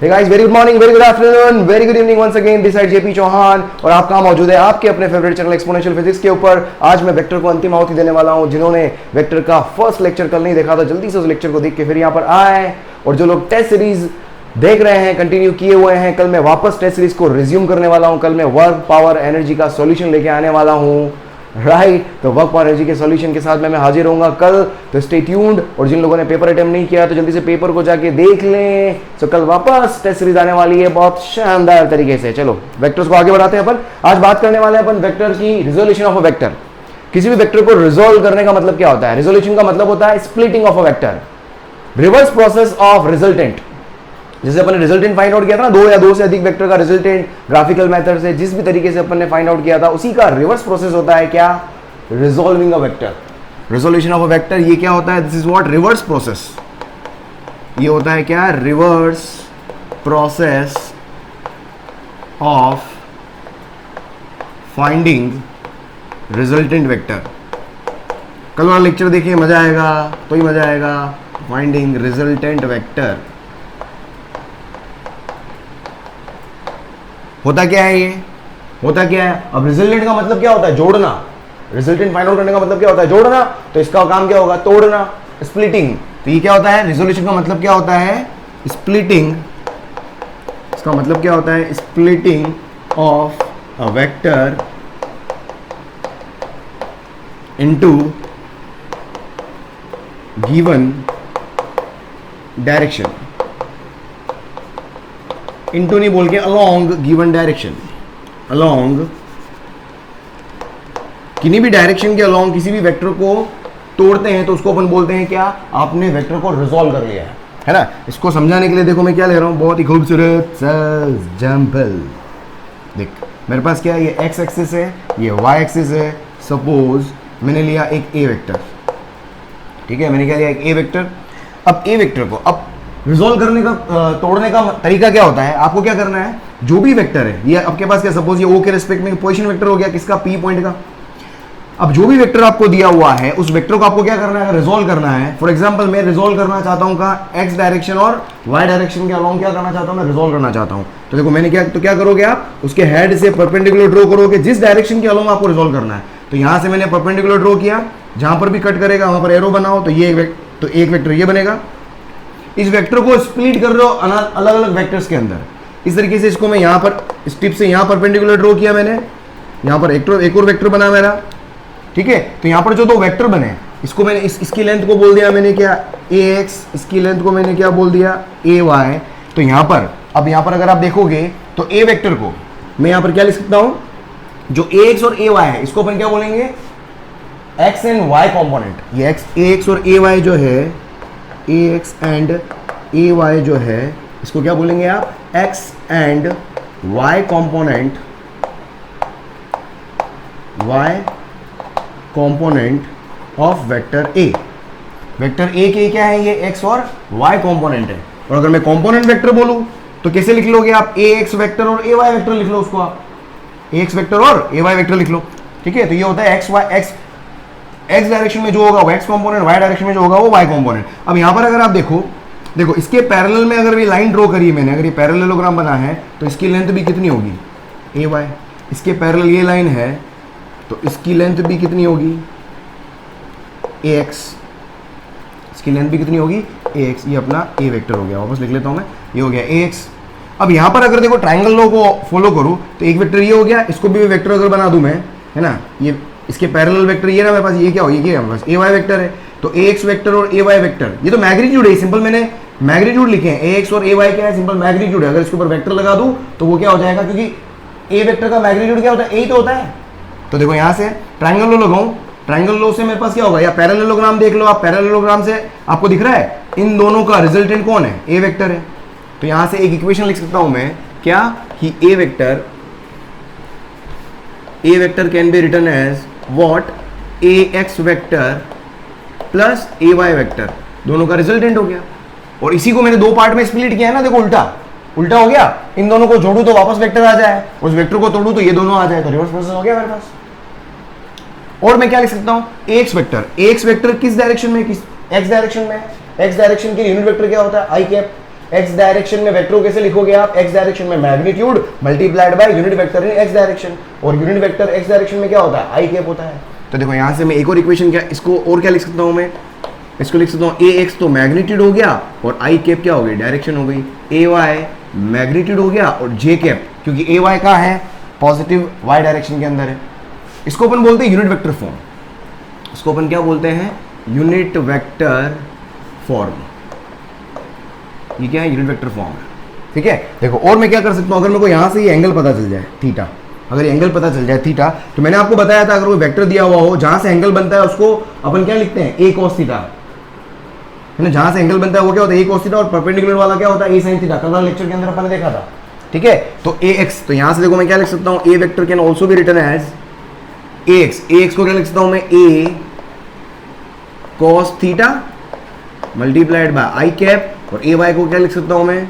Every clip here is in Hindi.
Hey guys, very good morning, very good afternoon, very good evening once again. This side JP Chauhan और आपका मौजूद है आपके अपने फेवरेट चैनल एक्सपोनेंशियल फिजिक्स के ऊपर। आज मैं वेक्टर को अंतिम आहुति देने वाला हूं। जिन्होंने वेक्टर का फर्स्ट लेक्चर कल नहीं देखा था, जल्दी से उस लेक्चर को देख के फिर यहाँ पर आए। और जो लोग टेस्ट सीरीज देख रहे हैं, कंटिन्यू किए हुए हैं, कल मैं वापस टेस्ट सीरीज को रिज्यूम करने वाला हूं। कल मैं वर्क पावर एनर्जी का सॉल्यूशन लेके आने वाला हूं, राइट। तो वर्क पावर एनर्जी के सॉल्यूशन के साथ मैं हाजिर होऊंगा कल। तो स्टे ट्यून्ड। और जिन लोगों ने पेपर अटेम्प्ट नहीं किया तो जल्दी से पेपर को जाके देख लें। तो कल वापस टेस्ट सीरीज आने वाली है बहुत शानदार तरीके से। चलो वेक्टर्स को आगे बढ़ाते हैं अपन। आज बात करने वाले हैं अपन वेक्टर की, रिजोल्यूशन ऑफ अ वेक्टर। किसी भी वेक्टर को रिजोल्व करने का मतलब क्या होता है? रिजोल्यूशन का मतलब होता है splitting of a vector, reverse process of resultant. जैसे अपन ने रिजल्टेंट फाइंड आउट किया था ना, दो या दो से अधिक वेक्टर का रिजल्टेंट ग्राफिकल मेथड से, जिस भी तरीके से अपन ने फाइंड आउट किया था, उसी का रिवर्स प्रोसेस होता है क्या? Resolving a vector. Resolution of a vector ये क्या होता है? This is what reverse process. ये होता है क्या? Reverse process of finding resultant vector. कल वाला लेक्चर देखिए, मजा आएगा, तो ही मजा आएगा। फाइंडिंग रिजल्टेंट वेक्टर होता क्या है? ये होता क्या है? अब रिजल्टेंट का मतलब क्या होता है? जोड़ना। रिजल्टेंट फाइंड आउट करने का मतलब क्या होता है? जोड़ना। तो इसका काम क्या होगा? तोड़ना, स्प्लिटिंग। तो ये क्या होता है? रिजोल्यूशन का मतलब क्या होता है? स्प्लिटिंग। इसका मतलब क्या होता है? Splitting of a vector into given direction. Into नहीं बोल के अलोंग गिवन डायरेक्शन। अलोंग किसी भी डायरेक्शन के अलोंग किसी भी वेक्टर को तोड़ते हैं तो उसको अपन बोलते हैं क्या? आपने वेक्टर को रिजॉल्व कर लिया है ना। इसको समझाने के लिए देखो मैं क्या ले रहा हूं, बहुत ही खूबसूरत एग्जांपल। देख मेरे पास क्या है? ये एक्स एक्सिस है, ये वाई एक्सिस है। सपोज मैंने लिया एक ए वेक्टर, ठीक है, मैंने क्या लिया? एक ए वेक्टर। अब ए वेक्टर को अब रिजोल्व करने का, तोड़ने का तरीका क्या होता है? आपको क्या करना है? जो भी वेक्टर है, ये आपके पास क्या, सपोज ये ओ के रिस्पेक्ट में पोजीशन वेक्टर हो गया, किसका? पी पॉइंट का। अब जो भी वेक्टर आपको दिया हुआ है, उस वेक्टर को आपको क्या करना है? रिजोल्व करना है। फॉर एग्जांपल मैं रिजोल्व करना चाहता हूं कहां? एक्स डायरेक्शन और वाई डायरेक्शन के अलोंग क्या करना चाहता हूं? मैं रिजोल्व करना चाहता हूं। तो देखो मैंने क्या, तो क्या करोगे आप? उसके हेड से परपेंडिकुलर ड्रॉ करोगे, जिस डायरेक्शन के अलोंग आपको रिजोल्व करना है। तो यहां से मैंने परपेंडिकुलर ड्रॉ किया, जहां पर भी कट करेगा वहां पर एरो बनाओ, तो ये तो एक वेक्टर ये बनेगा। इस वेक्टर को स्प्लिट कर रहे हो अलग अलग वेक्टर्स के अंदर। इस तरीके से इसको मैं यहां पर इस टिप से यहां परपेंडिकुलर ड्रॉ किया मैंने, यहां पर एक और वेक्टर बना मेरा, ठीक है। तो यहां पर जो दो वेक्टर बने, इसको मैंने इसकी लेंथ को बोल दिया मैंने क्या? ax। इसकी लेंथ को मैंने क्या बोल दिया? ay। तो यहां पर अब यहां पर अगर आप देखोगे तो a वेक्टर को मैं यहां पर क्या लिख सकता हूं? जो ax और ay है, इसको अपन क्या बोलेंगे? x and y component. ये ax और ay जो है, ax एंड ay जो है, इसको क्या बोलेंगे आप? x and y component, y component of vector a। Vector a के क्या है? ये x और y कंपोनेंट है। और अगर मैं कंपोनेंट वेक्टर बोलूं तो कैसे लिख लोगे आप? ax वेक्टर और ay वेक्टर लिख लो उसको आप। ax वेक्टर और ay वेक्टर लिख लो, ठीक है। तो ये होता है x डायरेक्शन में जो होगा वो x कंपोनेंट, y डायरेक्शन में जो होगा वो y कंपोनेंट। अब यहां पर अगर आप देखो इसके पैरेलल में अगर ये लाइन ड्रॉ करी मैंने, अगर ये पैरेललोग्राम बना है तो इसकी लेंथ भी कितनी होगी? ay। इसके पैरेलल ये लाइन है तो इसकी लेंथ भी कितनी होगी? ax। इसकी लेंथ भी कितनी होगी? ax। ये अपना a वेक्टर हो गया, वापस लिख लेता हूं मैं, ये हो गया ax। अब यहां पर अगर देखो ट्रायंगल लॉ को फॉलो करूं तो एक वेक्टर ये हो गया, इसको भी वेक्टर अगर बना दूं मैं, है ना, ये इसके पैरेलल वेक्टर ये ना मेरे पास, ये क्या हो? ये क्या है? मेरे पास ay वेक्टर है। तो ax वेक्टर और ay वेक्टर, ये तो मैग्नीट्यूड है, सिंपल मैंने मैग्नीट्यूड लिखे हैं। ax और ay क्या है? सिंपल मैग्नीट्यूड है। अगर इसके ऊपर वेक्टर लगा दूं तो वो क्या हो जाएगा? क्योंकि a वेक्टर का मैग्नीट्यूड क्या होता है? a तो होता है। तो देखो यहां से ट्रायंगल लॉ लगाऊं, ट्रायंगल लॉ से मेरे पास क्या होगा? या पैरेललोग्राम देख लो आप, पैरेललोग्राम से आपको दिख रहा है इन दोनों का रिजल्टेंट कौन है? a वेक्टर है। तो यहां से एक इक्वेशन लिख सकता हूं मैं क्या? कि a vector can be written as what? ax vector plus ay vector, दोनों का रिजल्टेंट हो गया। और इसी को मैंने दो पार्ट में स्प्लिट किया है ना, देखो उल्टा हो गया। इन दोनों को जोड़ू तो वापस वेक्टर आ जाए, उस वेक्टर को तोड़ू तो ये दोनों आ जाए, तो रिवर्स प्रोसेस हो गया मेरे पास। और मैं क्या लिख सकता हूं? ax vector. ax वेक्टर किस डायरेक्शन में? किस x डायरेक्शन में? x डायरेक्शन के लिए यूनिट वेक्टर क्या होता है? i cap. एक्स डायरेक्शन में वेक्टर कैसे लिखोगे आप? एक्स डायरेक्शन में magnitude multiplied by unit vector in x direction, और यूनिट वेक्टर एक्स डायरेक्शन में क्या होता है? आई कैप होता है। तो देखो यहां से मैं एक और इक्वेशन, क्या इसको और क्या लिख सकता हूं मैं? इसको लिख सकता हूं ए एक्स तो मैग्नीट्यूड हो गया और आई कैप क्या हो गई? डायरेक्शन हो गई। ए वाई मैग्नीट्यूड हो गया और जे कैप, क्योंकि ए वाई कहाँ है? पॉजिटिव वाई डायरेक्शन के अंदर है। इसको अपन बोलते हैं यूनिट वेक्टर फॉर्म। इसको अपन क्या बोलते हैं? Unit vector form. ये क्या है? यूनिट वेक्टर फॉर्म है। ठीक है, देखो और मैं क्या कर सकता हूं, अगर मेरे को यहां से ये एंगल पता चल जाए थीटा, अगर ये एंगल पता चल जाए थीटा, तो मैंने आपको बताया था अगर कोई वेक्टर दिया हुआ हो जहां से एंगल बनता है उसको अपन क्या लिखते हैं? ए cos थीटा, है ना। जहां से एंगल बनता है वो क्या होता है? ए cos थीटा, और परपेंडिकुलर वाला क्या होता है? ए sin थीटा। कल वाले लेक्चर के अंदर अपन ने देखा था। ठीक है, तो ए एक्स, तो यहां से देखो मैं क्या लिख सकता हूं? A vector can also be written as A x. A x को क्या लिख सकता हूं मैं? A cos theta multiplied by i cap, और ए वाई को क्या लिख सकता हूं मैं?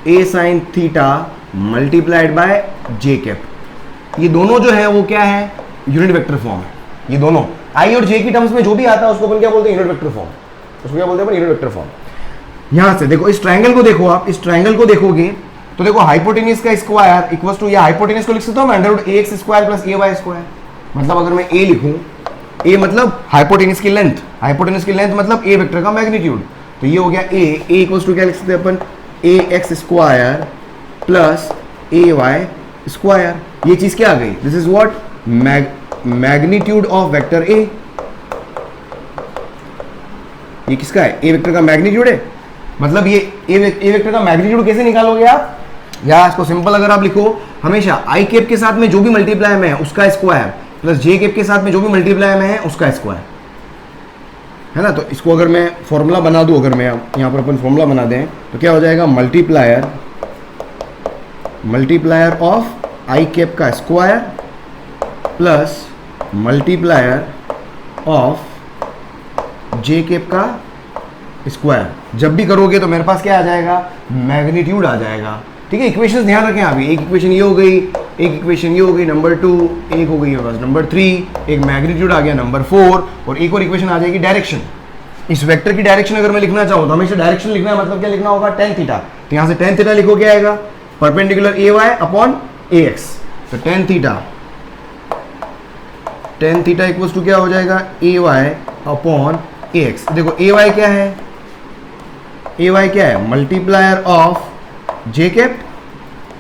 A sine theta multiplied by j cap. ये दोनों जो है वो क्या है? यूनिट वेक्टर फॉर्म है। ये दोनों आई और जे की टर्म्स में जो भी आता है उसको अपन क्या बोलते हैं? Unit vector form. उसको क्या बोलते हैं? Unit vector form. यहां से देखो इस ट्रायंगल को देखो, आप इस ट्रायंगल को देखोगे तो देखो हाइपोटेन्यूज का स्क्वायर इक्वल टू, या हाइपोटेन्यूज को लिख सकता हूं मैं अंडर रूट ए एक्स स्क्वायर प्लस ए वाई स्क्वायर। मतलब अगर मैं ए लिखूं, ए मतलब हाइपोटेन्यूज की लेंथ, हाइपोटेन्यूज की लेंथ मतलब ए वेक्टर का मैग्नीट्यूड, तो ये हो गया ए इक्वल टू क्या लिख सकते हैं अपन? ए एक्स स्क्वायर प्लस ए वाई स्क्वायर। ये चीज क्या आ गई? This is what? Magnitude of vector ए। ये किसका है? ए वेक्टर का मैग्नीट्यूड है। मतलब ये ए वेक्टर का मैग्नीट्यूड कैसे निकालोगे आप? या इसको सिंपल अगर आप लिखो, हमेशा आई कैप के साथ में जो भी मल्टीप्लाई में है उसका स्क्वायर प्लस जे कैप के साथ में जो भी मल्टीप्लाई में है उसका स्क्वायर, है ना। तो इसको अगर मैं फॉर्मूला बना दूं, अगर मैं यहां पर अपन फॉर्मूला बना दें तो क्या हो जाएगा? मल्टीप्लायर ऑफ आई कैप का square plus multiplier of J cap का स्क्वायर। जब भी करोगे तो मेरे पास क्या आ जाएगा? मैग्नीट्यूड आ जाएगा। ठीक है, इक्वेशंस ध्यान रखें अभी। एक इक्वेशन ये हो गई, एक इक्वेशन ये हो गई नंबर 2, एक हो गई बस नंबर 3, एक मैग्नीट्यूड आ गया नंबर 4, और एक और इक्वेशन आ जाएगी डायरेक्शन। इस वेक्टर की डायरेक्शन अगर मैं लिखना चाहूँ तो हमेशा डायरेक्शन लिखना है, मतलब क्या लिखना होगा? tan theta. तो यहाँ से tan थीटा लिखो, क्या आएगा? Perpendicular A Y upon A X. तो tan थीटा इक्वल्स टू क्या हो जाएगा? A Y upon A X. देखो ए वाई क्या है? ए वाई क्या है? मल्टीप्लायर ऑफ जे कैप,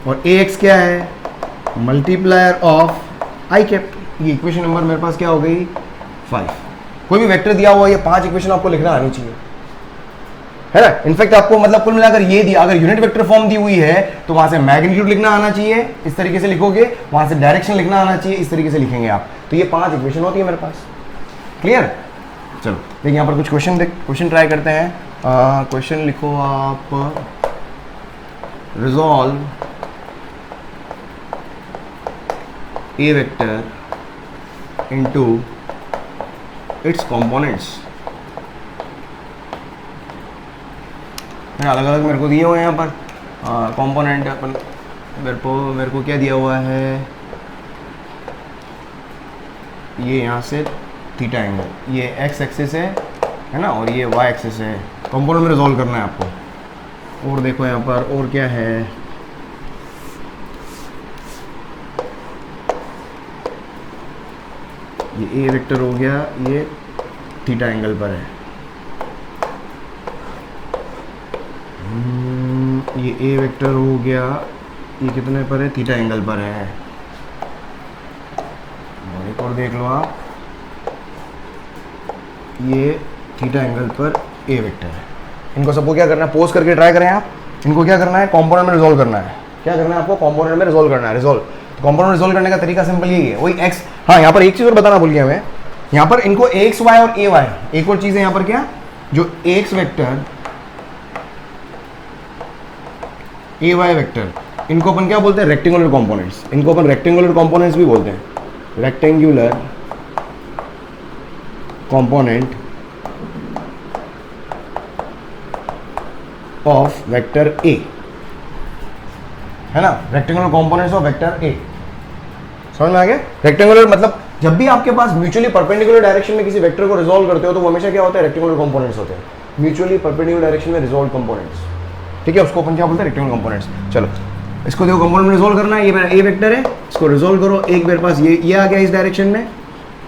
और ए एक्स क्या है? Multiplier of I cap. ये इक्वेशन नंबर मेरे पास क्या हो गई? 5। कोई भी वेक्टर दिया हुआ ये 5 इक्वेशन आपको लिखना आनी चाहिए, है ना। इनफैक्ट आपको मतलब कुल मिलाकर ये दिया, अगर यूनिट वेक्टर फॉर्म दी हुई है तो वहां से मैग्नीट्यूड लिखना आना चाहिए, इस तरीके से लिखोगे, वहां से डायरेक्शन लिखना आना चाहिए, इस तरीके से लिखेंगे आप। तो ये 5 इक्वेशन होती है मेरे पास। क्लियर? चलो देखिए यहाँ पर कुछ क्वेश्चन ट्राई करते हैं। क्वेश्चन लिखो आप, रिजॉल्व ए वेक्टर इनटू इट्स कंपोनेंट्स। अलग अलग मेरे को दिए हुए हैं यहाँ पर कंपोनेंट। अपन मेरे को क्या दिया हुआ है? ये यहाँ से थीटा एंगल, ये एक्स एक्सिस है ना, और ये वाई एक्सिस है। कंपोनेंट में रिजॉल्व करना है आपको। और देखो यहाँ पर और क्या है? ये ए वेक्टर हो गया, ये थीटा एंगल पर है। ये ए वेक्टर हो गया, ये कितने पर है? थीटा एंगल पर है। और एक और देख लो आप, ये थीटा एंगल पर ए वेक्टर है। इनको सबको क्या करना है? पोज करके ट्राई करें आप। इनको क्या करना है? कंपोनेंट में रिजॉल्व करना है। क्या करना है आपको? कंपोनेंट में रिजॉल्व करना है। रिजॉल्व, तो कंपोनेंट रिजॉल्व करने का तरीका सिंपल यही है, वही एक्स। हाँ, यहाँ पर एक चीज और बताना भूल गया मैं। यहाँ पर इनको एक्स वाई और ए वाई, एक और चीज है यहाँ पर, क्या? जो X vector A Y vector, इनको अपन क्या बोलते हैं? Rectangular components. इनको अपन रेक्टेंगुलर कंपोनेंट्स भी बोलते हैं। Rectangular component of vector A, है ना। Rectangular components of vector A, समझ में आ गया? रेक्टेंगुलर मतलब जब भी आपके पास म्यूचुअली परपेंडिकुलर डायरेक्शन में किसी वेक्टर को रिजॉल्व करते हो तो वो हमेशा क्या होता है? रेक्टेंगुलर कंपोनेंट्स होते हैं। म्यूचुअली परपेंडिकुलर डायरेक्शन में रिजॉल्व कंपोनेंट्स। ठीक है, उसको अपन क्या बोलते हैं, रेक्टेंगुलर कंपोनेंट्स। चलो इसको देखो, कंपोनेंट रिजोल्व करना है, ये मेरा ए वेक्टर है, इसको रिजोल्व करो। एक मेरे पास ये आ गया इस डायरेक्शन में,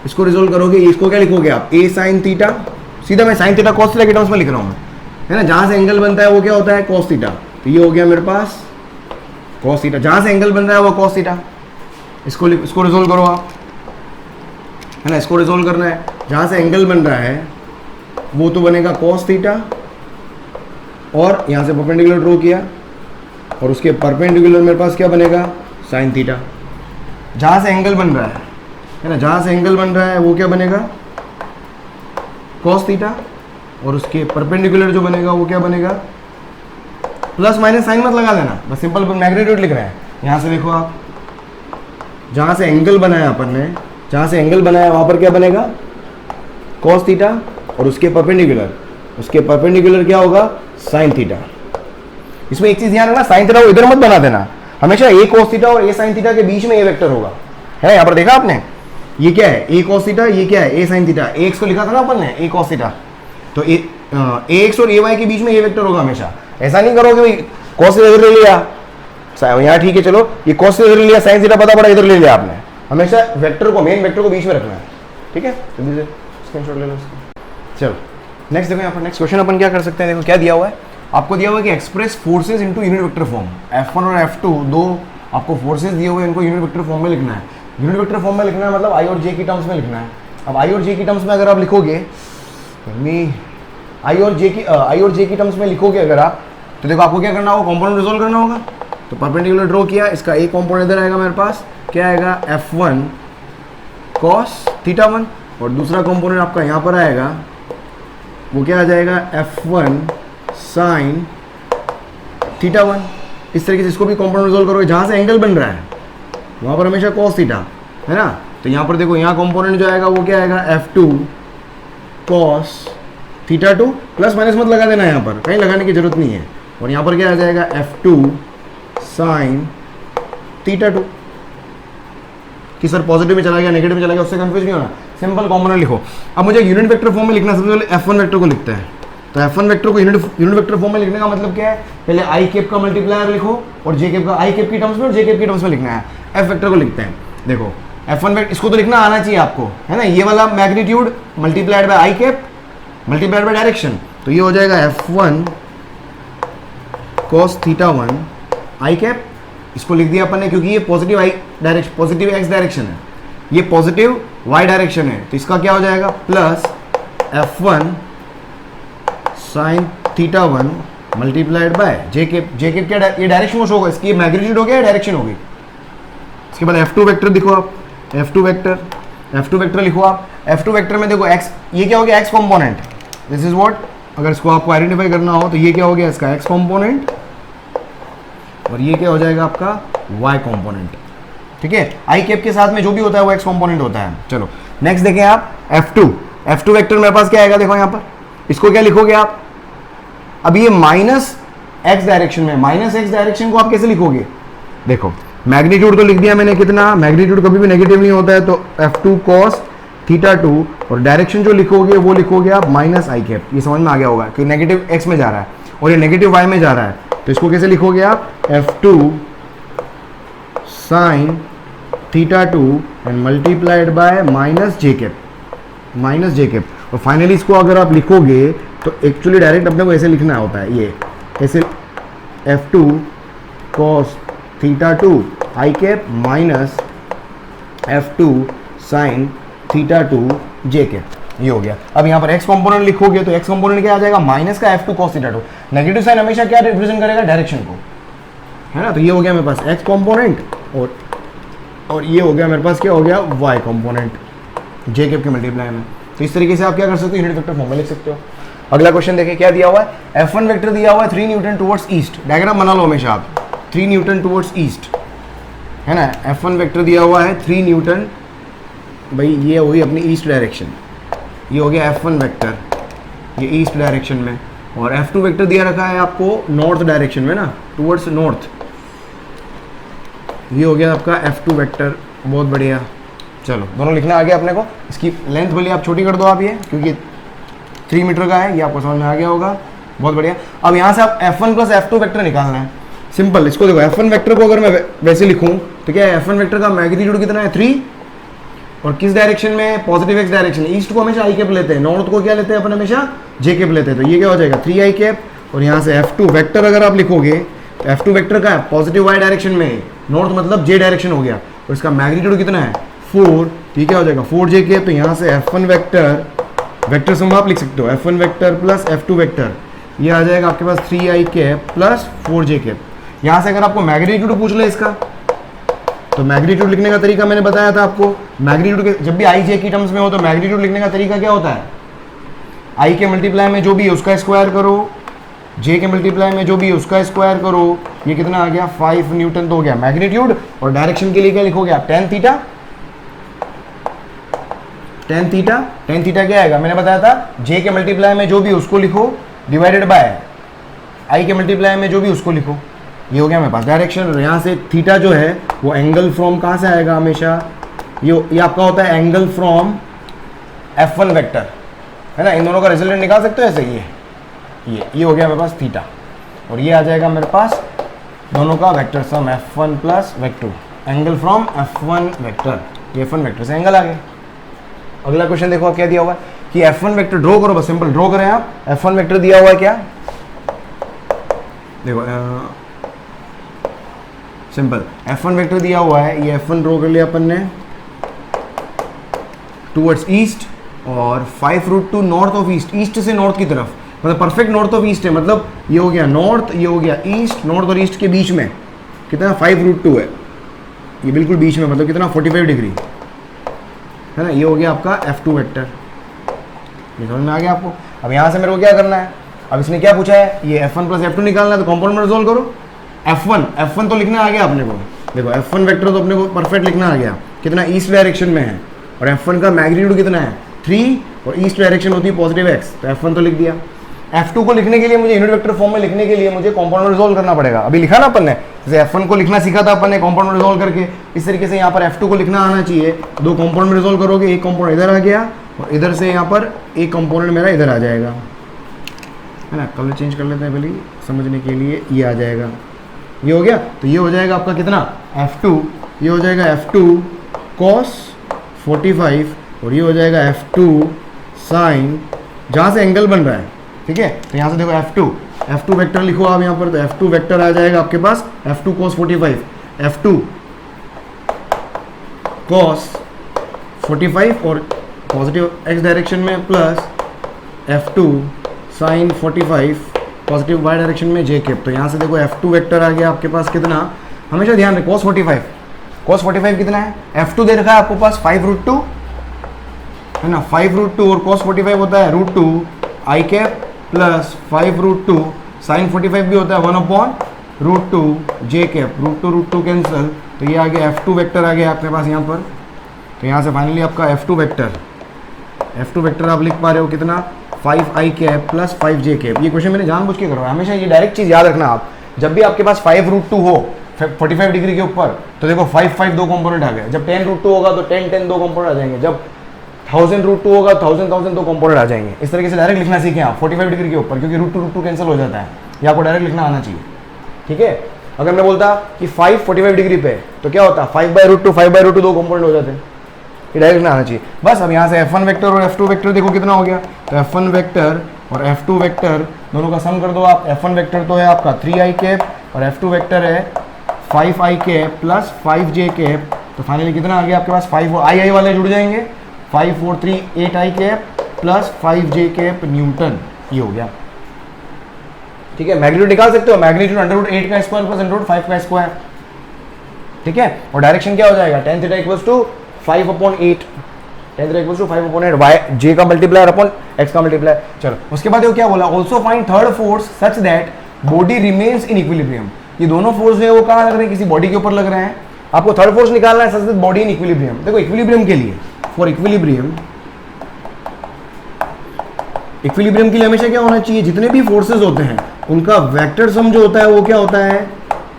इसको रिजोल्व करोगे, इसको क्या लिखोगे आप, ए साइन थीटा, सीधा मैं साइन थीटा कॉस थीटा के टर्म्स में लिख रहा हूँ, है ना, जहाँ से एंगल बनता है वो क्या होता है, कॉस थीटा। तो ये हो गया मेरे पास कॉस थीटा, जहाँ से एंगल बन रहा है वो कॉस थीटा। इसको रिजोल्व करो आप, है ना, इसको रिजोल्व करना है, जहाँ से एंगल बन रहा है वो तो बनेगा कॉस थीटा, और यहाँ से परपेंडिकुलर ड्रॉ किया, और उसके परपेंडिकुलर मेरे पास क्या बनेगा, साइन थीटा। जहाँ से एंगल बन रहा है ना, जहाँ से एंगल बन रहा है वो क्या बनेगा, कॉस थीटा, और उसके परपेंडिकुलर जो बनेगा वो क्या बनेगा, प्लस माइनस साइन मत लगा देना, बस सिंपल मैग्नीट्यूड लिख रहे हैं। यहाँ से देखो आप, जहाँ से एंगल बनाया अपन ने, जहाँ से एंगल बनाया वहाँ पर क्या बनेगा, कॉस थीटा, और उसके परपेंडिकुलर क्या होगा, साइन थीटा। इसमें एक चीज ध्यान रखना, साइन थीटा को इधर मत बना देना, हमेशा ए कॉस थीटा और ए साइन थीटा के बीच में ए वेक्टर होगा, है, यहाँ पर देखा आपने, ये क्या है, ए कॉस थीटा, ये क्या है, ए साइन थीटा। ए एक्स को लिखा था ना अपन ने, ए कॉस थीटा, तो ए एक्स और ए वाई के बीच में ए वेक्टर होगा हमेशा। ऐसा नहीं करोगे भाई कॉस थीटा इधर ले लिया, यहाँ ठीक है, चलो ये कॉस थीटा इधर ले लिया, साइन थीटा पता पड़ा इधर ले लिया आपने, हमेशा वेक्टर को, मेन वेक्टर को बीच में रखना है, ठीक है। जल्दी से स्क्रीनशॉट ले लो इसका। चलो नेक्स्ट देखो, यहाँ पर नेक्स्ट क्वेश्चन अपन क्या कर सकते हैं, देखो क्या दिया हुआ है आपको, दिया हुआ है कि express forces into unit vector form. F1 और F2 दो आपको फोर्सेज दिए हुए हैं, इनको यूनिट वेक्टर फॉर्म में लिखना है। यूनिट वेक्टर फॉर्म में लिखना है मतलब आई और जे की टर्म्स में लिखना है। अब आई और जे की टर्म्स में अगर आप लिखोगे, आई और जे की टर्म्स में लिखोगे अगर आप, तो देखो आपको क्या करना होगा, कंपोनेंट रिजोल्व करना होगा। तो परपेंडिकुलर ड्रॉ किया, इसका एक कंपोनेंट इधर आएगा मेरे पास, क्या आएगा, F1 कॉस थीटा 1, और दूसरा कंपोनेंट आपका यहाँ पर आएगा, वो क्या आ जाएगा, F1 साइन थीटा 1। इस तरीके से इसको भी कंपोनेंट रिजोल्व करोगे, जहाँ से एंगल बन रहा है वहाँ पर हमेशा कॉस थीटा, है ना। तो यहाँ पर देखो, यहाँ कंपोनेंट जो आएगा वो क्या आएगा, F2 cos theta 2, plus minus मत लगा देना, यहाँ पर कहीं लगाने की जरूरत नहीं है। और यहाँ पर क्या आ जाएगा, F2 साइन थीटा 2। कि सर पॉजिटिव में चला गया, नेगेटिव में चला गया, उससे कंफ्यूज नहीं होना, सिंपल कंपोनेंट लिखो। अब मुझे यूनिट वेक्टर फॉर्म में लिखना, सबसे पहले F1 वेक्टर को लिखते हैं। तो F1 वेक्टर को यूनिट वेक्टर फॉर्म में लिखने का मतलब क्या है, पहले आई कैप का मल्टीप्लायर लिखो और जे कैप का, आई कैप की टर्म्स में और जे कैप की टर्म्स में लिखना है। F वेक्टर को लिखते हैं, देखो F1 वेक्टर, इसको तो लिखना आना चाहिए आपको, है ना, ये वाला magnitude multiplied by i cap multiplied by direction, तो ये हो जाएगा F1 cos theta 1 I cap. इसको लिख दिया अपन ने, क्योंकि ये पॉजिटिव आई डायरेक्शन, पॉजिटिव एक्स डायरेक्शन है, ये पॉजिटिव वाई डायरेक्शन है, तो इसका क्या हो जाएगा, plus F1 sine theta 1 multiplied by j cap. J cap क्या, ये डायरेक्शन में होगा, इसकी मैग्नीट्यूड हो गया, डायरेक्शन होगी। इसके बाद F2 वेक्टर दिखो आप, F2 वेक्टर लिखो आप। F2 वेक्टर में देखो x, ये क्या हो गया, x component, this is what, अगर इसको आपको आइडेंटिफाई करना हो तो ये क्या हो गया, इसका x कंपोनेंट, और ये क्या हो जाएगा आपका y कंपोनेंट, ठीक है। आई कैप के साथ में जो भी होता है वो x कंपोनेंट होता है। चलो नेक्स्ट देखें आप, F2 वेक्टर मेरे पास क्या आएगा, देखो यहाँ पर, इसको क्या लिखोगे आप, अब ये माइनस x डायरेक्शन में, माइनस x डायरेक्शन को आप कैसे लिखोगे, देखो मैग्नीट्यूड तो लिख दिया मैंने, कितना, मैग्नीट्यूड कभी भी नेगेटिव नहीं होता है, तो F2 cos थीटा 2, और डायरेक्शन जो लिखोगे वो लिखोगे आप माइनस आई कैप। ये समझ में आ गया होगा कि नेगेटिव x में जा रहा है और ये नेगेटिव y में जा रहा है, तो इसको कैसे लिखोगे आप, F2 sine theta 2 and multiplied bye minus J cap. और फाइनली इसको अगर आप लिखोगे तो एक्चुअली डायरेक्ट अपने को ऐसे लिखना होता है, ये ऐसे F2 cos theta 2 i cap minus F2 sine theta 2 j cap, ये हो गया। अब यहाँ पर x कंपोनेंट लिखोगे तो x कंपोनेंट क्या आ जाएगा, माइनस का F2 cos theta 2। Negative sign हमेशा क्या रिप्रेजेंट करेगा, डायरेक्शन को, है ना। तो ये हो गया मेरे पास x कंपोनेंट, और ये हो गया मेरे पास क्या हो गया, y कंपोनेंट जे कैप के मल्टीप्लाई में। तो इस तरीके से आप क्या कर सकते हो, यूनिट वेक्टर फॉर्म में लिख सकते हो। अगला क्वेश्चन देखिए क्या दिया हुआ है, F1 वेक्टर दिया हुआ है 3 न्यूटन टुवर्ड्स ईस्ट, डायग्राम बना लो हमेशा आप, 3 न्यूटन टुवर्ड्स ईस्ट, है ना। F1 वेक्टर दिया हुआ है 3 न्यूटन, भाई ये होगी अपनी ईस्ट डायरेक्शन, ये हो गया F1 वेक्टर, ये ईस्ट डायरेक्शन में, और F2 वेक्टर दिया रखा है आपको नॉर्थ डायरेक्शन में ना, टुवर्ड्स नॉर्थ, ये हो गया आपका F2 वेक्टर। बहुत बढ़िया, चलो दोनों लिखना आ गया अपने को। इसकी लेंथ भले आप छोटी कर दो आप, ये क्योंकि 3 मीटर का है, ये आपको समझ में आ गया होगा। बहुत बढ़िया। अब यहाँ से आप F1 प्लस F2 वेक्टर निकालना है, सिंपल। इसको देखो F1 वेक्टर को अगर मैं वैसे लिखूं तो क्या है, F1 वेक्टर का मैग्नीट्यूड कितना है 3, और किस डायरेक्शन में, पॉजिटिव एक्स डायरेक्शन। ईस्ट को हमेशा आई कैप लेते हैं, नॉर्थ को क्या लेते हैं अपन हमेशा जे कैप लेते हैं, तो ये क्या हो जाएगा 3 आई कैप। और यहाँ से F2 वेक्टर अगर आप लिखोगे तो F2 वेक्टर का है पॉजिटिव वाई डायरेक्शन में, नॉर्थ मतलब जे डायरेक्शन हो गया, और इसका मैग्नीट्यूड कितना है 4, तो क्या हो जाएगा 4 जे कैप। तो यहाँ से F1 वेक्टर, वेक्टर सम आप लिख सकते हो F1 vector plus F2 vector, ये आ जाएगा आपके पास 3 आई कैप प्लस 4 जे कैप। यहाँ से अगर आपको मैग्नीट्यूड पूछ ले इसका, तो मैग्नीट्यूड लिखने का तरीका मैंने बताया था आपको। मैग्नीट्यूड के जब भी आई जे की टर्म्स में हो तो मैग्नीट्यूड लिखने का तरीका क्या होता है, आई के मल्टीप्लाई में जो भी है उसका स्क्वायर करो, जे के मल्टीप्लाई में जो भी है उसका स्क्वायर करो। ये कितना आ गया 5 न्यूटन तो हो गया मैग्नीट्यूड। और डायरेक्शन के लिए क्या लिखोगे आप, टेन थीटा। टेन थीटा क्या आएगा, मैंने बताया था जे के मल्टीप्लाई में जो भी उसको लिखो डिवाइडेड बाय आई के मल्टीप्लाई में जो भी उसको लिखो। ये हो गया मेरे पास डायरेक्शन। और यहाँ से थीटा जो है वो एंगल फ्रॉम कहाँ से आएगा हमेशा, ये आपका होता है एंगल फ्रॉम F1 वेक्टर, है ना। इन दोनों का रिजल्टेंट निकाल सकते हो ऐसे, ये हो गया मेरे पास थीटा, और ये आ जाएगा मेरे पास दोनों का vector sum F1 plus vector, angle from F1 vector, ये F1 वेक्टर से एंगल आ गए। अगला क्वेश्चन देखो आप क्या दिया हुआ है कि F1 वेक्टर ड्रॉ करो, बस सिंपल ड्रॉ करें आप। F1 वेक्टर दिया हुआ है क्या, देखो सिंपल F1 वेक्टर दिया हुआ है, ये F1 ड्रॉ कर लिया अपन ने टूवर्ड्स ईस्ट, और 5√2 नॉर्थ ऑफ ईस्ट, ईस्ट से नॉर्थ की तरफ, मतलब परफेक्ट नॉर्थ ऑफ ईस्ट है, मतलब ये हो गया नॉर्थ, ये हो गया ईस्ट, नॉर्थ और ईस्ट के बीच में कितना 5√2 है, ये बिल्कुल बीच में, मतलब कितना 45 डिग्री, है ना। ये हो गया आपका F2 वेक्टर, ये समझ में आ गया आपको। अब यहाँ से मेरे को क्या करना है, अब इसने क्या पूछा है, ये F1 प्लस F2 निकालना है, तो कंपाउंड में रिजॉल्व करो। F1 तो लिखना आ गया अपने को, देखो F1 वेक्टर तो अपने को परफेक्ट लिखना आ गया, कितना ईस्ट डायरेक्शन में है, और F1 का मैग्नीट्यूड कितना है 3, और ईस्ट डायरेक्शन होती है पॉजिटिव एक्स, तो F1 तो लिख दिया। F2 को लिखने के लिए मुझे यूनिट वेक्टर फॉर्म में लिखने के लिए मुझे कंपाउंड में रिजॉल्व करना पड़ेगा। अभी लिखा ना अपन ने, जैसे F1 को लिखना सीखा था अपन ने कंपाउंड में रिजॉल्व करके, इस तरीके से यहाँ पर F2 को लिखना आना चाहिए। दो कंपाउंड में रिजॉल्व करोगे, एक कंपाउंड इधर आ गया और इधर से यहाँ पर एक कंपोनेंट मेरा इधर आ जाएगा, है ना। कलर चेंज कर लेते हैं पहले समझने के लिए, ये आ जाएगा, ये हो गया। तो ये हो जाएगा आपका कितना F2, ये हो जाएगा F2 cos 45, और ये हो जाएगा F2 sin, जहाँ से एंगल बन रहा है, ठीक है। तो यहाँ से देखो F2 वेक्टर लिखो आप यहाँ पर, तो F2 वेक्टर आ जाएगा आपके पास F2 cos 45, F2 cos 45 और पॉजिटिव x डायरेक्शन में, plus F2 sin 45 positive y direction में j कैप। तो यहाँ से देखो F2 वेक्टर आ गया आपके पास कितना, हमेशा ध्यान रखें cos 45 कितना है, F2 दे रखा है आपको पास 5√2, है ना, 5√2, और cos 45 होता है √2 आई कैप प्लस 5√2 sin 45 भी होता है 1/√2 j कैप, √2 कैंसिल, तो ये आ गया F2 वेक्टर आ गया आपके पास यहाँ पर। तो यहाँ से फाइनली आपका F2 वेक्टर आप लिख पा रहे हो कितना 5i cap plus 5j cap. ये क्वेश्चन मैंने जानबूझ के करवाया, हमेशा ये डायरेक्ट चीज़ याद रखना आप, जब भी आपके पास 5√2 हो 45 डिग्री के ऊपर, तो देखो 5 दो कंपोनेंट आ गए, जब 10√2 होगा तो 10 दो कंपोनेंट आ जाएंगे, जब 1000√2 होगा 1000 दो कंपोनेंट आ जाएंगे। इस तरीके से डायरेक्ट लिखना सीखें आप 45 डिग्री के ऊपर, क्योंकि √2 कैंसिल हो जाता है, ये आपको डायरेक्ट लिखना आना चाहिए, ठीक है। अगर मैं बोलता कि 5 45 डिग्री पे, तो क्या होता 5/√2 दो कंपोनेंट हो जाते हैं, ये डायरेक्ट लिखना आना चाहिए बस। अब यहाँ से F1 वेक्टर और F2 वेक्टर देखो कितना हो गया, तो F1 वेक्टर और F2 वेक्टर दोनों का सम कर दो आप। F1 वेक्टर तो है आपका 3i कैप और F2 वेक्टर है 5i cap plus 5j cap, तो फाइनली कितना आ गया आपके पास 5 और आई वाले जुड़ जाएंगे, 5 4 3 8i cap plus 5j cap Newton, ये हो गया, ठीक है। मैग्नीट्यूड निकाल सकते हो, मैग्नीट्यूड √8 का स्क्वायर प्लस √5 का स्क्वायर, ठीक है। और डायरेक्शन क्या हो जाएगा, tan theta equals to 5/8, tan theta equals to 5/8, y j का मल्टीप्लायर अपॉन x का मल्टीप्लायर। चलो उसके बाद ये क्या बोला, also find third force such that body remains in equilibrium. ये दोनों फोर्स है वो कहाँ लग रहे हैं, किसी बॉडी के ऊपर लग रहे हैं, आपको थर्ड फोर्स निकालना है सच दैट बॉडी इन इक्विलिब्रियम। देखो इक्विलिब्रियम के लिए, फॉर इक्विलिब्रियम के लिए हमेशा क्या होना चाहिए, जितने भी फोर्सेस होते हैं उनका वेक्टर सम जो होता है वो क्या होता है,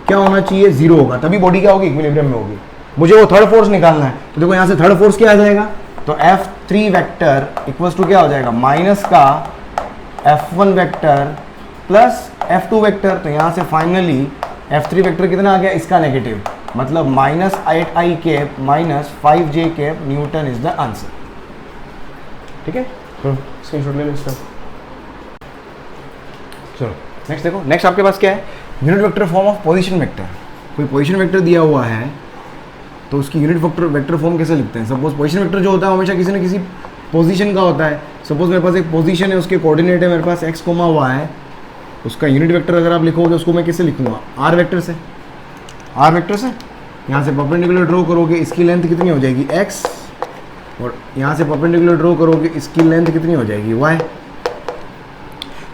क्या होना चाहिए 0 होगा, तभी बॉडी क्या होगी, इक्विलिब्रियम में होगी। मुझे वो थर्ड फोर्स निकालना है, तो देखो यहाँ से थर्ड फोर्स क्या आ जाएगा, तो F3 वेक्टर इक्वल्स टू क्या हो जाएगा, माइनस का F1 vector plus F2 vector, तो यहाँ से फाइनली F3 वेक्टर कितना आ गया, इसका नेगेटिव, मतलब minus 8i cap minus 5j cap Newton is the answer. ठीक है, स्क्रीनशॉट ले लो इसका। चलो नेक्स्ट देखो, नेक्स्ट आपके पास क्या है, unit vector form of position vector. कोई पोजीशन वेक्टर दिया हुआ है तो उसकी यूनिट वेक्टर फॉर्म कैसे लिखते हैं। सपोज पोजीशन वेक्टर जो होता है हमेशा किसी न किसी पोजीशन का होता है। सपोज मेरे पास एक पोजीशन है, उसके कोऑर्डिनेट है मेरे पास x, y, उसका यूनिट वेक्टर अगर आप लिखोगे उसको मैं किससे लिखूंगा, r वेक्टर से। r वेक्टर से यहाँ से परपेंडिकुलर ड्रॉ करोगे, इसकी लेंथ कितनी हो जाएगी x, और यहाँ से परपेंडिकुलर ड्रॉ करोगे, इसकी लेंथ कितनी हो जाएगी y।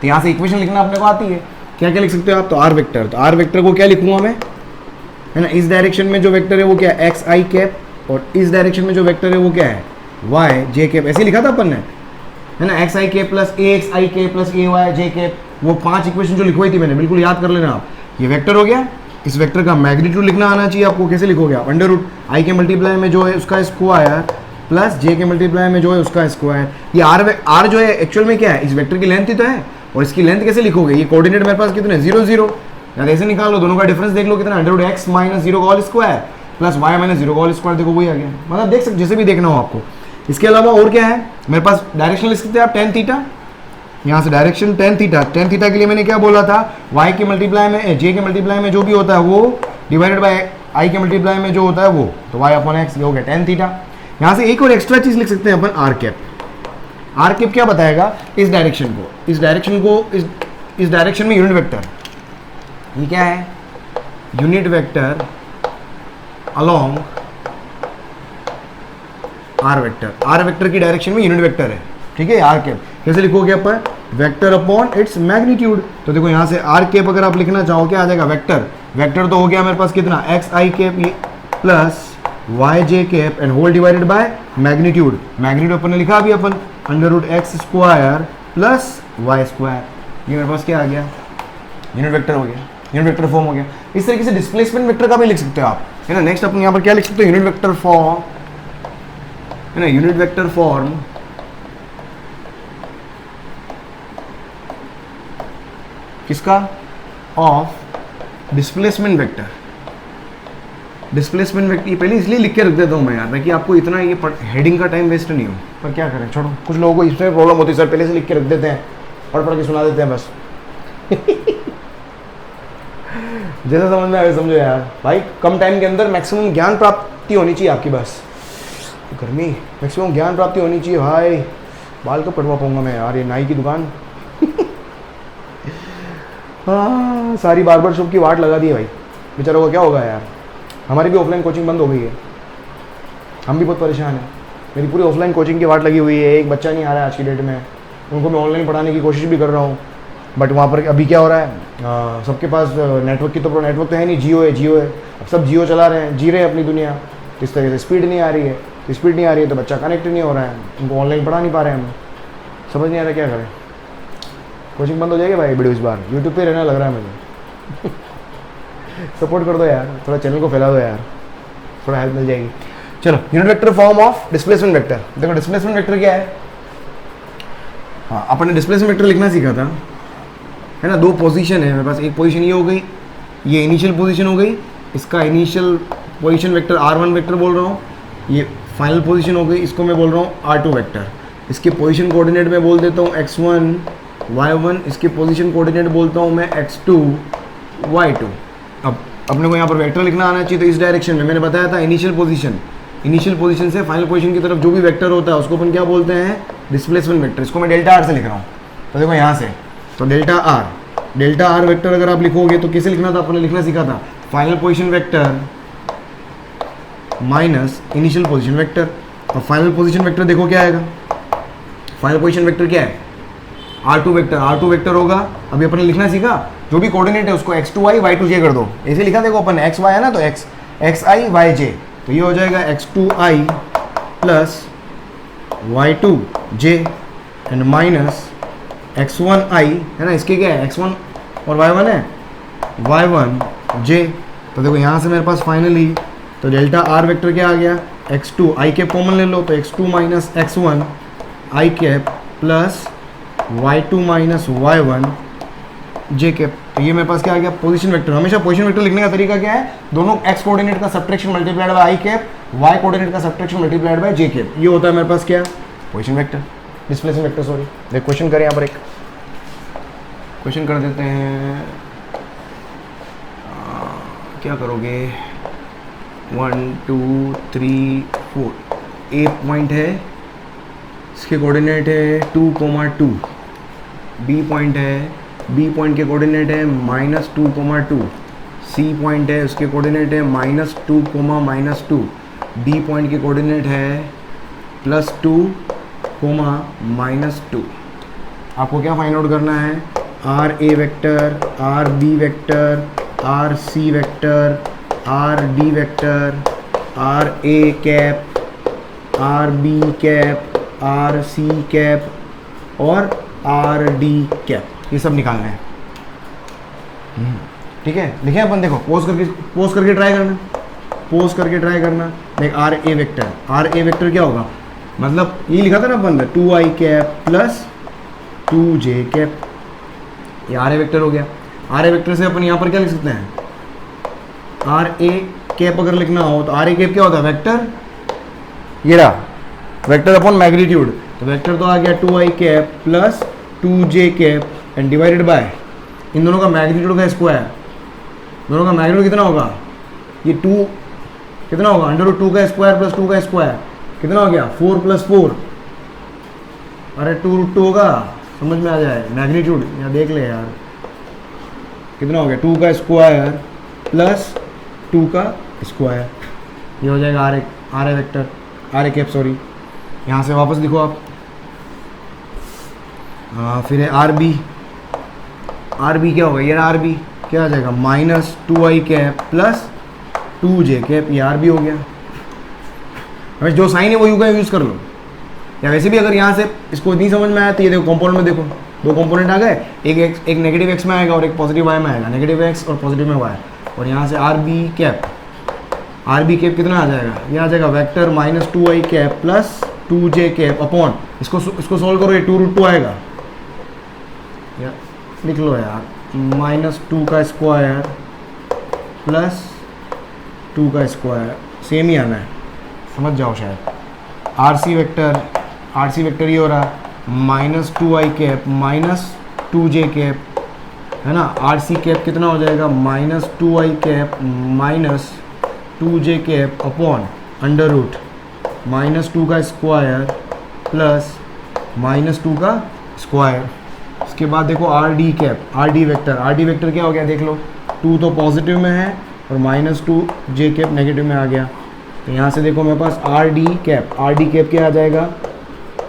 तो यहाँ से इक्वेशन लिखना अपने को आती है, क्या क्या लिख सकते हो आप, तो r वेक्टर, तो r वेक्टर को क्या लिखूंगा मैं, है ना, इस डायरेक्शन में जो वेक्टर है वो क्या है, xi कैप, और इस डायरेक्शन में जो वेक्टर है वो क्या है, yj कैप। ऐसे लिखा था अपन ने, है ना, xi cap plus axi cap plus ayj cap, वो 5 इक्वेशन जो लिखवाई थी मैंने, बिल्कुल याद कर लेना आप। ये वेक्टर हो गया, इस वेक्टर का मैग्नीट्यूड लिखना आना चाहिए आपको। कैसे लिखोगे आप, अंडर रूट i के मल्टीप्लाई में जो है उसका स्क्वायर प्लस j के मल्टीप्लाई में जो है उसका स्क्वायर। ये r जो है एक्चुअल में क्या है, इस वेक्टर की लेंथ ही तो है, और इसकी लेंथ कैसे लिखोगे, ये कोऑर्डिनेट मेरे पास कितने 0 0, यार ऐसे निकाल लो, दोनों का डिफरेंस देख लो कितना, अंडर रूट x माइनस 0 का whole square plus y minus 0 का होल स्क्वायर, देखो वही आ गया। मतलब देख सकते जैसे भी देखना हो आपको। इसके अलावा और क्या है मेरे पास, डायरेक्शन लिख सकते हैं आप tan थीटा, यहाँ से direction tan theta. tan theta के लिए मैंने क्या बोला था, y के मल्टीप्लाई में j के मल्टीप्लाई में जो भी होता है वो डिवाइडेड बाय i के मल्टीप्लाई में जो होता है वो, तो y अपॉन x, ये हो गया tan थीटा। यहाँ से एक और एक्स्ट्रा चीज लिख सकते हैं अपन, r कैप। r कैप क्या बताएगा, इस डायरेक्शन को इस डायरेक्शन में यूनिट वेक्टर, ये क्या है, unit vector along r vector, r vector की डायरेक्शन में यूनिट वेक्टर है। ठीक है, r कैप कैसे लिखोगे अपन, वेक्टर अपॉन इट्स मैग्नीट्यूड। तो देखो यहाँ से r कैप अगर आप लिखना चाहो क्या आ जाएगा, वेक्टर तो हो गया मेरे पास कितना, xi cap plus yj cap and whole divided by magnitude. Magnitude अपन ने लिखा अभी अपन, under root x square plus y square. ये मेरे पास क्या आ गया, यूनिट वेक्टर हो गया, यूनिट वेक्टर फॉर्म हो गया। इस तरीके से डिस्प्लेसमेंट वेक्टर का भी लिख सकते हो आप, है ना। नेक्स्ट अपन यहाँ पर क्या लिख सकते हो, यूनिट वेक्टर फॉर्म, है ना, यूनिट वेक्टर फॉर्म किसका, of displacement vector. Displacement vector पहले इसलिए लिख के रख देता हूँ मैं यार, ताकि आपको इतना ये हेडिंग का टाइम वेस्ट नहीं हो, पर क्या करें, छोड़ो। कुछ लोगों को इसमें प्रॉब्लम होती है, सर पहले से लिख के रख देते हैं, पढ़ के सुना देते हैं बस। जैसा समझ में आए समझो यार भाई, कम टाइम के अंदर मैक्सिमम ज्ञान प्राप्ति होनी चाहिए आपकी, बस गर्मी मैक्सिमम ज्ञान प्राप्ति होनी चाहिए भाई। बाल कब कटवा पाऊंगा मैं यार, ये नाई की दुकान। हाँ, सारी बार्बर शॉप की वाट लगा दी है भाई, बेचारों को क्या होगा यार। हमारी भी ऑफलाइन कोचिंग बंद हो गई है, हम भी बहुत परेशान हैं। मेरी पूरी ऑफलाइन कोचिंग की वाट लगी हुई है, एक बच्चा नहीं आ रहा है आज की डेट में। उनको मैं ऑनलाइन पढ़ाने की कोशिश भी कर रहा हूँ, बट वहाँ पर अभी क्या हो रहा है, सबके पास नेटवर्क तो है नहीं, जियो है। अब सब जियो चला रहे हैं, जी रहे हैं अपनी दुनिया। तो इस तरह से स्पीड नहीं आ रही है, तो बच्चा कनेक्ट नहीं हो रहा है, उनको ऑनलाइन पढ़ा नहीं पा रहे हैं हम। समझ नहीं आ रहा क्या करें। कोचिंग बंद हो जाएगी भाई वीडियो इस बार, यूट्यूब पे रहना लग रहा है मुझे। सपोर्ट कर दो यार, थोड़ा चैनल को फैला दो यार, थोड़ा हेल्प मिल जाएगी। चलो, unit vector form of displacement vector. देखो डिस्प्लेसमेंट वेक्टर क्या है, हाँ अपन ने डिस्प्लेसमेंट वेक्टर लिखना सीखा था, है ना। दो पोजीशन है मेरे पास, एक पोजीशन ये हो गई, ये इनिशियल पोजीशन हो गई, इसका initial position vector r1 vector बोल रहा हूँ। ये फाइनल पोजीशन हो गई, इसको मैं बोल रहा हूँ r2 वेक्टर। इसके पोजीशन कोऑर्डिनेट में बोल देता हूँ x1 y1, इसके पोजीशन कोऑर्डिनेट बोलता हूँ मैं x2 y2। अब अपने को यहाँ पर वेक्टर लिखना आना चाहिए, तो इस डायरेक्शन में मैंने बताया था इनिशियल पोजीशन से फाइनल पोजीशन की तरफ जो भी वेक्टर होता है उसको अपन क्या बोलते हैं, डिस्प्लेसमेंट वेक्टर। इसको मैं डेल्टा r से लिख रहा हूँ, तो देखो यहाँ से, तो डेल्टा r वेक्टर अगर आप लिखोगे तो कैसे लिखना था, अपने लिखना सीखा था, final position vector minus initial position vector. और फाइनल पोजीशन वेक्टर देखो क्या आएगा, फाइनल पोजीशन वेक्टर क्या है, r2 वेक्टर होगा। अभी अपन ने लिखना सीखा, जो भी कोऑर्डिनेट है उसको x2i y2j कर दो। ऐसे लिखा देखो अपन, xy है ना, तो xi yj, तो ये हो जाएगा x2i plus y2j and minus x1i, है ना। इसके क्या है, x1 और y1 है, y1j। तो देखो यहाँ से मेरे पास फाइनली तो डेल्टा r वेक्टर क्या आ गया, x2 i कैप कॉमन ले लो, तो x2 minus x1 i cap plus y2 minus y1 j cap. तो ये मेरे पास क्या आ गया, पोजीशन वेक्टर। हमेशा पोजीशन वेक्टर लिखने का तरीका क्या है, दोनों एक्स कोऑर्डिनेट का subtraction multiplied by i cap, y coordinate का subtraction multiplied by j cap. ये होता है मेरे पास क्या, position vector, displacement vector sorry. देख क्वेश्चन करें, यहाँ पर एक क्वेश्चन कर देते हैं। क्या करोगे, 1 2 3 4, ए पॉइंट है, इसके कोऑर्डिनेट है 2,2। बी पॉइंट है, बी पॉइंट के कोऑर्डिनेट है -2,2। सी पॉइंट है, उसके कोऑर्डिनेट है -2, -2। डी पॉइंट के कोऑर्डिनेट है +2, -2। आपको क्या फाइंड आउट करना है, R A vector, R B vector, R C vector, R D vector, R A cap, R B cap, R C cap और आर डी कैप, ये सब निकालना है। ठीक है, लिखे अपन, देखो पोज करके ट्राई करना, पोज करके ट्राई करना। देख R A vector, R A vector क्या होगा, मतलब ये लिखा था ना अपन 2i cap plus 2j cap, ये आर ए वेक्टर हो गया। आर ए वेक्टर से अपन यहाँ पर क्या लिख सकते हैं, आर ए कैप अगर लिखना हो तो आर ए कैप क्या होता है, वेक्टर, ये रहा वेक्टर अपॉन मैग्नीट्यूड। तो वेक्टर तो आ गया 2i cap plus 2j cap and divided by इन दोनों का मैग्नीट्यूड का स्क्वायर। दोनों का मैग्नीट्यूड कितना होगा, ये 2 कितना होगा, √2 का स्क्वायर प्लस 2 का स्क्वायर कितना हो गया, 4 + 4। अरे 2√2 होगा, समझ में आ जाए मैग्नीट्यूड, यहाँ देख ले यार कितना हो गया, 2 का स्क्वायर प्लस 2 का स्क्वायर, ये हो जाएगा R A vector, R A cap sorry. यहाँ से वापस लिखो आप, फिर है आर बी, आर बी क्या होगा, ये आर बी क्या आ जाएगा, -2i cap plus 2j cap, ये आर बी हो गया। हमें जो साइन है वो यू का यूज़ कर लो, या वैसे भी अगर यहाँ से इसको नहीं समझ में आया तो ये देखो कंपोनेंट में देखो, 2 कंपोनेंट आ गए, एक नेगेटिव एक्स में आएगा और एक पॉजिटिव वाई में आएगा, नेगेटिव एक्स और पॉजिटिव में वाई। और यहाँ से आर बी कैप कितना आ जाएगा, ये आ जाएगा vector -2i cap plus 2j cap upon, इसको सोल्व करो, ये 2√2 आएगा, या लिख लो यार, -2 का स्क्वायर प्लस 2 का स्क्वायर, सेम ही आना है, समझ जाओ शायद। आर सी वेक्टर ये हो रहा है -2i कैप -2j कैप, है ना। आर सी कैप कितना हो जाएगा, -2i cap -2j cap upon √-2 का स्क्वायर प्लस -2 का स्क्वायर। उसके बाद देखो are D cap, are D vector क्या हो गया, देख लो 2 तो पॉजिटिव में है और -2j कैप नेगेटिव में आ गया। तो यहाँ से देखो मेरे पास आर डी कैप क्या आ जाएगा,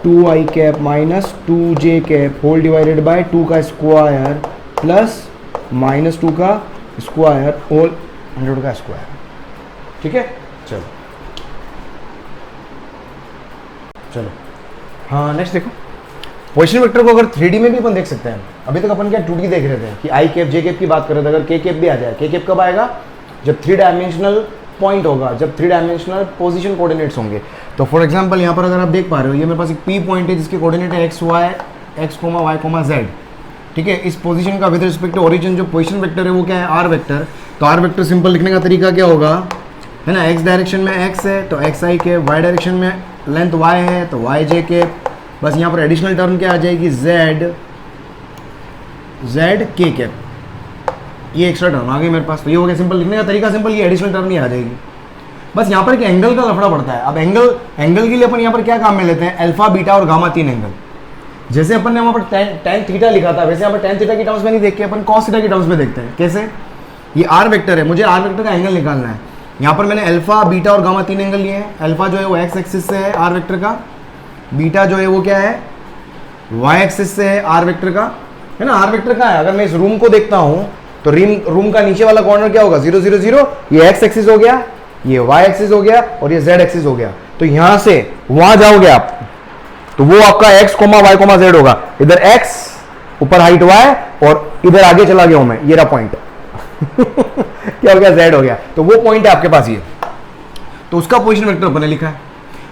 2i cap -2j cap whole divided by 2 का स्क्वायर प्लस -2 का स्क्वायर होल 100 का स्क्वायर। ठीक है, चलो हाँ नेक्स्ट देखो, पोजीशन वेक्टर को अगर 3D में भी अपन देख सकते हैं। अभी तक अपन क्या 2D देख रहे थे कि आई कैप जे कैप की बात कर रहे थे, अगर के कैप भी आ जाए। के कैप कब आएगा, जब 3 डायमेंशनल पॉइंट होगा, जब 3 डायमेंशनल पोजीशन कोऑर्डिनेट्स होंगे। तो फॉर एग्जांपल यहाँ पर अगर आप देख पा रहे हो, ये मेरे पास एक पी पॉइंट है जिसके कोऑर्डिनेट है x, y, z। ठीक है, इस पोजीशन का विद रिस्पेक्ट टू ओरिजिन जो पोजीशन वेक्टर है वो क्या है, आर वेक्टर। तो आर वेक्टर सिंपल लिखने का तरीका क्या होगा, है ना, x डायरेक्शन में x है तो xi कैप, y डायरेक्शन में लेंथ y है तो yj कैप। बस यहाँ पर एडिशनल टर्म क्या आ जाएगी, z k कैप, ये एक्स्ट्रा टर्म आ गई मेरे पास। तो ये हो गया सिंपल लिखने का तरीका, सिंपल, ये एडिशनल टर्म नहीं आ जाएगी। बस यहाँ पर एक एंगल का लफड़ा पड़ता है। अब एंगल के लिए अपन यहाँ पर क्या काम में लेते हैं, अल्फा बीटा और गामा 3 एंगल। जैसे अपन ने वहाँ पर tan थीटा लिखा था, वैसे यहाँ पर tan थीटा की टर्म्स में नहीं देख के अपन cos थीटा की टर्म्स में देखते हैं। कैसे, ये आर वेक्टर है, मुझे आर वेक्टर का एंगल निकालना है। यहाँ पर मैंने अल्फा बीटा और गामा 3 एंगल लिए हैं। अल्फा जो है वो एक्स एक्सिस से है आर वेक्टर का, बीटा जो है वो क्या है, वाई एक्सिस से है आर वेक्टर का, है ना। आर वेक्टर का है, अगर मैं इस रूम को देखता हूँ तो रूम का नीचे वाला कॉर्नर क्या होगा, 0 0 0, ये एक्स एक्सिस हो गया, ये वाई एक्सिस हो गया और ये जेड एक्सिस हो गया। तो यहां से वहां जाओगे आप तो वो आपका x, y, z होगा। इधर x, ऊपर हाइट y और इधर आगे चला गया हूं मैं, ये रहा पॉइंट क्या हो गया, z हो गया। तो वो पॉइंट है आपके पास ये, तो उसका पोजीशन वेक्टर अपने लिखा है।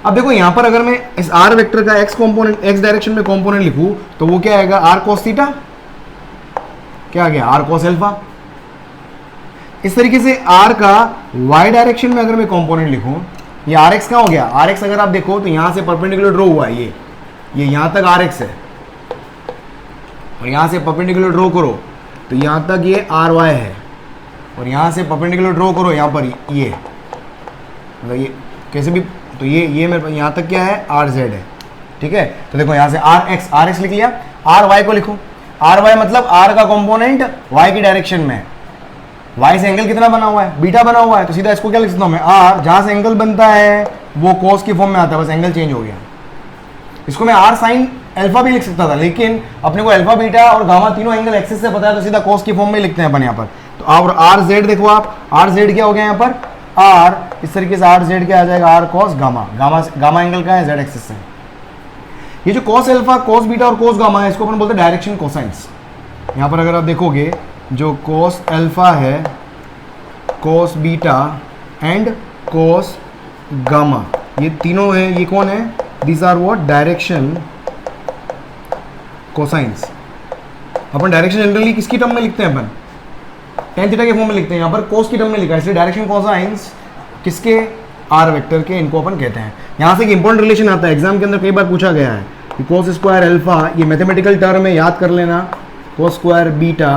अब देखो यहां पर अगर मैं इस r वेक्टर का x डायरेक्शन में कंपोनेंट लिखूं तो वो क्या आएगा, r cos थीटा, क्या आ गया, आर कॉस अल्फा। इस तरीके से आर का वाई डायरेक्शन में अगर मैं कंपोनेंट लिखूं, ये आर एक्स कहाँ हो गया, आर एक्स अगर आप देखो तो यहां से परपेंडिकुलर ड्रॉ हुआ है, ये यहां तक आर एक्स है, और यहां से परपेंडिकुलर ड्रॉ करो तो यहां तक ये आर वाई है, और यहां से परपेंडिकुलर ड्रॉ करो यहां पर ये, मतलब ये कैसे भी, तो ये मेरे यहाँ तक क्या है, आर जेड है, ठीक है। तो देखो यहाँ से आर एक्स लिख लिया, आर वाई को लिखो, आर वाई मतलब आर का कंपोनेंट वाई की डायरेक्शन में, वाई से एंगल कितना बना हुआ है, बीटा बना हुआ है, तो सीधा इसको क्या लिख सकता हूँ मैं, आर, जहाँ से एंगल बनता है वो कोस की फॉर्म में आता है, बस एंगल चेंज हो गया। इसको मैं आर साइन अल्फा भी लिख सकता था, लेकिन अपने को अल्फा बीटा और गामा तीनों एंगल एक्सिस से पता है, तो सीधा कोस की फॉर्म में लिखते हैं अपन यहाँ पर। तो और आर जेड देखो आप, आर जेड क्या हो गया यहाँ पर, आर, इस तरीके से आर जेड क्या आ जाएगा, R cos gamma, gamma angle का है जेड एक्सिस से। ये जो कॉस अल्फा, कॉस बीटा और कॉस गामा है, इसको अपन बोलते हैं डायरेक्शन कोसाइंस। यहाँ पर अगर आप देखोगे जो कॉस अल्फा है, cos beta and cos gamma, ये तीनों है, ये कौन है, these are what, direction cosines. अपन डायरेक्शन जनरली किसकी टर्म में लिखते हैं, अपन tan थीटा के फॉर्म में लिखते हैं, यहाँ पर कोस की टर्म में लिखा है, इसलिए डायरेक्शन कोसाइंस किसके, आर वेक्टर के, इनको अपन कहते हैं। यहाँ से एक इंपॉर्टेंट रिलेशन आता है, एग्जाम के अंदर कई बार पूछा गया है कि कोस स्क्वायर अल्फा, ये मैथमेटिकल टर्म है, याद कर लेना, कोस स्क्वायर बीटा,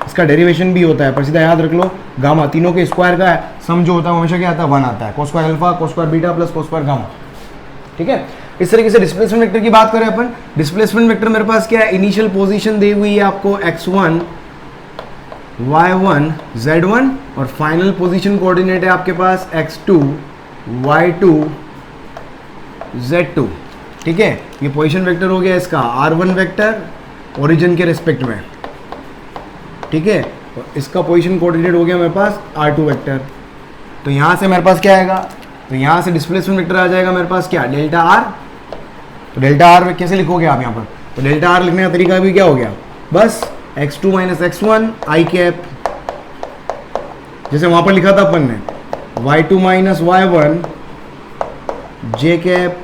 इसका डेरिवेशन भी होता है, पर सीधा याद रख लो गामा, तीनों के स्क्वायर का सम जो होता है हमेशा क्या आता है, 1 आता है, cos square alpha, cos square beta plus cos square gamma, ठीक है। इस तरीके से डिस्प्लेसमेंट वेक्टर की बात करें अपन, डिस्प्लेसमेंट वेक्टर मेरे पास क्या है, इनिशियल पोजीशन दी हुई है आपको x1 y1 z1, और फाइनल पोजीशन कोऑर्डिनेट है आपके पास x2 y2 z2, ठीक है। ये पोजीशन वेक्टर हो गया इसका r1 वेक्टर ओरिजिन के रिस्पेक्ट में, ठीक है, और इसका पोजीशन कोऑर्डिनेट हो गया मेरे पास r2 वेक्टर। तो यहाँ से मेरे पास क्या आएगा, तो यहाँ से डिस्प्लेसमेंट वेक्टर आ जाएगा मेरे पास क्या, डेल्टा आर। तो डेल्टा आर कैसे लिखोगे आप यहाँ पर, तो डेल्टा आर लिखने का तरीका भी क्या हो गया, बस x2 माइनस x1 आई कैप, जैसे वहाँ पर लिखा था अपन ने, y2 minus y1 j cap,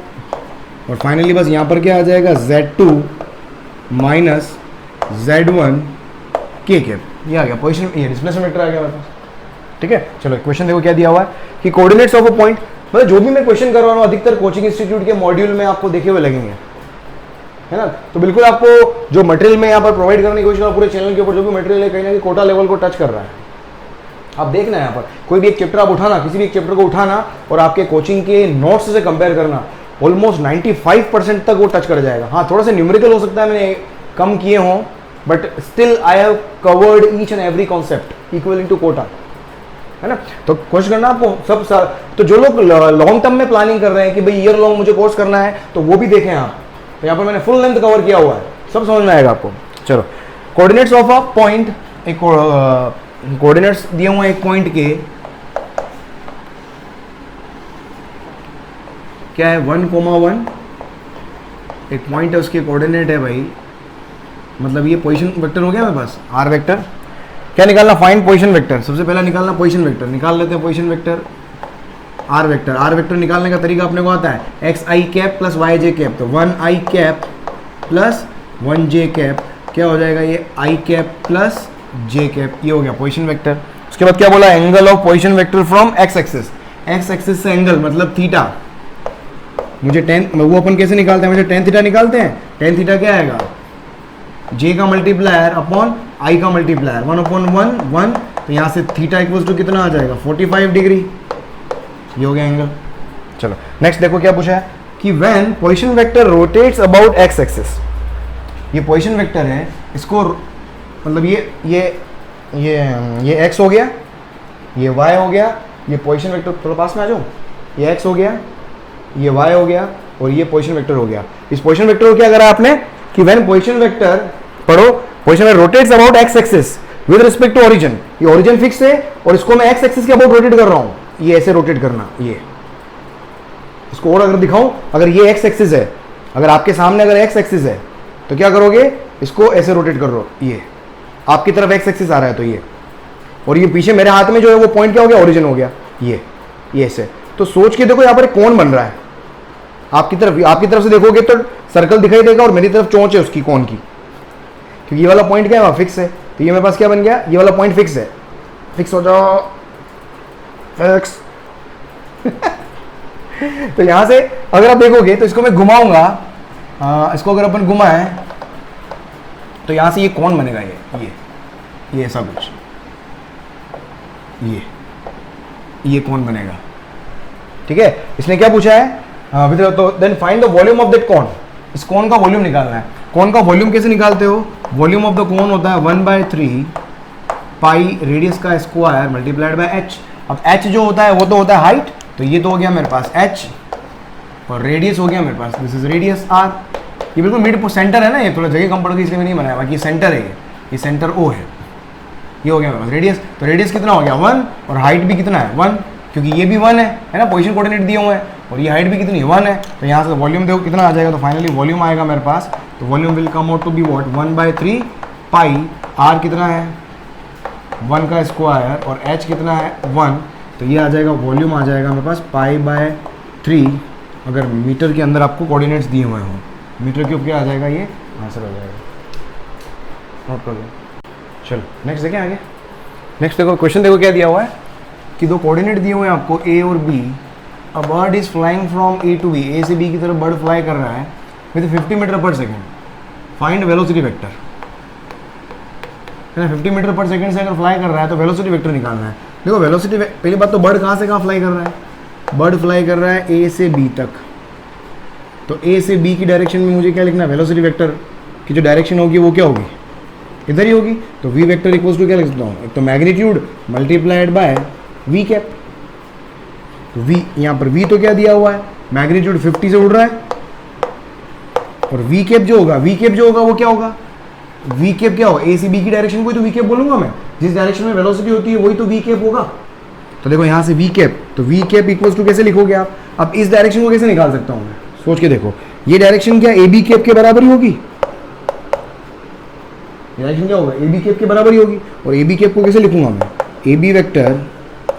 और फाइनली बस यहाँ पर क्या आ जाएगा, z2 माइनस z1 के कैप, ये आ गया पोजीशन, ये डिस्प्लेसमेंट वेक्टर आ गया मेरे पास, ठीक है। चलो क्वेश्चन देखो क्या दिया हुआ है कि कोऑर्डिनेट्स ऑफ अ पॉइंट, मतलब जो भी मैं क्वेश्चन कर रहा हूँ अधिकतर कोचिंग इंस्टीट्यूट के मॉड्यूल में आपको देखे हुए लगेंगे, है ना। तो बिल्कुल आपको जो मटेरियल में यहाँ पर प्रोवाइड करने की कोशिश कर, पूरे चैनल के ऊपर जो भी मटेरियल है कहीं ना कहीं कोटा लेवल को टच कर रहा है। आप देखना है यहाँ पर कोई भी एक चैप्टर आप उठाना, किसी भी एक चैप्टर को उठाना और आपके कोचिंग के नोट्स से कंपेयर करना, ऑलमोस्ट 95% तक वो टच कर जाएगा। हाँ, थोड़ा सा न्यूमेरिकल हो सकता है मैंने कम किए हों, but still I have covered each and every concept equaling to Kota, है ना। तो कोशिश करना आपको सब, तो जो लोग लॉन्ग टर्म में प्लानिंग कर रहे हैं कि भाई ईयर लॉन्ग मुझे कोर्स करना है, तो वो भी देखें आप, तो यहाँ पर मैंने फुल लेंथ कवर किया हुआ है, सब समझ में आएगा आपको। चलो, कोऑर्डिनेट्स ऑफ अ पॉइंट, एक कोऑर्डिनेट्स दिए हुए एक पॉइंट के क्या है, 1,1, एक पॉइंट है उसके कोऑर्डिनेट है भाई, मतलब ये पोजीशन वेक्टर हो गया मेरे पास, आर वेक्टर। क्या निकालना, फाइंड पोजीशन वेक्टर, सबसे पहला निकालना पोजीशन वेक्टर, निकाल लेते हैं position vector R vector. R vector निकालने का तरीका अपने को आता है, X I cap plus Y J cap, तो 1 I cap plus 1 J cap, क्या हो जाएगा ये I cap plus J cap, ये हो गया पोजीशन वेक्टर। उसके बाद क्या बोला, angle of position vector from X axis, X axis से एंगल मतलब थीटा, मुझे वो अपन कैसे निकालते हैं, मुझे tan थीटा निकालते हैं, tan थीटा क्या आएगा, j का मल्टीप्लायर अपॉन i का मल्टीप्लायर, 1/1 तो यहाँ से थीटा इक्वल्स टू कितना आ जाएगा, 45 डिग्री, ये हो गया एंगल। चलो नेक्स्ट देखो क्या पूछा है कि when position vector rotates about X axis, ये पोजीशन वेक्टर है, इसको मतलब ये x हो गया, ये y हो गया, ये पोजीशन वेक्टर, थोड़ा पास में आ जाओ, ये x हो गया, ये y हो गया, और ये पोजीशन वेक्टर हो गया। इस पोजीशन वेक्टर को क्या करा आपने कि व्हेन पोजीशन वेक्टर पढ़ो, position vector rotates about X axis with respect to origin, ये ओरिजिन फिक्स है और इसको मैं एक्स एक्सिस के अबाउट रोटेट कर रहा हूँ, ये ऐसे रोटेट करना, ये इसको और अगर दिखाऊं, अगर ये एक्स एक्सिस है, अगर आपके सामने अगर एक्स एक्सिस है तो क्या करोगे, इसको ऐसे रोटेट कर लो, ये आपकी तरफ एक्स एक्सिस आ रहा है तो ये, और ये पीछे मेरे हाथ में जो है वो पॉइंट क्या हो गया, ओरिजिन हो गया, ये ऐसे। तो सोच के देखो यहाँ पर कौन बन रहा है, आपकी तरफ से देखोगे तो सर्कल दिखाई देगा और मेरी तरफ चोंच है उसकी कोन की, क्योंकि ये वाला पॉइंट क्या है वहाँ फिक्स है, तो ये मेरे पास क्या बन गया, ये वाला पॉइंट फिक्स है, फिक्स हो जाओ, फिक्स। तो यहां से अगर आप देखोगे तो इसको मैं घुमाऊंगा, इसको अगर अपन घुमाएं तो यहां से ये कौन बनेगा, ये ऐसा कुछ, ये कौन बनेगा, ठीक है। इसने क्या पूछा है, तो then find the volume of that cone, इस कौन का वॉल्यूम निकालना है। कौन का वॉल्यूम कैसे निकालते हो, वॉल्यूम ऑफ द कौन होता है 1/3 पाई रेडियस का स्क्वायर मल्टीप्लाइड बाय एच। अब एच जो होता है वो तो होता है हाइट, तो ये तो हो गया मेरे पास एच, और रेडियस हो गया मेरे पास, दिस इज रेडियस आर। ये बिल्कुल मिड सेंटर है ना, ये थोड़ा जगह कम पड़ गई इसलिए मैं नहीं बनाया, बाकी सेंटर है, ये सेंटर ओ है, ये हो गया मेरे पास रेडियस। तो रेडियस कितना हो गया 1, और हाइट भी कितना है 1, क्योंकि ये भी 1 है ना, पोजीशन कोऑर्डिनेट दिए हुए हैं, और ये हाइट भी कितनी है 1 है। तो यहाँ से वॉल्यूम देखो कितना आ जाएगा, तो फाइनली वॉल्यूम आएगा मेरे पास, तो volume will come out to be what 1/3 pi, R कितना है 1 का स्क्वायर, और एच कितना है 1, तो ये आ जाएगा वॉल्यूम आ जाएगा मेरे पास पाई/3, अगर मीटर के अंदर आपको कोऑर्डिनेट्स दिए हुए हों, मीटर क्यूब क्या आ जाएगा, ये आंसर हो जाएगा, नोट कर लो। चलो नेक्स्ट देखें आगे। नेक्स्ट देखो क्वेश्चन, देखो क्या दिया हुआ है कि दो कोऑर्डिनेट दिए हुए हैं आपको ए और B, a bird is flying from A to B, A से बी की तरफ बर्ड फ्लाई कर रहा है with 50 metre per second, find velocity vector. 50 metre per second से अगर फ्लाई कर रहा है तो वेलोसिटी वेक्टर निकालना है। देखो वेलोसिटी, पहली बात तो बर्ड कहाँ से कहाँ फ्लाई कर रहा है, बर्ड फ्लाई कर रहा है ए से बी तक, तो ए से बी की डायरेक्शन में मुझे क्या लिखना है, वेलोसिटी वेक्टर की जो डायरेक्शन होगी वो क्या होगी, इधर ही होगी। तो वी वेक्टर इक्वल्स टू क्या लिख सकता हूँ, एक तो magnitude multiplied by V cap. तो वी, यहाँ पर वी तो क्या दिया हुआ है, मैग्नीट्यूड 50 से उड़ रहा है, और वी कैप जो होगा, वी कैप जो होगा वो क्या होगा, वी कैप क्या होगा, ए से बी की डायरेक्शन को ही तो वी कैप बोलूंगा मैं, जिस डायरेक्शन में वेलोसिटी होती है वही तो वी कैप होगा। तो देखो यहाँ से वी कैप, तो वी कैप इक्वल्स टू कैसे लिखोगे आप, अब इस डायरेक्शन को कैसे निकाल सकता हूँ मैं, सोच के देखो, ये डायरेक्शन क्या ए बी कैप के बराबर ही होगी, डायरेक्शन क्या होगा ए बी कैप के बराबर ही होगी, और ए बी कैप को कैसे लिखूंगा मैं, A B vector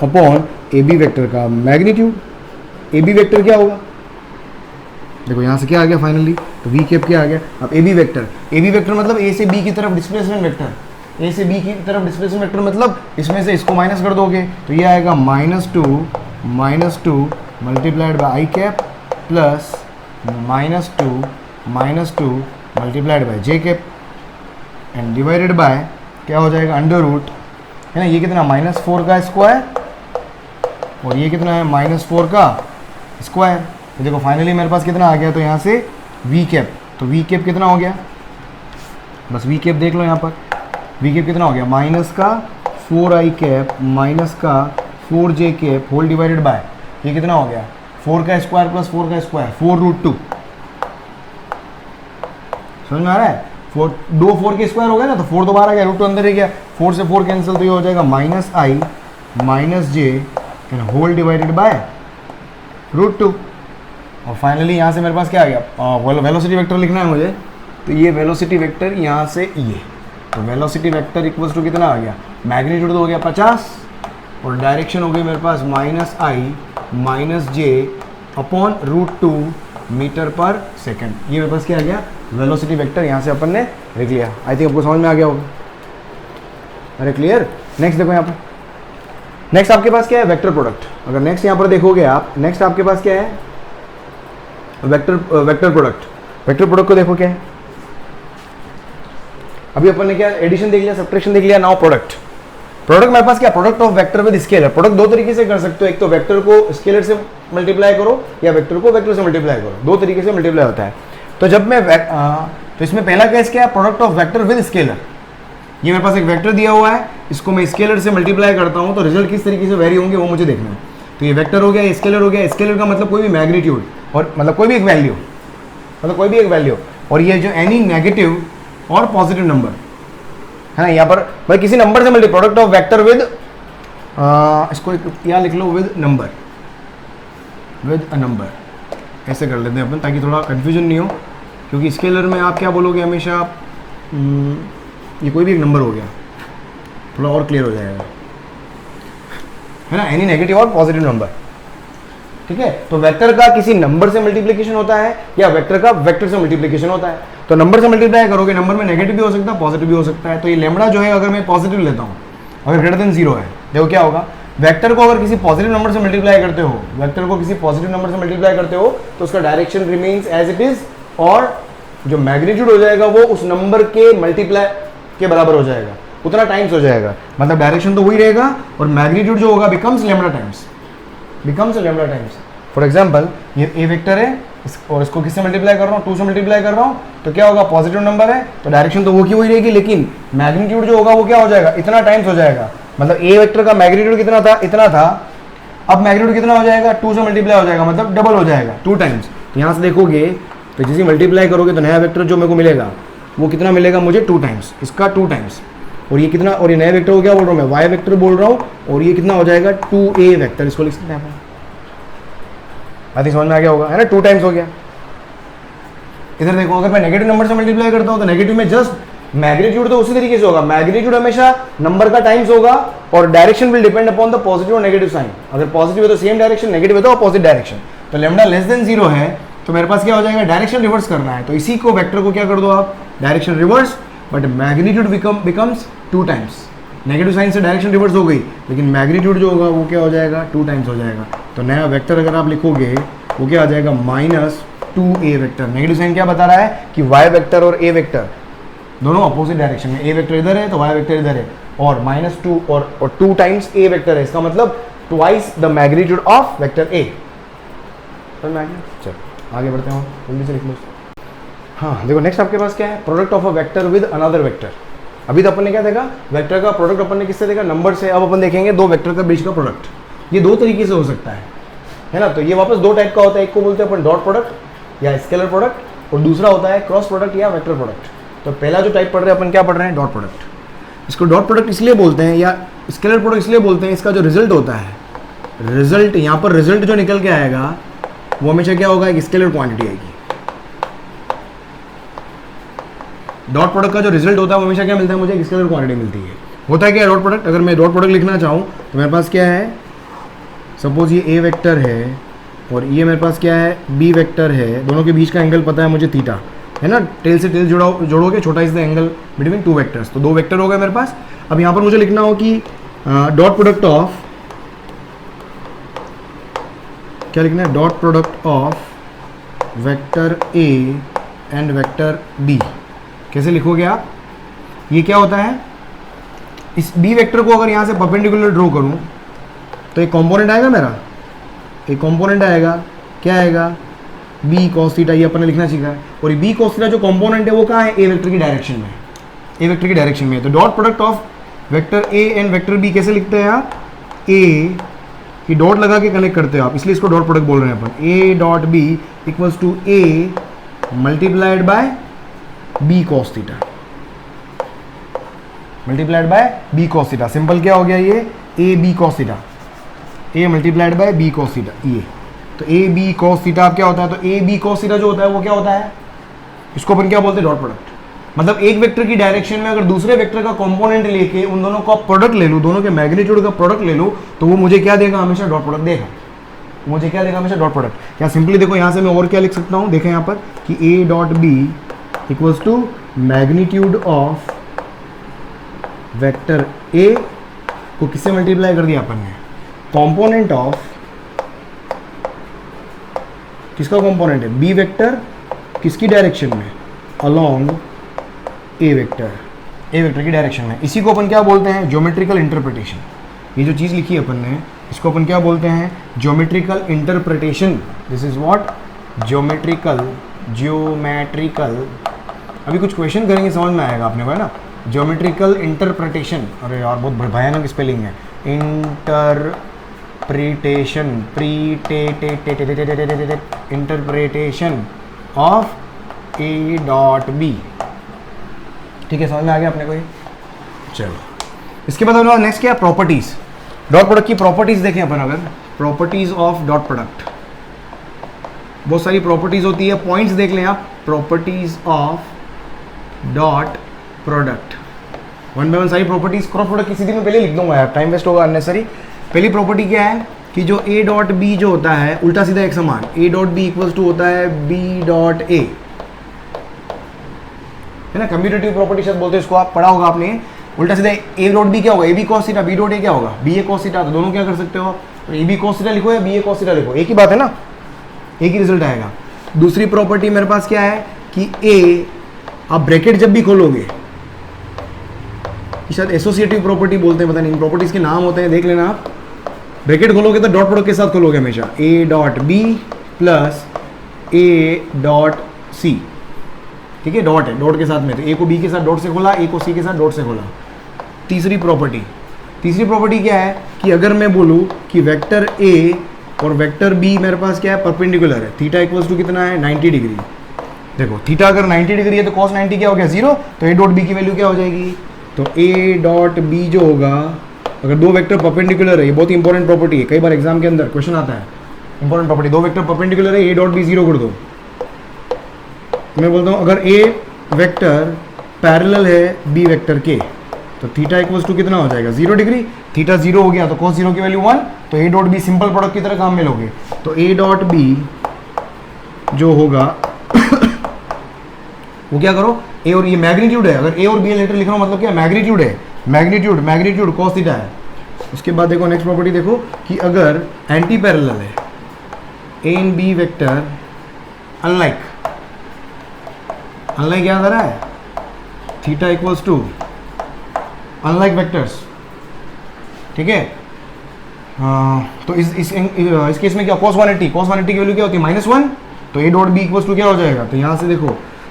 upon A B vector का मैग्नीट्यूड। ए बी वेक्टर क्या होगा, देखो यहाँ से क्या आ गया फाइनली, तो वी कैप क्या आ गया। अब ए बी वेक्टर मतलब ए से बी की तरफ डिस्प्लेसमेंट वेक्टर, ए से बी की तरफ डिस्प्लेसमेंट वेक्टर मतलब इसमें से इसको माइनस कर दोगे तो ये आएगा -2 multiplied by I cap plus -2 multiplied by J cap and divided bye क्या हो जाएगा अंडर रूट, है ना, ये कितना -4 का स्क्वायर और ये कितना है -4 का स्क्वायर। तो देखो फाइनली मेरे पास कितना आ गया, तो यहाँ से वी कैप, तो वी कैप कितना हो गया, बस वी कैप देख लो यहाँ पर, वी कैप कितना हो गया -4i cap -4j cap whole divided by, ये कितना हो गया 4 का स्क्वायर प्लस 4 का स्क्वायर 4√2, समझ में आ रहा है, 4 के स्क्वायर हो गया ना, तो 4 तो बाहर आ गया, √2 अंदर ही गया, 4 से 4 कैंसिल, तो ये हो जाएगा -i - j and whole divided by √2। और फाइनली यहाँ से मेरे पास क्या आ गया, वेलोसिटी वेक्टर लिखना है मुझे, तो ये वेलोसिटी वेक्टर यहाँ से ये, तो वेलोसिटी वेक्टर इक्वल्स टू कितना आ गया, मैग्नीट्यूड तो हो गया 50 और डायरेक्शन हो गई मेरे पास -i - j upon √2 metre per second. ये मेरे पास क्या आ गया, वेलोसिटी वेक्टर यहाँ से अपन ने लिख लिया। आई थिंक आपको समझ में आ गया होगा, अरे क्लियर। नेक्स्ट देखो यहाँ पर, नेक्स्ट आपके पास क्या है, वेक्टर प्रोडक्ट। अगर नेक्स्ट यहाँ पर देखोगे आप, नेक्स्ट आपके पास क्या है, वेक्टर प्रोडक्ट। वेक्टर प्रोडक्ट को देखो क्या है, अभी अपन ने क्या एडिशन देख लिया, सब्ट्रैक्शन देख लिया, नाउ प्रोडक्ट। प्रोडक्ट मेरे पास क्या, product of vector with scalar. Product दो तरीके से कर सकते हो, एक तो वेक्टर को स्केलर से मल्टीप्लाई करो या वेक्टर को वेक्टर से मल्टीप्लाई करो, दो तरीके से मल्टीप्लाई होता है। तो जब मैं तो इसमें पहला केस क्या है, product of vector with scalar. ये मेरे पास एक वेक्टर दिया हुआ है, इसको मैं स्केलर से मल्टीप्लाई करता हूँ, तो रिजल्ट किस तरीके से वेरी होंगे वो मुझे देखना है। तो ये वेक्टर हो गया, ये स्केलर हो गया। स्केलर का मतलब कोई भी मैग्नीट्यूड और मतलब कोई भी एक वैल्यू, मतलब कोई भी एक वैल्यू, और ये जो एनी नेगेटिव और पॉजिटिव नंबर है ना, यहाँ पर भाई किसी नंबर से multi, product of vector with इसको यहाँ लिख लो with number, with a number, ऐसे कर लेते हैं अपन ताकि थोड़ा कंफ्यूजन नहीं हो, क्योंकि स्केलर में आप क्या बोलोगे हमेशा, ये कोई भी एक नंबर हो गया, थोड़ा और क्लियर हो जाएगा, है ना, एनी नेगेटिव और पॉजिटिव नंबर, ठीक है। तो वेक्टर का किसी नंबर से मल्टीप्लिकेशन होता है या वेक्टर का वेक्टर से मल्टीप्लिकेशन होता है। तो नंबर से मल्टीप्लाई करोगे, नंबर में नेगेटिव भी हो सकता है, पॉजिटिव भी हो सकता है। तो ये लेमड़ा जो है अगर मैं पॉजिटिव लेता हूँ, अगर ग्रेटर देन 0 है, देखो क्या होगा, वेक्टर को अगर किसी पॉजिटिव नंबर से मल्टीप्लाई करते हो, वेक्टर को किसी पॉजिटिव नंबर से मल्टीप्लाई करते हो तो उसका direction remains as it is, और जो मैग्नीट्यूड हो जाएगा वो उस नंबर के मल्टीप्लाई के बराबर हो जाएगा, उतना टाइम्स हो जाएगा। मतलब डायरेक्शन तो वही रहेगा और मैग्नीट्यूड जो होगा becomes lambda times, becomes lambda times. For example ये ए वेक्टर है और इसको किससे मल्टीप्लाई कर रहा हूँ, 2 से मल्टीप्लाई कर रहा हूँ, तो क्या होगा, पॉजिटिव नंबर है तो डायरेक्शन तो वो की वही रहेगी, लेकिन मैग्नीट्यूड जो होगा वो क्या हो जाएगा, इतना टाइम्स हो जाएगा। मतलब ए वेक्टर का मैग्नीट्यूड कितना था, इतना था, अब मैग्नीट्यूड कितना हो जाएगा, 2 से मल्टीप्लाई हो जाएगा, मतलब डबल हो जाएगा, 2 टाइम्स। तो यहाँ से देखोगे तो जैसे मल्टीप्लाई करोगे तो नया वेक्टर जो मेरे को मिलेगा वो कितना मिलेगा मुझे, 2 टाइम्स, इसका 2 टाइम्स, और ये कितना, और ये नया वेक्टर को क्या बोल रहा हूँ मैं, वाई वेक्टर बोल रहा हूँ, और ये कितना हो जाएगा 2a वेक्टर, इसको लिख सकते हैं आप। बात समझ में आ गया होगा, है ना, 2 टाइम्स हो गया। इधर देखो, अगर मैं नेगेटिव नंबर से मल्टीप्लाई करता हूँ तो नेगेटिव में जस्ट मैग्नीट्यूड तो उसी तरीके से होगा, मैग्नीट्यूड हमेशा नंबर का टाइम्स होगा और direction will depend upon the positive और नेगेटिव साइन। अगर पॉजिटिव है तो सेम डायरेक्शन, नेगेटिव है तो अपोजिट डायरेक्शन। तो लेमडा लेस देन 0 है तो मेरे पास क्या हो जाएगा, डायरेक्शन रिवर्स करना है, तो इसी को वेक्टर को क्या कर दो आप, direction reverse, but magnitude becomes 2 times. Negative sign से डायरेक्शन रिवर्स हो गई, लेकिन मैग्नीट्यूड जो होगा वो क्या हो जाएगा, 2 टाइम्स हो जाएगा। तो नया वेक्टर अगर आप लिखोगे वो क्या आ जाएगा, -2a वेक्टर। नेगेटिव साइन क्या बता रहा है कि y वेक्टर और a वेक्टर दोनों अपोजिट डायरेक्शन में, a वेक्टर इधर है तो y वेक्टर इधर है, और -2 और 2 टाइम्स a वेक्टर है, इसका मतलब twice the magnitude of vector a। चलो आगे बढ़ते हैं, जल्दी से लिख लो। हाँ देखो, नेक्स्ट आपके पास क्या है, product of a vector with another vector. अभी तो अपन ने क्या देखा, वेक्टर का प्रोडक्ट अपन ने किससे देखा, नंबर से। अब अपन देखेंगे 2 वेक्टर का बीच का प्रोडक्ट। ये 2 तरीके से हो सकता है ना। तो ये वापस 2 टाइप का होता है, एक को बोलते हैं अपन डॉट प्रोडक्ट या स्केलर प्रोडक्ट, और दूसरा होता है क्रॉस प्रोडक्ट या वेक्टर प्रोडक्ट। तो पहला जो टाइप पढ़ रहे हैं अपन, क्या पढ़ रहे हैं, डॉट प्रोडक्ट। इसको डॉट प्रोडक्ट इसलिए बोलते हैं या स्केलर प्रोडक्ट इसलिए बोलते हैं, इसका जो रिजल्ट होता है, रिजल्ट यहाँ पर रिजल्ट जो निकल के आएगा वो हमेशा क्या होगा, एक स्केलर क्वांटिटी आएगी। डॉट प्रोडक्ट का जो रिजल्ट होता है वो हमेशा क्या मिलता है, मुझे एक स्केलर क्वांटिटी मिलती है। होता है क्या डॉट प्रोडक्ट, अगर मैं डॉट प्रोडक्ट लिखना चाहूँ तो मेरे पास क्या है, सपोज ये ए वेक्टर है और ये मेरे पास क्या है, बी वेक्टर है, दोनों के बीच का एंगल पता है मुझे थीटा, है ना। टेल से टेल जोड़ोगे, छोटा is the angle between 2 vectors, तो 2 वेक्टर हो गए मेरे पास। अब यहाँ पर मुझे लिखना हो कि डॉट प्रोडक्ट ऑफ, क्या लिखना है, dot product of vector A and vector B. कैसे लिखोगे आप, ये क्या होता है, इस बी वेक्टर को अगर यहाँ से परपेंडिकुलर ड्रॉ करूँ तो एक कंपोनेंट आएगा मेरा, एक कंपोनेंट आएगा, क्या आएगा, बी कॉस थीटा, ये अपन ने लिखना सीखा है। और ये बी कॉस थीटा जो कंपोनेंट है वो कहाँ है, ए वेक्टर की डायरेक्शन में, ए वेक्टर की डायरेक्शन में। तो dot product of vector A and vector B कैसे लिखते हैं आप, ए की डॉट लगा के कनेक्ट करते हो आप, इसलिए इसको डॉट प्रोडक्ट बोल रहे हैं अपन। A dot B equals to A multiplied by B cos theta, multiplied by B cos theta. Simple क्या हो गया ये, A B cos theta, A multiplied by B cos theta. ये तो ए बी कॉस थीटा क्या होता है, तो ए बी कॉस थीटा जो होता है वो क्या होता है, इसको अपन क्या बोलते हैं, डॉट प्रोडक्ट। मतलब एक वेक्टर की डायरेक्शन में अगर दूसरे वेक्टर का कंपोनेंट लेके उन दोनों का प्रोडक्ट ले लूँ, दोनों के मैग्नीट्यूड का प्रोडक्ट ले लूँ, तो वो मुझे क्या देगा, हमेशा डॉट प्रोडक्ट देगा। मुझे क्या देगा, हमेशा डॉट प्रोडक्ट। या सिंपली देखो यहाँ से मैं और क्या लिख सकता हूँ, देखें यहाँ पर कि ए dot B equals to magnitude of vector A को किससे मल्टीप्लाई कर दिया अपन ने, कंपोनेंट ऑफ, किसका कंपोनेंट है, बी वेक्टर, किसकी डायरेक्शन में, along A vector, A vector की डायरेक्शन में। इसी को अपन क्या बोलते हैं, ज्योमेट्रिकल इंटरप्रिटेशन। ये जो चीज़ लिखी है अपन ने, इसको अपन क्या बोलते हैं, geometrical interpretation. This is what, geometrical, geometrical. अभी कुछ क्वेश्चन करेंगे, समझ में आएगा अपने को, है ना। ज्योमेट्रिकल इंटरप्रिटेशन, अरे यार बहुत भयानक स्पेलिंग है, interpretation, interpretation of A dot B. ठीक है, समझ में आ गया अपने को ये। चलो इसके बाद अपना नेक्स्ट क्या है, प्रॉपर्टीज। डॉट प्रोडक्ट की प्रॉपर्टीज देखें अपन, अगर प्रॉपर्टीज ऑफ डॉट प्रोडक्ट, बहुत सारी प्रॉपर्टीज होती है, पॉइंट्स देख लें आप। Properties of dot product, one by one सारी प्रॉपर्टीज। क्रॉस प्रोडक्ट की सीधी में पहले लिख दूंगा यार, टाइम वेस्ट होगा अननेसरी। पहली प्रॉपर्टी क्या है कि जो ए डॉट बी जो होता है उल्टा सीधा एक समान, A dot B equals to होता है बी डॉट ए। है ना, कम्यूटेटिव प्रॉपर्टी शायद बोलते हैं इसको, आप पढ़ा होगा आपने। उल्टा सीधा ए डॉट बी क्या होगा, A B cos theta, B dot A क्या होगा, बी ए कॉस थीटा। तो दोनों क्या कर सकते हो, तो ए बी कॉस थीटा लिखो या बी ए कॉस थीटा लिखो, एक ही बात है ना, एक ही रिजल्ट आएगा। दूसरी प्रॉपर्टी मेरे पास क्या है कि ए, आप ब्रैकेट जब भी खोलोगे, शायद एसोसिएटिव प्रॉपर्टी बोलते हैं, पता नहीं इन प्रॉपर्टीज के नाम होते हैं, देख लेना आप। ब्रैकेट खोलोगे तो डॉट प्रोडक्ट के साथ खोलोगे हमेशा, A dot B plus A dot C, ठीक है, डॉट है, डॉट के साथ में, तो ए को बी के साथ डॉट से खोला, ए को सी के साथ डॉट से खोला। तीसरी प्रॉपर्टी क्या है कि अगर मैं बोलूँ कि वेक्टर ए और वेक्टर बी मेरे पास क्या है, परपेंडिकुलर है, थीटा इक्वल्स टू कितना है, 90 डिग्री। देखो थीटा अगर 90 डिग्री है तो cos 90 क्या हो गया, 0, तो ए डॉट बी की वैल्यू क्या हो जाएगी, तो ए डॉट बी जो होगा, अगर दो वेक्टर परपेंडिकुलर है, ये बहुत इंपॉर्टेंट प्रॉपर्टी है, कई बार एग्जाम के अंदर क्वेश्चन आता है, इंपॉर्टेंट प्रॉपर्टी, दो वेक्टर परपेंडिकुलर है, ए डॉट बी 0 कर दो। मैं बोलता हूँ अगर ए वेक्टर पैरेलल है बी वेक्टर के, तो थीटा इक्वल्स टू कितना हो जाएगा, 0 डिग्री, थीटा 0 हो गया तो cos 0 की वैल्यू 1, तो A dot B simple product की तरह काम में लोगे, तो ए डॉट बी जो होगा वो क्या करो, ए और ये मैग्नीट्यूड है, अगर ए और बी लेटर लिख रहा हूँ मतलब क्या, मैग्नीट्यूड है, मैग्नीट्यूड cos थीटा है। उसके बाद देखो नेक्स्ट प्रॉपर्टी देखो कि अगर एंटी पैरेलल है A and B vector, unlike क्या आ रहा है, theta equals to unlike vectors, ठीक है। तो इस केस में क्या, cos 180 की वैल्यू क्या होती है, -1, तो A dot B equals to क्या हो जाएगा, तो यहाँ से देखो,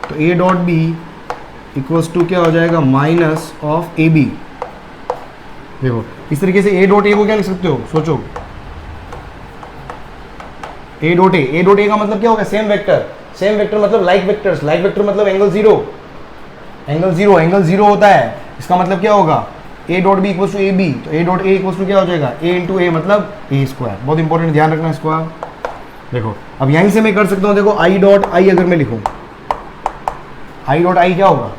तो A dot B equals to क्या हो जाएगा, माइनस ऑफ ए बी। देखो इस तरीके से ए डॉट ए को क्या लिख सकते हो, सोचो, ए डॉट ए का मतलब क्या होगा, सेम वेक्टर मतलब लाइक वेक्टर मतलब एंगल जीरो होता है, इसका मतलब क्या होगा, A dot B equals to A B, तो A dot A equals to क्या हो जाएगा, ए इंटू ए मतलब ए स्क्वायर। बहुत इंपॉर्टेंट, ध्यान रखना इसको आप। देखो अब यहीं से मैं कर सकता हूँ, देखो आई डॉट आई अगर मैं लिखूँ, आई डॉट आई क्या होगा,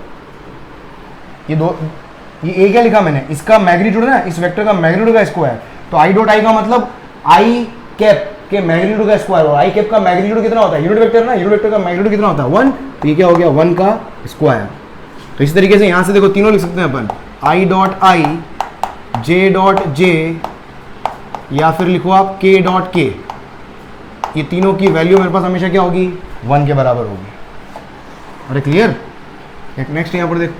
ये ए क्या लिखा मैंने, इसका मैग्नीट्यूड है ना, इस वेक्टर का मैग्नीट्यूड का स्क्वायर, तो आई डॉट आई का मतलब आई कैप के मैग्नीट्यूड का स्क्वायर, और आई कैप का मैग्नीट्यूड कितना होता है, यूनिट वेक्टर ना, यूनिट वेक्टर का मैग्नीट्यूड कितना होता है, 1, तो ये क्या हो गया, 1 का स्क्वायर। तो इस तरीके से यहाँ से देखो तीनों लिख सकते हैं अपन, I dot I, J dot J, या फिर लिखो आप के डॉट के, ये तीनों की वैल्यू मेरे पास हमेशा क्या होगी, 1 के बराबर होगी। अरे क्लियर। एक नेक्स्ट यहाँ पर देख,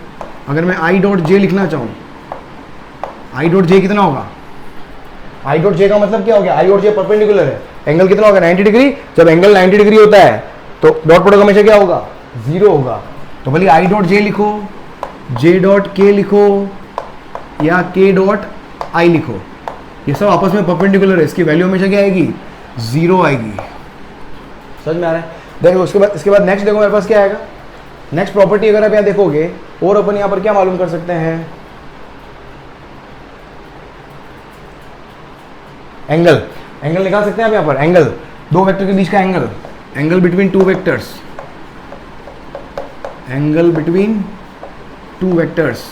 अगर मैं आई डॉट जे लिखना चाहूँ, आई डॉट जे कितना होगा, आई डॉट जे का मतलब क्या हो गया, आई डॉट जे परपेंडिकुलर है, एंगल कितना होगा, 90 डिग्री। जब एंगल 90 डिग्री होता है तो डॉट प्रोडक्ट हमेशा क्या होगा, 0 होगा। तो भले आई डॉट जे लिखो, जे डॉट के लिखो, या के डॉट आई लिखो, ये सब आपस में परपेंडिकुलर है, इसकी वैल्यू हमेशा क्या आएगी, 0 आएगी। समझ में आ रहा है। देखो इसके बाद नेक्स्ट देखो मेरे पास क्या आएगा, नेक्स्ट प्रॉपर्टी अगर आप यहाँ देखोगे, और अपन यहाँ पर क्या मालूम कर सकते हैं, एंगल निकाल सकते हैं आप यहाँ पर, एंगल दो वेक्टर के बीच का एंगल बिटवीन टू वेक्टर्स,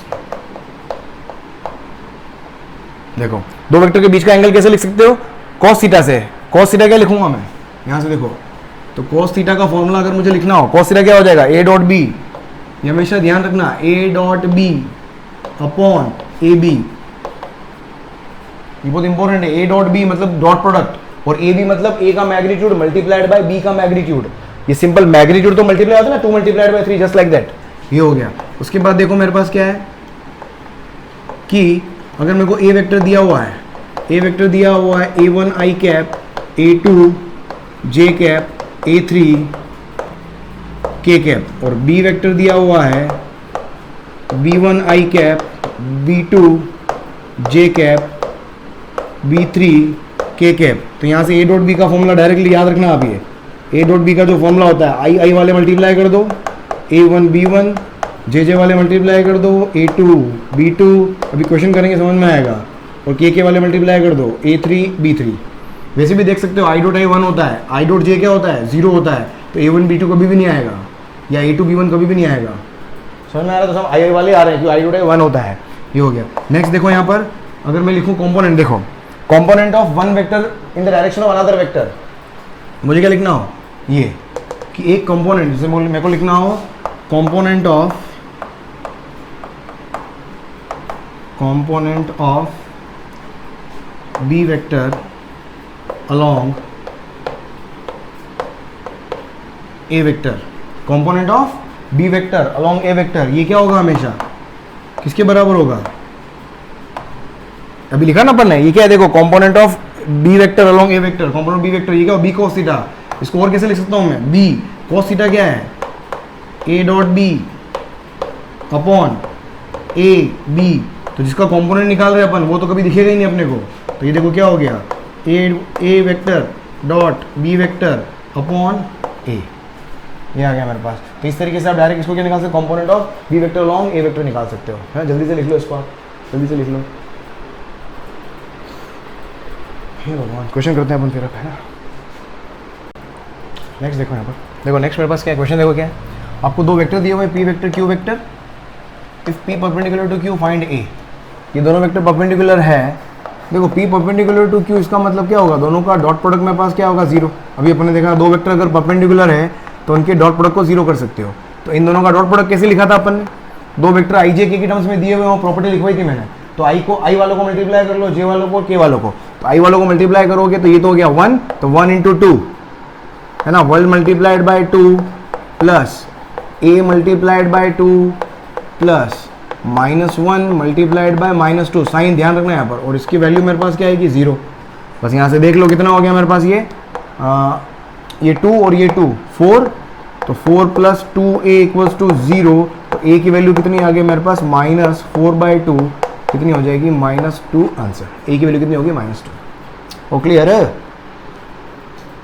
देखो दो वेक्टर के बीच का एंगल कैसे लिख सकते हो, cos थीटा से। cos थीटा क्या लिखूंगा मैं, यहाँ से देखो, तो cos थीटा का फॉर्मूला अगर मुझे लिखना हो, cos थीटा क्या हो जाएगा, a डॉट बी, ये हमेशा ध्यान रखना, a dot B upon A B, ये बहुत इंपॉर्टेंट है। a डॉट बी मतलब डॉट प्रोडक्ट, और ए बी मतलब a का मैग्नीट्यूड मल्टीप्लाइड बाय b का मैग्नीट्यूड। ये सिंपल मैग्नीट्यूड तो मल्टीप्लाई होता है ना, 2 multiplied by 3, just like that, ये हो गया। उसके बाद देखो मेरे पास क्या है कि अगर मेरे को a वेक्टर दिया हुआ है, a1 i cap, a2 j cap, a3 k cap, और b वेक्टर दिया हुआ है b1 i cap, b2 j cap, b3 k cap. तो यहाँ से a डॉट b का फॉर्मूला डायरेक्टली याद रखना आप, ये a डॉट b का जो फॉर्मूला होता है, i वाले मल्टीप्लाई कर दो, a1 b1, जे वाले मल्टीप्लाई कर दो, a2 b2, अभी क्वेश्चन करेंगे समझ में आएगा, और के वाले मल्टीप्लाई कर दो, a3 b3। वैसे भी देख सकते हो, i डॉट आई 1 होता है, i डॉट जे क्या होता है, 0 होता है, तो a1 b2 कभी भी नहीं आएगा, या a2 b1 कभी भी नहीं आएगा। समझ में आ रहा है, तो सब आई वाले आ रहे हैं, क्योंकि i डॉट आई 1 होता है। ये हो गया। नेक्स्ट देखो यहाँ पर अगर मैं लिखूँ कॉम्पोनेंट, देखो component of one vector in the direction of another vector, मुझे क्या लिखना हो, ये कि एक कंपोनेंट, जैसे मेरे को लिखना हो component of component of b vector along a vector, component of b vector along a vector, ये क्या होगा हमेशा किसके बराबर होगा? अभी लिखा ना अपन ने, ये क्या है देखो, component of b vector along a vector, component of b vector ये क्या हो? b cos theta. इसको और कैसे लिख सकता हूँ मैं? b cos थीटा क्या है? a dot b upon a b, तो जिसका कंपोनेंट निकाल रहे हैं अपन वो तो कभी दिखेगा ही नहीं अपने को, तो ये देखो क्या हो गया, a vector dot b vector upon a, ये आ गया मेरे पास। तो इस तरीके से आप डायरेक्ट इसको क्या निकाल सकते हो? Component of b vector along a vector निकाल सकते हो, है। जल्दी से लिख लो इसको, आप जल्दी से लिख लो। हे भगवान, क्वेश्चन करते हैं अपन फिर, है ना। नेक्स्ट देखो यहाँ पर, देखो नेक्स्ट मेरे पास क्या है क्वेश्चन, देखो क्या है, आपको दो वेक्टर दिए हुए हैं, p vector q vector, if p perpendicular to q find a, ये दोनों वेक्टर परपेंडिकुलर है। देखो p परपेंडिकुलर टू q, इसका मतलब क्या होगा? दोनों का डॉट प्रोडक्ट मेरे पास क्या होगा? 0। अभी अपन ने देखा दो वेक्टर अगर परपेंडिकुलर है तो उनके डॉट प्रोडक्ट को 0 कर सकते हो। तो इन दोनों का डॉट प्रोडक्ट कैसे लिखा था अपन ने? दो वेक्टर i j k के टर्म्स में दिए हुए, वो प्रॉपर्टी लिखवाई थी मैंने। तो i वालों को मल्टीप्लाई कर लो, j वालों को, k वालों को। तो i वालों को मल्टीप्लाई करोगे तो ये तो हो गया 1, तो 1 इंटू 2 है ना, 1 multiplied by 2 plus a multiplied by 2 plus -1 multiplied by -2, sign ध्यान रखना यहाँ पर, और इसकी वैल्यू मेरे पास क्या आएगी? 0। बस यहाँ से देख लो कितना हो गया मेरे पास, ये 2 और ये 2 4, तो 4 प्लस 2a इक्वल्स टू 0, तो a की वैल्यू कितनी आ गई मेरे पास? -4/2, कितनी हो जाएगी? -2 आंसर। a की वैल्यू कितनी होगी? -2। ओ क्लियर है?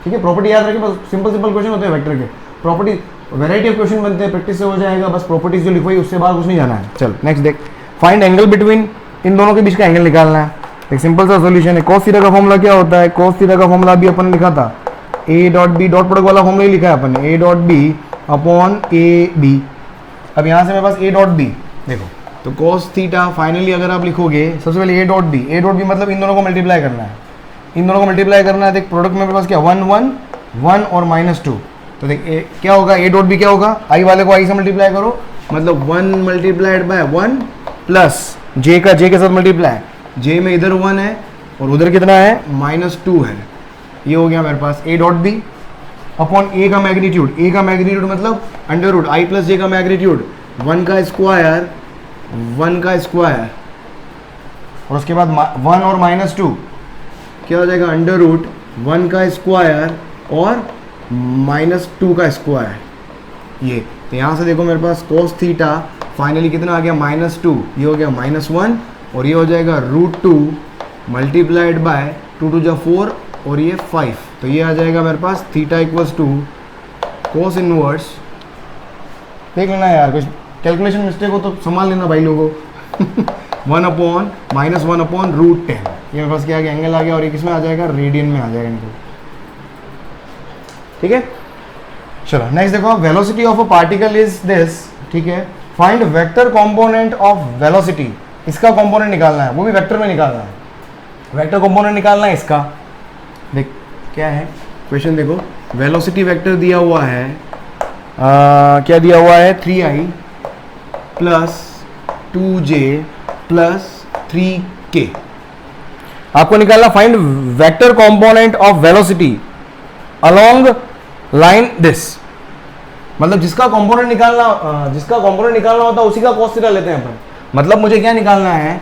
ठीक है, प्रॉपर्टी याद रखिए, बस सिंपल क्वेश्चन होते हैं वेक्टर के, प्रॉपर्टी वैरायटी ऑफ क्वेश्चन बनते हैं, प्रैक्टिस से हो जाएगा, बस प्रॉपर्टीज जो लिखवाई उससे बाहर कुछ नहीं जाना है। चल नेक्स्ट देख, फाइंड एंगल बिटवीन, इन दोनों के बीच का एंगल निकालना है। एक सिंपल सा सॉल्यूशन है, cos थीटा का फॉर्मूला क्या होता है? cos थीटा का फॉर्मूला भी अपन ने लिखा था, a dot b, dot product वाला फॉर्मूला ही लिखा है अपन ने, a dot b upon a b। अब यहाँ से मेरे पास a डॉट b, देखो तो cos थीटा फाइनली अगर आप लिखोगे, सबसे पहले a डॉट b, मतलब इन दोनों को मल्टीप्लाई करना है, इन दोनों को मल्टीप्लाई करना है। देख प्रोडक्ट में मेरे पास क्या 1 1 1 और -2, तो देख क्या होगा? a डॉट b क्या होगा? i वाले को i से मल्टीप्लाई करो, मतलब 1 मल्टीप्लाइड बाय 1 प्लस j का j के साथ मल्टीप्लाई, j में इधर 1 है और उधर कितना है? -2 है। ये हो गया मेरे पास a dot b upon a का मैग्नीट्यूड, a का मैग्नीट्यूड मतलब under root i plus j का मैग्नीट्यूड, 1 का स्क्वायर और उसके बाद 1 और -2 क्या हो जाएगा? अंडर रूट 1 का स्क्वायर और -2 का स्क्वायर। ये तो यहाँ से देखो मेरे पास cos थीटा फाइनली कितना आ गया? -2, ये हो गया -1 और ये हो जाएगा √2 मल्टीप्लाइड बाय 2 2 जा 4 और ये 5, तो ये आ जाएगा मेरे पास theta equals to cos inverse, देख लेना यार, कुछ कैलकुलेशन मिस्टेक हो तो संभाल लेना भाई लोगों 1 अपॉन -1 अपॉन √10, ये मेरे पास क्या आ गया? एंगल आ गया, और ये किसमें आ जाएगा? रेडियन में आ जाएगा इनको। ठीक है, चलो नेक्स्ट देखो, velocity of a particle is this. ठीक है, find vector component of velocity, इसका कंपोनेंट निकालना है, वो भी वेक्टर में निकालना है, वेक्टर कंपोनेंट निकालना है इसका। देख क्या है क्वेश्चन, देखो वेलोसिटी वेक्टर दिया हुआ है, क्या दिया हुआ है? 3i plus 2j plus 3k। आपको निकालना find vector component of velocity along line this, मतलब जिसका कंपोनेंट निकालना होता है उसी का cos थीटा लेते हैं अपन। मतलब मुझे क्या निकालना है?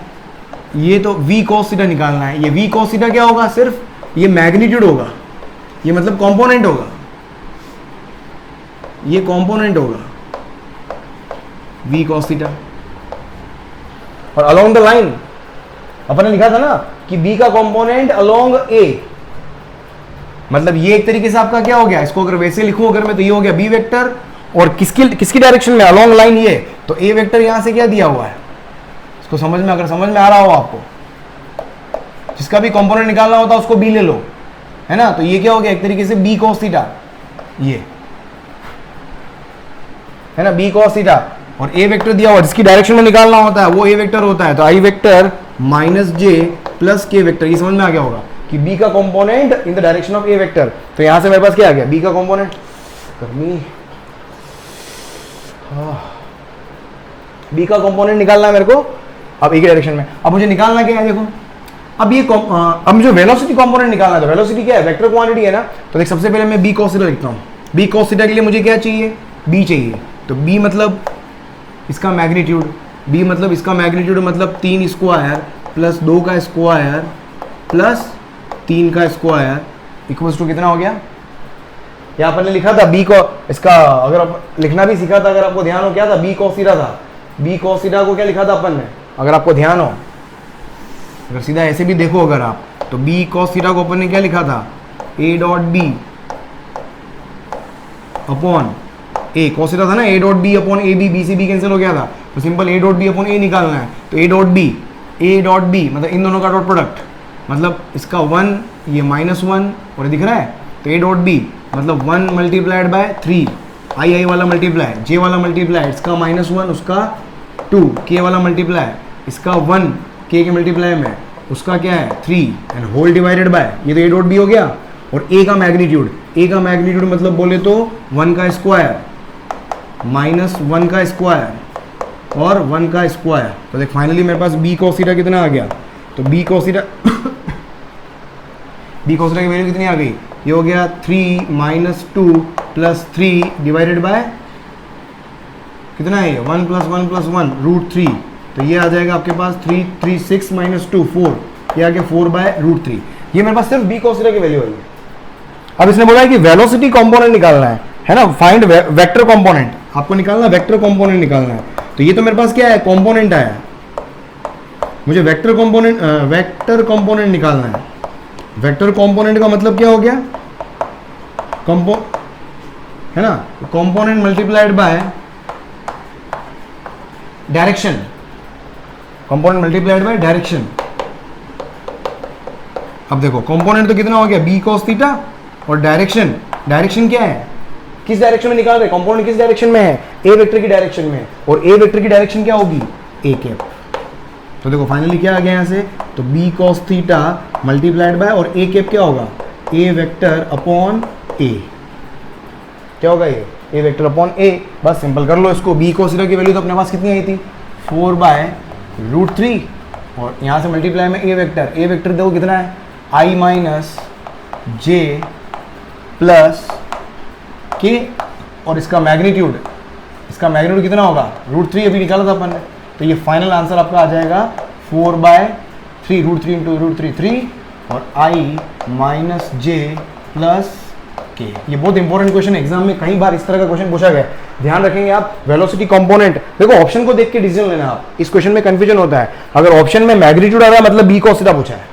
ये तो v cos थीटा निकालना है। ये v cos थीटा क्या होगा? सिर्फ ये मैग्नीट्यूड होगा, ये मतलब कंपोनेंट होगा, ये कंपोनेंट होगा v cos थीटा। और अलोंग द लाइन अपन ने लिखा था ना कि b का कंपोनेंट अलोंग a, मतलब ये एक तरीके से आपका क्या हो गया? इसको अगर वैसे लिखूं अगर मैं, तो ये हो गया b वेक्टर, और किसकी डायरेक्शन में? अलोंग लाइन ये, तो a वेक्टर यहां से क्या दिया हुआ है? इसको समझ में, अगर समझ में आ रहा हो आपको, जिसका भी कंपोनेंट निकालना होता है उसको b ले लो, है ना। तो ये क्या हो गया? एक तरीके से b cos थीटा, ये है ना b cos थीटा, और a वेक्टर दिया हुआ जिसकी डायरेक्शन में निकालना होता है वो a वेक्टर होता है, तो i vector minus j plus k vector. ये समझ में आ गया होगा कि b का component in the direction of a vector. तो यहां से मेरे पास क्या आ गया? b का कंपोनेंट, b का कंपोनेंट निकालना है मेरे को, अब एक ही डायरेक्शन में। अब मुझे निकालना क्या है, देखो अब ये अब मुझे वेलोसिटी कंपोनेंट निकालना है। तो वेलोसिटी क्या है, वेक्टर क्वांटिटी है ना। तो देख सबसे पहले मैं बी कॉस थीटा लिखता हूँ। बी कॉस थीटा के लिए मुझे क्या चाहिए, बी चाहिए। तो बी मतलब इसका मैग्नीट्यूड, बी मतलब इसका मैग्नीट्यूड मतलब 3 स्क्वायर प्लस 2 का स्क्वायर प्लस 3 का स्क्वायर इक्वल्स टू कितना हो गया। यहाँ अपन ने लिखा था बी को, इसका अगर आप लिखना भी सीखा था, अगर आपको ध्यान हो, क्या था, बी कॉस थीटा था। बी कॉस थीटा को क्या लिखा था अपन ने, अगर आपको ध्यान हो, अगर सीधा ऐसे भी देखो अगर आप, तो बी कॉस थीटा को अपन ने क्या लिखा था, A dot B upon A. Cos theta था ना, A dot B upon A B, B से बी कैंसिल हो गया था, तो simple A dot B upon A निकालना है। तो ए डॉट बी मतलब इन दोनों का डॉट प्रोडक्ट, मतलब इसका 1 ये -1 और ये दिख रहा है। तो ए डॉट बी मतलब 1 मल्टीप्लाइड बाय 3, आई वाला मल्टीप्लाई, जे वाला मल्टीप्लाई, इसका -1 उसका 2, के वाला मल्टीप्लाई, इसका 1 के मल्टीप्लाई में उसका क्या है 3 एंड होल डिवाइडेड बाय, ये तो ए डॉट बी हो गया। और ए का मैग्नीट्यूड, ए का मैग्नीट्यूड मतलब बोले तो 1 का स्क्वायर माइनस 1 का स्क्वायर और 1 का स्क्वायर। तो देख फाइनली मेरे पास बी कॉस थीटा कितना आ गया। तो b cos theta b cos theta की वैल्यू कितनी आ गई, ये हो गया 3 - 2 + 3 डिवाइडेड बाय कितना है, 1 + 1 + 1 √3। तो ये आ जाएगा आपके पास 3 3 6 - 2 4, ये आ गया 4/√3। ये मेरे पास सिर्फ बी कॉस थीटा की वैल्यू है। अब इसने बोला है कि वेलोसिटी कंपोनेंट निकालना है ना, फाइंड वेक्टर कंपोनेंट, आपको निकालना वेक्टर कंपोनेंट निकालना है। तो ये तो मेरे पास क्या है, कंपोनेंट आया, मुझे वेक्टर कंपोनेंट निकालना है। वेक्टर कंपोनेंट का मतलब क्या हो गया, है ना, component multiplied by direction, component multiplied by direction. अब देखो कंपोनेंट तो कितना हो गया, बी कॉस थीटा, और डायरेक्शन, डायरेक्शन क्या है, किस डायरेक्शन में निकाल रहे, कंपोनेंट किस डायरेक्शन में है, ए वेक्टर की डायरेक्शन में, और ए वेक्टर की डायरेक्शन क्या होगी, ए कैप। तो देखो फाइनली क्या आ गया यहाँ से, तो b cos theta multiplied by, और ए कैप क्या होगा, ए वेक्टर अपॉन ए, क्या होगा ये, ए वेक्टर अपॉन ए। बस सिंपल कर लो इसको। बी कॉस थीटा की वैल्यू तो अपने पास कितनी आई थी, 4/√3, और यहाँ से मल्टीप्लाई में ए वेक्टर देखो कितना है, i - j प्लस के, और इसका मैग्नीट्यूड कितना होगा, √3 अभी निकाला था अपन ने। तो ये फाइनल आंसर आपका आ जाएगा 4/3, √3 × √3 3, और i - j प्लस के। ये बहुत इंपॉर्टेंट क्वेश्चन है, एग्जाम में कई बार इस तरह का क्वेश्चन पूछा गया, ध्यान रखेंगे आप। वेलोसिटी कंपोनेंट देखो, ऑप्शन को देख के डिसीजन लेना आप, इस क्वेश्चन में कंफ्यूजन होता है। अगर ऑप्शन में मैग्नीट्यूड आ रहा है मतलब बी कॉस थीटा पूछा है,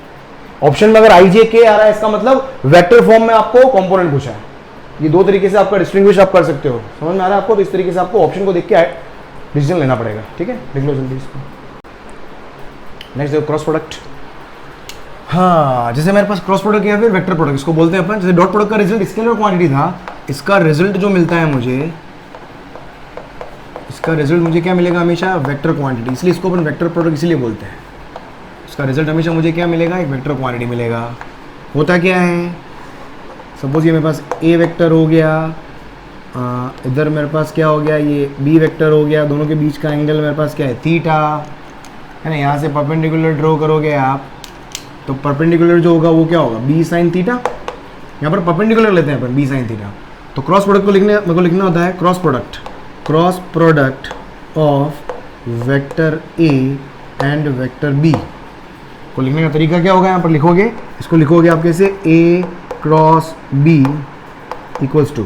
ऑप्शन में अगर आई जे के आ रहा है इसका मतलब वेक्टर फॉर्म में आपको कंपोनेंट पूछा है। ये दो तरीके से आपका डिस्टिंग्विश आप कर सकते हो, समझ में आ रहा है आपको। तो इस तरीके से आपको ऑप्शन को देख के डिसीजन लेना पड़ेगा, ठीक है। लिख लो जल्दी इसको। नेक्स्ट देखो क्रॉस प्रोडक्ट। हाँ, जैसे मेरे पास क्रॉस प्रोडक्ट या फिर वेक्टर प्रोडक्ट इसको बोलते हैं अपन। जैसे डॉट प्रोडक्ट का रिजल्ट स्केलर क्वांटिटी था, इसका रिजल्ट जो मिलता है मुझे, इसका रिजल्ट मुझे क्या मिलेगा हमेशा, वेक्टर क्वांटिटी, इसलिए इसको अपन वेक्टर प्रोडक्ट इसीलिए बोलते हैं। इसका रिजल्ट हमेशा मुझे क्या मिलेगा, एक वेक्टर क्वांटिटी मिलेगा। होता क्या है, सपोज ये मेरे पास ए वेक्टर हो गया, इधर मेरे पास क्या हो गया, ये बी वेक्टर हो गया, दोनों के बीच का एंगल मेरे पास क्या है, थीटा, है ना। यहाँ से परपेंडिकुलर ड्रॉ करोगे आप, तो परपेंडिकुलर जो होगा वो क्या होगा, बी साइन थीटा। यहाँ पर परपेंडिकुलर लेते हैं अपन, बी साइन थीटा। तो क्रॉस प्रोडक्ट को मेरे को लिखना होता है cross product of vector A and vector b को लिखने का तरीका क्या होगा, यहाँ पर लिखोगे, इसको लिखोगे आप कैसे, A cross B equals to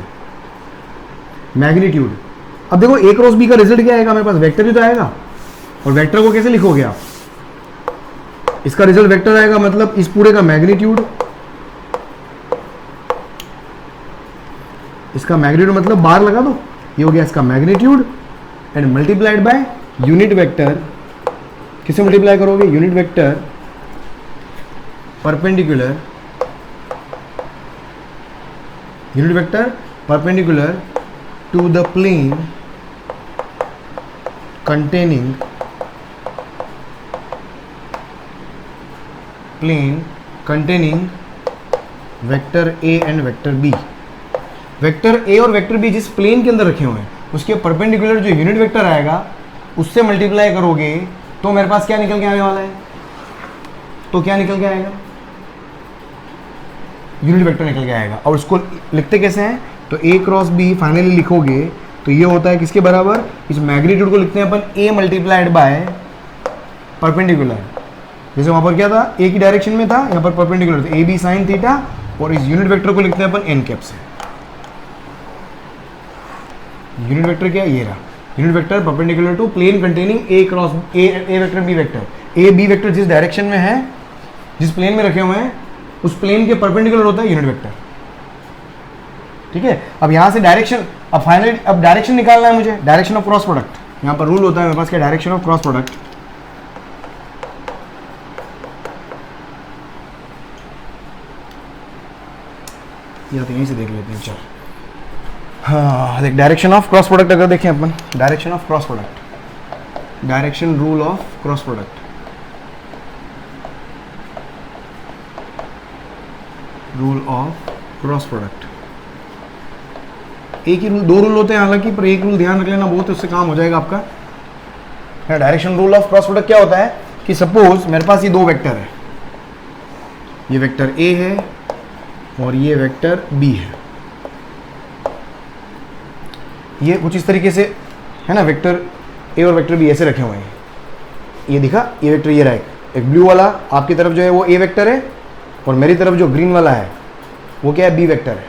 magnitude. अब देखो ए क्रॉस बी का रिजल्ट क्या आएगा, मेरे पास वेक्टर ही तो आएगा, और वेक्टर को कैसे लिखोगे आप, इसका रिजल्ट वेक्टर आएगा, मतलब इस पूरे का मैग्नीट्यूड, इसका मैग्नीट्यूड मतलब बार लगा दो, ये हो गया इसका magnitude, and multiplied by unit vector. किसे मल्टीप्लाई करोगे, unit vector perpendicular to the plane containing vector A and vector b. Vector a और वेक्टर बी जिस प्लेन के अंदर रखे हुए हैं उसके परपेंडिकुलर जो यूनिट वेक्टर आएगा उससे मल्टीप्लाई करोगे तो मेरे पास क्या निकल के आने वाला है, तो क्या निकल के आएगा, यूनिट वेक्टर निकल के आएगा। और उसको लिखते कैसे हैं, तो a क्रॉस b फाइनली लिखोगे तो ये होता है किसके बराबर, इस मैग्नीट्यूड को लिखते हैं अपन a मल्टीप्लाइड बाय परपेंडिकुलर। जैसे वहां पर क्या था, a की डायरेक्शन में था, यहाँ पर परपेंडिकुलर था, ab साइन थीटा, और इस यूनिट वेक्टर को लिखते हैं अपन n कैप से। यूनिट वेक्टर क्या है, ये रहा unit vector perpendicular to plane containing a cross a vector b vector. a b vector जिस डायरेक्शन में है, जिस प्लेन में रखे हुए हैं, उस प्लेन के परपेंडिकुलर होता है यूनिट वेक्टर। ठीक है, अब यहां से डायरेक्शन, अब फाइनली अब डायरेक्शन निकालना है मुझे, डायरेक्शन ऑफ क्रॉस प्रोडक्ट। यहां पर रूल होता है मेरे पास क्या, डायरेक्शन ऑफ क्रॉस प्रोडक्ट। या तो यहीं से देख लेते हैं, चल। हाँ देख, डायरेक्शन ऑफ क्रॉस प्रोडक्ट अगर देखें अपन, direction of cross product, direction rule of cross product, rule of cross product. एक ही रूल, दो रूल होते हैं हालांकि, पर एक रूल ध्यान रख लेना बहुत, उससे काम हो जाएगा आपका। Direction rule of cross product क्या होता है कि सपोज मेरे पास ये दो वेक्टर है, ये वेक्टर a है और ये वेक्टर b है। ये कुछ इस तरीके से है ना, वेक्टर a और वेक्टर b ऐसे रखे हुए हैं। ये दिखा, ये वेक्टर ये रहा, एक ब्लू वाला आपकी तरफ जो है वो a वेक्टर है, और मेरी तरफ जो ग्रीन वाला है वो क्या है, b वेक्टर है।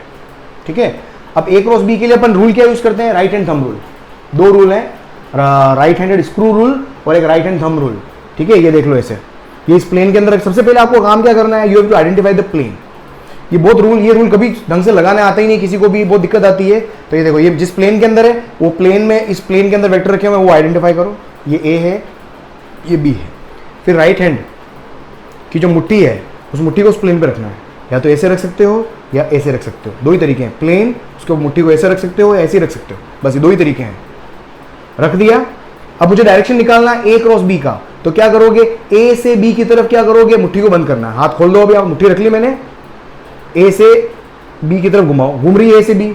ठीक है, अब a क्रॉस b के लिए अपन रूल क्या यूज करते हैं, राइट हैंड थंब रूल। दो रूल हैं, राइट हैंडेड स्क्रू रूल और एक राइट हैंड थंब रूल। ठीक है, ये देख लो ऐसे, ये इस प्लेन के अंदर सबसे पहले आपको काम क्या करना है, you have to identify the plane. ये बहुत रूल, ये रूल कभी ढंग से लगाने आता ही नहीं, किसी को भी बहुत दिक्कत आती है। तो ये देखो, ये जिस प्लेन के अंदर है वो प्लेन में, इस प्लेन के अंदर वेक्टर रखे हुए हैं वो आइडेंटिफाई करो, ये a है, ये b है। फिर राइट हैंड की जो मुट्ठी है उस मुट्ठी को उस प्लेन पे रखना है, या तो ऐसे रख सकते हो या ऐसे रख सकते हो, दो ही तरीके हैं, प्लेन उसको मुट्ठी को ऐसे रख सकते हो या ऐसे रख सकते हो, बस ये दो ही तरीके हैं। रख दिया, अब मुझे डायरेक्शन निकालना है a क्रॉस b का, तो क्या करोगे, a से b की तरफ क्या करोगे, मुट्ठी को बंद करना है। हाथ खोल दो, अभी आप मुट्ठी रख ली मैंने, a से b की तरफ घुमाओ, घूम रही है a से b,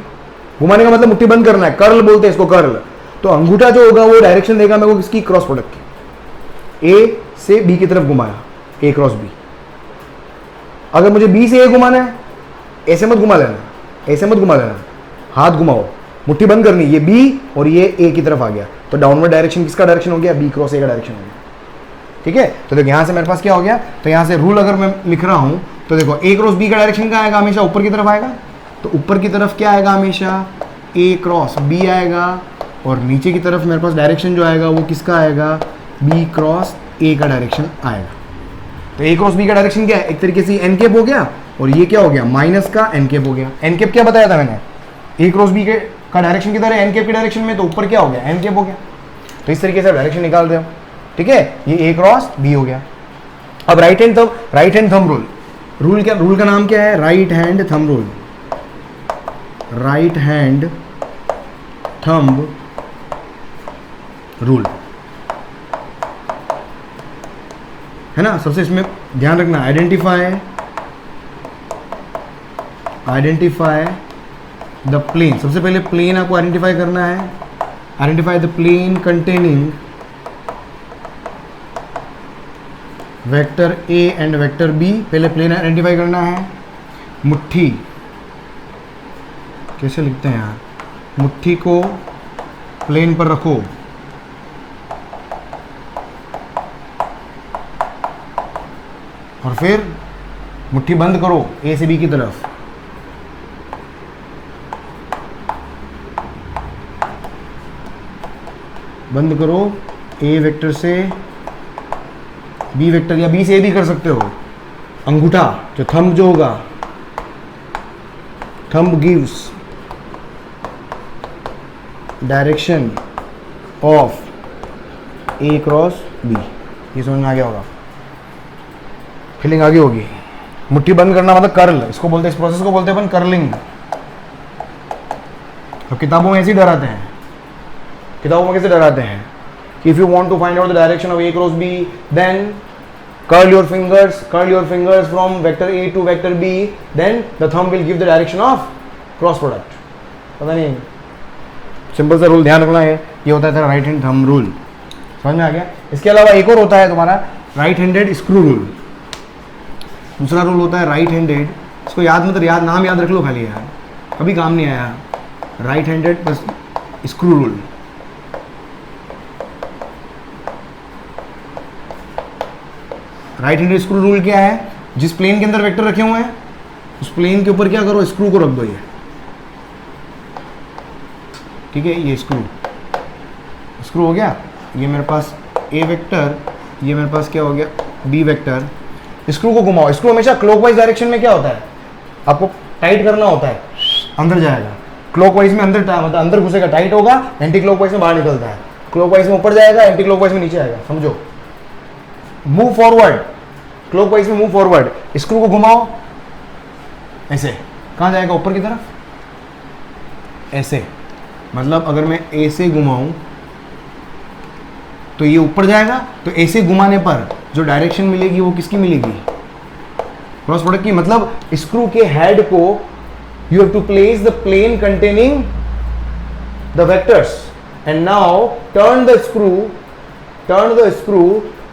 घुमाने का मतलब मुट्ठी बंद करना है, कर्ल बोलते हैं इसको, कर्ल। तो अंगूठा जो होगा वो डायरेक्शन देगा मेरे को किसकी, क्रॉस प्रोडक्ट की। a से b की तरफ घुमाया, a क्रॉस b। अगर मुझे b से a घुमाना है, ऐसे मत घुमा लेना, ऐसे मत घुमा लेना, हाथ घुमाओ, मुट्ठी बंद करनी, ये b और ये a की तरफ आ गया, तो डाउनवर्ड डायरेक्शन किसका डायरेक्शन हो गया, b क्रॉस a का डायरेक्शन हो गया। ठीक है, तो देखो यहाँ से मेरे पास क्या हो गया, तो यहाँ से रूल अगर मैं लिख रहा हूँ तो देखो a क्रॉस b का डायरेक्शन क्या आएगा, हमेशा ऊपर की तरफ आएगा। तो ऊपर की तरफ क्या आएगा, हमेशा a क्रॉस b आएगा, और नीचे की तरफ मेरे पास डायरेक्शन जो आएगा वो किसका आएगा, b क्रॉस a का डायरेक्शन आएगा। तो a क्रॉस b का डायरेक्शन क्या है, एक तरीके से एन कैप हो गया, और ये क्या हो गया, माइनस का एन कैप हो गया। एन कैप क्या बताया था मैंने, a क्रॉस b का डायरेक्शन किधर है, एन कैप के डायरेक्शन में, तो ऊपर क्या हो गया, एन कैप हो गया। तो इस तरीके से डायरेक्शन निकाल रहे हो। ठीक है, ये a क्रॉस b हो गया। अब right hand thumb rule, rule का नाम क्या है, right hand thumb rule, right hand thumb rule है ना। सबसे इसमें ध्यान रखना, आइडेंटिफाई द प्लेन। सबसे पहले प्लेन आपको आइडेंटिफाई करना है, identify the plane containing vector a and vector b। पहले प्लेन आइडेंटिफाई करना है। मुट्ठी कैसे लिखते हैं यार, मुट्ठी को प्लेन पर रखो, और फिर मुट्ठी बंद करो a से b की तरफ। बंद करो a वेक्टर से b वेक्टर, या b से a भी कर सकते हो। अंगूठा जो थंब जो होगा, thumb gives direction of a cross b। ये समझ में आ गया होगा, फीलिंग आगे होगी। मुट्ठी बंद करना मतलब कर्ल, इसको बोलते हैं, इस प्रोसेस को बोलते हैं अपन कर्लिंग। अब किताबों में ऐसे ही डराते हैं, किताबों में कैसे डराते हैं, if you want to find out the direction of a cross b then curl your fingers from vector a to vector b, then the thumb will give the direction of cross product। पता नहीं, सिंपल सा रूल ध्यान रखना है, ये होता है राइट हैंड थंब रूल। समझ में आ गया। इसके अलावा एक और होता है तुम्हारा राइट हैंडेड स्क्रू रूल। दूसरा रूल होता है राइट हैंडेड, इसको याद मतलब याद नाम याद रख लो खाली यार, कभी काम नहीं आया। Right handed plus screw rule. Right handed screw rule क्या है, जिस प्लेन के अंदर वेक्टर रखे हुए हैं उस प्लेन के ऊपर क्या करो, स्क्रू को रख दो ये, ठीक है। ये स्क्रू हो गया, ये मेरे पास ए वेक्टर, ये मेरे पास क्या हो गया बी वेक्टर। स्क्रू को घुमाओ, स्क्रू हमेशा क्लॉकवाइज डायरेक्शन में क्या होता है, आपको टाइट करना होता है, अंदर जाएगा। क्लॉकवाइज में अंदर मतलब अंदर घुसेगा टाइट होगा, एंटी क्लॉकवाइज में बाहर निकलता है। क्लॉकवाइज में ऊपर जाएगा, एंटी क्लॉकवाइज में नीचे आएगा, समझो। मूव फॉरवर्ड, क्लॉकवाइज में मूव फॉरवर्ड, स्क्रू को घुमाओ ऐसे, कहाँ जाएगा, ऊपर की तरफ, ऐसे। मतलब अगर मैं ए से घुमाऊं तो ये ऊपर जाएगा, तो ऐसे घुमाने पर जो डायरेक्शन मिलेगी वो किसकी मिलेगी, क्रॉस प्रोडक्ट की। मतलब स्क्रू के हेड को you have to place the plane containing the vectors and now turn the screw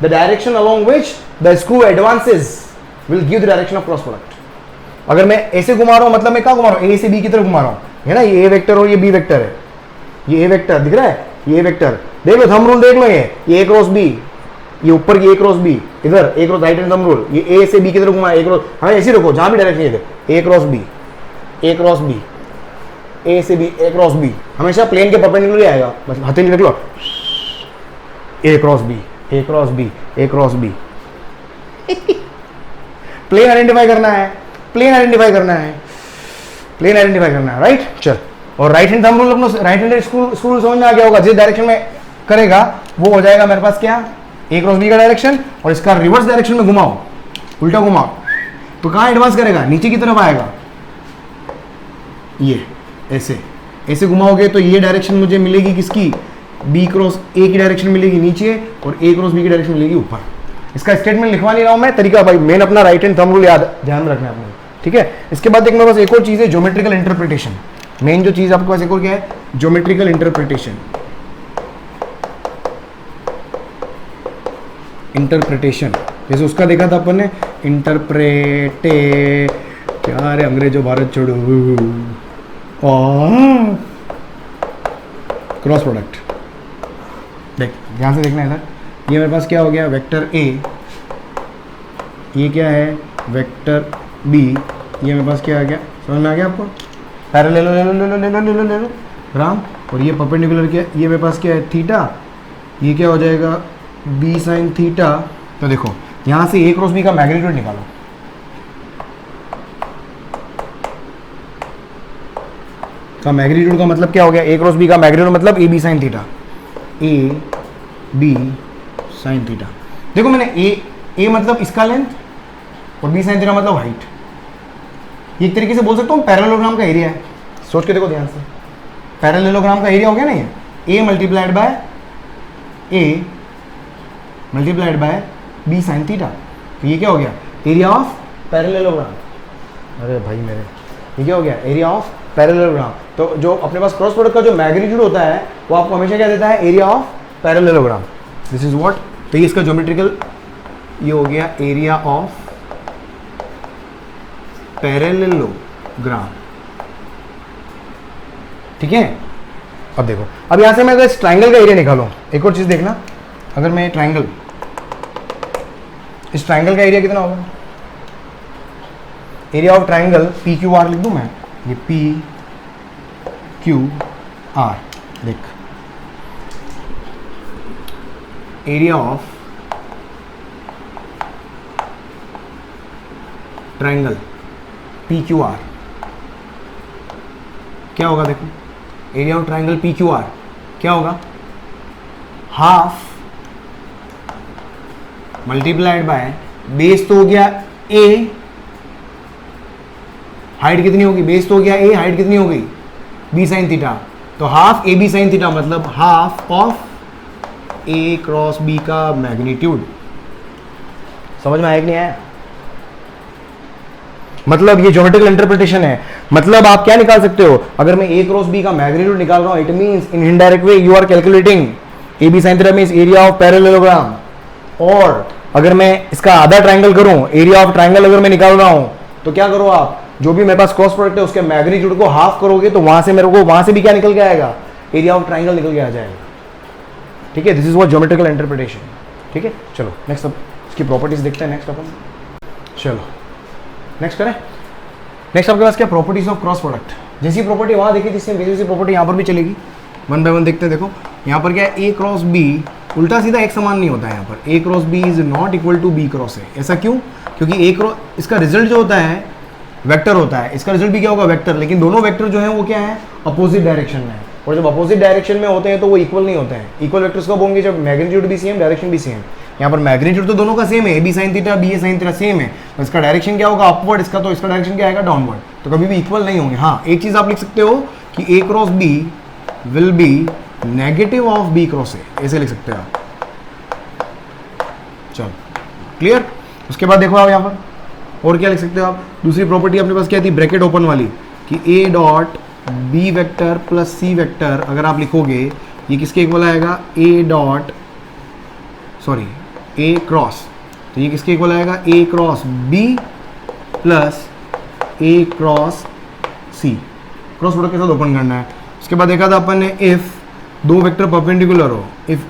the direction along which the screw advances will give the direction of cross product। अगर मैं ऐसे घुमा रहा हूं मतलब मैं क्या घुमा रहा हूं, ए से बी की तरफ घुमा रहा हूं, है ना। ये ए वेक्टर और ये बी वेक्टर है, ये ए वेक्टर दिख रहा है, ये ए वेक्टर देख लो, थंब रूल देख लो, ये ए क्रॉस बी, ये ऊपर की ए क्रॉस बी, इधर A cross right hand thumb rule, ये ए से बी की तरफ घुमा, ए क्रॉस, हमें ऐसे रखो जहां भी डायरेक्शन इधर, A cross B, A cross B, A से बी, ए क्रॉस बी, हमेशा प्लेन के परपेंडिकुलर आएगा, बस हथेली रख लो, ए क्रॉस बी, ए क्रॉस बी, ए क्रॉस बी। प्लेन आइडेंटिफाई करना है, प्लेन आइडेंटिफाई करना है, प्लेन आइडेंटिफाई करना है, राइट। चल, और राइट हैंड थंब रूल अपना, राइट हैंड स्क्रू समझ में आ गया होगा, जिस डायरेक्शन में करेगा वो हो जाएगा मेरे पास क्या, ए क्रॉस बी का डायरेक्शन। और इसका रिवर्स डायरेक्शन में घुमाओ, उल्टा घुमाओ तो कहाँ एडवांस करेगा, नीचे की तरफ आएगा। ये ऐसे ऐसे घुमाओगे तो ये डायरेक्शन मुझे मिलेगी किसकी, बी क्रॉस ए की डायरेक्शन मिलेगी नीचे, और ए क्रॉस बी की डायरेक्शन मिलेगी ऊपर। इसका स्टेटमेंट लिखवा नहीं रहा हूं मैं, तरीका भाई मेन अपना राइट हैंड थंब रूल याद ध्यान में रखना है आपने, ठीक है। इसके बाद एक मेरे पास एक और चीज़ है, ज्योमेट्रिकल इंटरप्रिटेशन। मेन जो चीज़ आपके पास एक और क्या है, ज्योमेट्रिकल इंटरप्रिटेशन। इंटरप्रिटेशन जैसे उसका देखा था अपन ने, इंटरप्रेटे क्या रे, अंग्रेजों भारत छोड़ो, क्रॉस प्रोडक्ट। देख ध्यान से देखना इधर, ये मेरे पास क्या हो गया, वेक्टर ए, ये क्या है वेक्टर बी, ये मेरे पास क्या आ गया, समझ में आ गया आपको। पैरेलल ले लो ले लो ले लो ले लो ले लो राम, और ये परपेंडिकुलर क्या, ये मेरे पास क्या है थीटा, ये क्या हो जाएगा बी साइन थीटा। तो देखो यहाँ से ए क्रॉस बी का मैग्नीट्यूड निकालो, का मैग्नीट्यूड का मतलब क्या हो गया, ए क्रॉस बी का मैग्नीट्यूड मतलब a B sine theta, a B sine theta. देखो मैंने ए मतलब इसका लेंथ और बी साइन थीटा मतलब हाइट। ये एक तरीके से बोल सकता हूँ पैरेललोग्राम का एरिया है, सोच के देखो ध्यान से। पैरेललोग्राम का एरिया हो गया ना, ये A multiplied by B sine theta. तो ये क्या हो गया, एरिया ऑफ पैरेललोग्राम। अरे भाई मेरे, ये क्या हो गया, एरिया ऑफ पैरेललोग्राम। तो जो अपने पास क्रॉस प्रोडक्ट का जो मैग्नीट्यूड होता है वो आपको हमेशा क्या देता है, area of parallelogram. This is what, तो ये इसका ज्योमेट्रिकल ये हो गया एरिया ऑफ पैरेललोग्राम, ठीक है। अब देखो, अब यहां से मैं अगर इस ट्राइंगल का एरिया निकालूं, एक और चीज देखना, अगर मैं ट्राइंगल, इस ट्राइंगल का एरिया कितना होगा, area of triangle P Q R लिख दूं मैं, ये पी क्यू आर, देख area of triangle P Q R क्या होगा, देखो area of triangle P Q R क्या होगा, हाफ मल्टीप्लाइड बाय बेस तो हो गया ए, हाइट कितनी होगी, बेस तो हो गया ए, हाइट कितनी हो गई बी साइन थीटा। तो half A B sine theta मतलब half of A cross B का मैग्नीट्यूड। समझ में आया कि नहीं आया, मतलब ये ज्योमेट्रिकल इंटरप्रिटेशन है। मतलब आप क्या निकाल सकते हो, अगर मैं ए क्रॉस बी का मैग्नीट्यूड निकाल रहा हूं, it means in indirect way you are calculating a B sine theta means area of parallelogram. और अगर मैं इसका आधा ट्राइंगल करूं, एरिया ऑफ ट्राइंगल अगर मैं निकाल रहा हूं, तो क्या करो आप, जो भी मेरे पास क्रॉस प्रोडक्ट है उसके मैग्नीट्यूड को हाफ करोगे तो वहां से मेरे को वहां से भी क्या निकल के आएगा, एरिया ऑफ ट्राइंगल निकल के आ जाएगा। ठीक है, this is what geometrical interpretation. ठीक है, चलो नेक्स्ट अब इसकी प्रॉपर्टीज देखते हैं नेक्स्ट अपन। चलो नेक्स्ट करें। नेक्स्ट आपके पास क्या, प्रॉपर्टीज ऑफ क्रॉस प्रोडक्ट। जैसी प्रॉपर्टी वहां देखी थी वैसी प्रॉपर्टी यहाँ पर भी चलेगी। वन बाय वन देखते हैं। देखो यहाँ पर क्या है, ए क्रॉस बी उल्टा सीधा एक समान नहीं होता है। यहाँ पर A cross B is not equal to B cross A. ऐसा क्यों? क्योंकि ए क्रॉस, इसका रिजल्ट जो होता है वेक्टर होता है, इसका रिजल्ट भी क्या होगा, वेक्टर। लेकिन दोनों वेक्टर जो है वो क्या है, अपोजिट डायरेक्शन में है। और जब अपोजिट डायरेक्शन में होते हैं तो वो इक्वल नहीं होते हैं। इक्वल वेक्टर्स कब होंगे, जब मैग्नीट्यूड भी सेम, डायरेक्शन भी सेम। यहाँ पर मैग्नीट्यूड तो दोनों का सेम है, a B sine theta b a sine theta same है, तो इसका डायरेक्शन क्या होगा, अपवर्ड। इसका तो इसका डायरेक्शन क्या आएगा, डाउनवर्ड। तो कभी भी इक्वल नहीं होंगे। हाँ, एक चीज आप लिख सकते हो कि A cross B will be negative of B cross A, ऐसे लिख सकते हो आप। चलो क्लियर। उसके बाद देखो आप यहाँ पर और क्या लिख सकते हो आप। दूसरी प्रॉपर्टी अपने पास क्या थी, ब्रैकेट ओपन वाली, कि ए dot b vector plus c vector अगर आप लिखोगे ये किसके इक्वल आएगा, a dot sorry A cross, तो ये किसके इक्वल आएगा, a cross b plus a cross c. Cross product के साथ ओपन करना है। उसके बाद देखा था अपन ने, इफ दो वेक्टर परपेंडिकुलर हो, if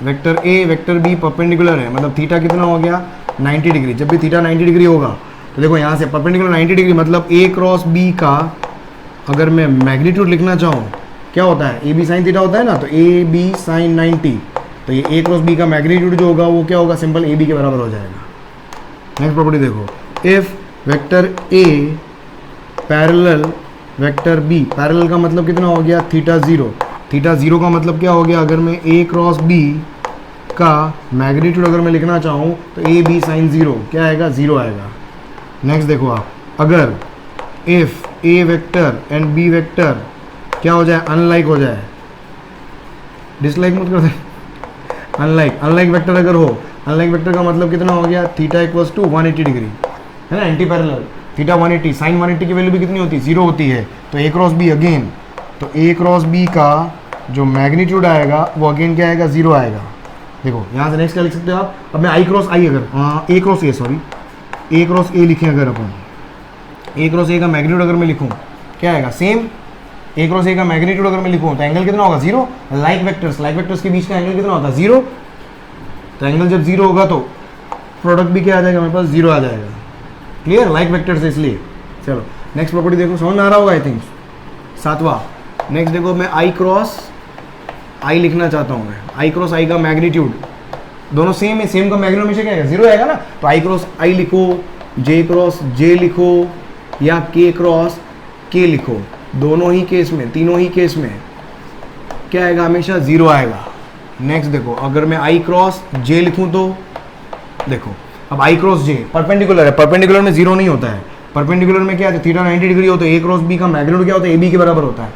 vector A vector b perpendicular है, मतलब थीटा कितना हो गया 90 डिग्री। जब भी थीटा 90 डिग्री होगा तो देखो यहाँ से परपेंडिकुलर 90 डिग्री, मतलब ए क्रॉस बी का अगर मैं मैग्नीट्यूड लिखना चाहूँ क्या होता है, ए बी साइन थीटा होता है ना, तो ए बी साइन 90, तो ये ए क्रॉस बी का मैग्नीट्यूड जो होगा वो क्या होगा, सिंपल ए बी के बराबर हो जाएगा। नेक्स्ट प्रॉपर्टी देखो, if vector a parallel vector b, parallel का मतलब कितना हो गया, थीटा जीरो। थीटा जीरो का मतलब क्या हो गया, अगर मैं ए क्रॉस बी का मैग्नीट्यूड अगर मैं लिखना चाहूँ तो ए बी साइन जीरो क्या आएगा, जीरो आएगा। नेक्स्ट देखो आप, अगर if a vector and B vector क्या हो जाए, अनलाइक हो जाए, डिसलाइक मत कर दे, अनलाइक, अनलाइक वेक्टर अगर हो, अनलाइक वेक्टर का मतलब कितना हो गया, थीटा इक्वल्स टू 180 डिग्री है ना, एंटी पैरेलल, थीटा 180, साइन 180 की वैल्यू भी कितनी होती है, जीरो होती है। तो ए क्रॉस बी अगेन, तो ए क्रॉस बी का जो मैग्नीट्यूड आएगा वो अगेन क्या आएगा, जीरो आएगा। देखो यहाँ से नेक्स्ट क्या लिख सकते हो आप, अब मैं आई क्रॉस आई अगर A cross A sorry A cross A लिखें अगर अपन, ए क्रॉस ए का मैग्नीट्यूड अगर मैं लिखूँ क्या आएगा, सेम ए क्रॉस ए का मैग्नीट्यूड अगर मैं लिखूँ तो एंगल कितना होगा, जीरो। लाइक वेक्टर्स के बीच का एंगल कितना होता है, जीरो। तो एंगल जब जीरो होगा तो प्रोडक्ट भी क्या आ जाएगा मेरे पास, जीरो आ जाएगा। क्लियर, लाइक वेक्टर्स इसलिए। चलो नेक्स्ट प्रॉपर्टी देखो, समझ में आ रहा होगा आई थिंक, सातवां। नेक्स्ट देखो, मैं आई क्रॉस आई लिखना चाहता हूँ, मैं आई क्रॉस आई का मैग्नीट्यूड, दोनों सेम है, सेम का मैग्नीट्यूड हमेशा क्या है, जीरो आएगा ना। तो आई क्रॉस आई लिखो, जे क्रॉस जे लिखो, या के क्रॉस के लिखो, दोनों ही केस में, तीनों ही केस में क्या आएगा, हमेशा जीरो आएगा। नेक्स्ट देखो, अगर मैं आई क्रॉस जे लिखूं तो देखो, अब आई क्रॉस जे परपेंडिकुलर है, परपेंडिकुलर में जीरो नहीं होता है, परपेंडिकुलर में क्या है, थीटा 90 डिग्री हो तो ए क्रॉस बी का मैग्नीट्यूड क्या होता है, ए बी के बराबर होता है।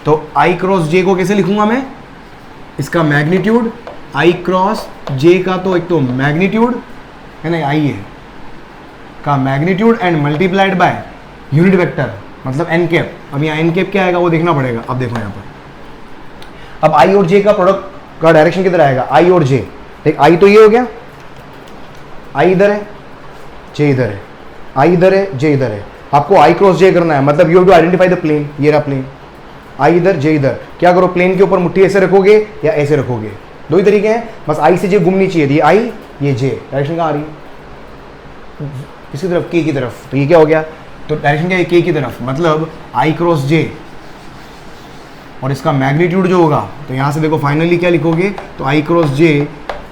तो आई क्रॉस जे को कैसे लिखूंगा मैं, इसका मैग्नीट्यूड आई क्रॉस जे का, तो एक तो मैग्नीट्यूड है ना, आई है का magnitude and multiplied by unit vector, मतलब एन कैप। अब यहाँ एन कैप क्या आएगा वो देखना पड़ेगा। अब देखो यहाँ पर, अब आई और जे का प्रोडक्ट का डायरेक्शन किधर आएगा, आई और जे। देख आई तो ये हो गया, आई इधर है, जे इधर है, आई इधर है, जे इधर है। आपको आई क्रॉस जे करना है, मतलब you have to identify the plane. ये रहा प्लेन, आई इधर जे इधर। क्या करो, प्लेन के ऊपर मुट्ठी ऐसे रखोगे या ऐसे रखोगे, दो ही तरीके हैं, बस आई से जे घूमनी चाहिए। ये आई ये जे, डायरेक्शन कहाँ आ रही है, किसकी तरफ, के की तरफ। तो ये क्या हो गया, तो डायरेक्शन क्या है, के की तरफ, मतलब आई क्रॉस जे और इसका मैग्नीट्यूड जो होगा, तो यहाँ से देखो फाइनली क्या लिखोगे, तो आई क्रॉस जे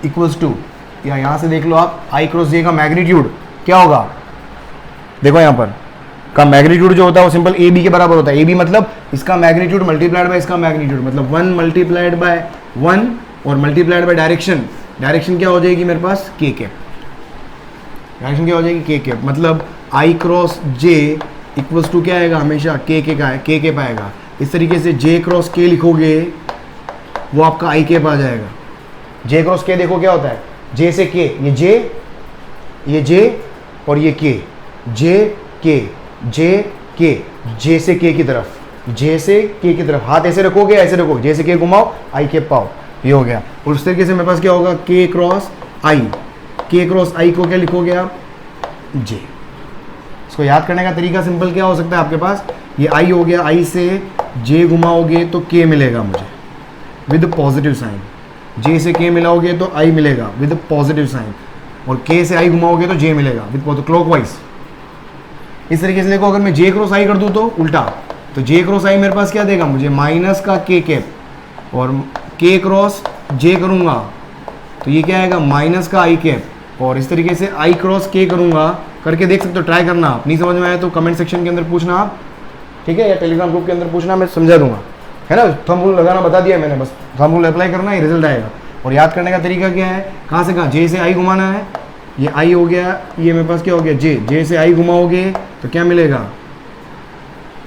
इक्वल्स टू, या यहाँ से देख लो आप, आई क्रॉस जे का मैग्नीट्यूड क्या होगा, देखो यहाँ पर का मैग्नीट्यूड जो होता है वो सिंपल ए बी के बराबर होता है। ए बी मतलब इसका मैग्नीट्यूड मल्टीप्लाइड बाय इसका मैग्नीट्यूड, मतलब 1 मल्टीप्लाइड बाय 1 और मल्टीप्लाइड बाय डायरेक्शन। डायरेक्शन क्या हो जाएगी मेरे पास, के कैप। डायरेक्शन क्या हो जाएगी, के कैप, मतलब आई क्रॉस जे इक्वल्स टू क्या आएगा, हमेशा के का है, के कैप आएगा। इस तरीके से जे क्रॉस के लिखोगे वो आपका आई कैप आ जाएगा। जे क्रॉस के देखो क्या होता है, जे से के, ये जे और ये के, जे के, जे के, जे से के की तरफ, जे से के की तरफ, हाथ ऐसे रखोगे ऐसे रखो, जे से के घुमाओ आई कैप पाओ, ये हो गया। और उस तरीके से मेरे पास क्या होगा, के क्रॉस आई, के क्रॉस आई को क्या लिखोगे आप, जे। इसको याद करने का तरीका सिंपल क्या हो सकता है आपके पास, ये आई हो गया, आई से जे घुमाओगे तो के मिलेगा मुझे विद पॉजिटिव साइन, जे से के मिलाओगे तो आई मिलेगा विद पॉजिटिव साइन, और के से आई घुमाओगे तो जे मिलेगा विद क्लॉकवाइज। इस तरीके से देखो, अगर मैं जे क्रॉस आई कर दूं तो उल्टा, तो जे क्रॉस आई मेरे पास क्या देगा मुझे, माइनस का के कैप, और के क्रॉस जे करूंगा तो ये क्या आएगा, माइनस का आई कैप, और इस तरीके से आई क्रॉस के करूंगा, करके देख सकते हो, ट्राई करना आप। नहीं समझ में आया तो कमेंट सेक्शन के अंदर पूछना आप, ठीक है, या टेलीग्राम ग्रुप के अंदर पूछना, मैं समझा दूंगा, है ना। थंब रूल लगाना बता दिया मैंने, बस थंब रूल अप्लाई करना है, रिजल्ट आएगा। और याद करने का तरीका क्या है, कहाँ से कहाँ, जे से आई घुमाना है, ये आई हो गया, ये मेरे पास क्या हो गया जे, जे से आई घुमाओगे तो क्या मिलेगा,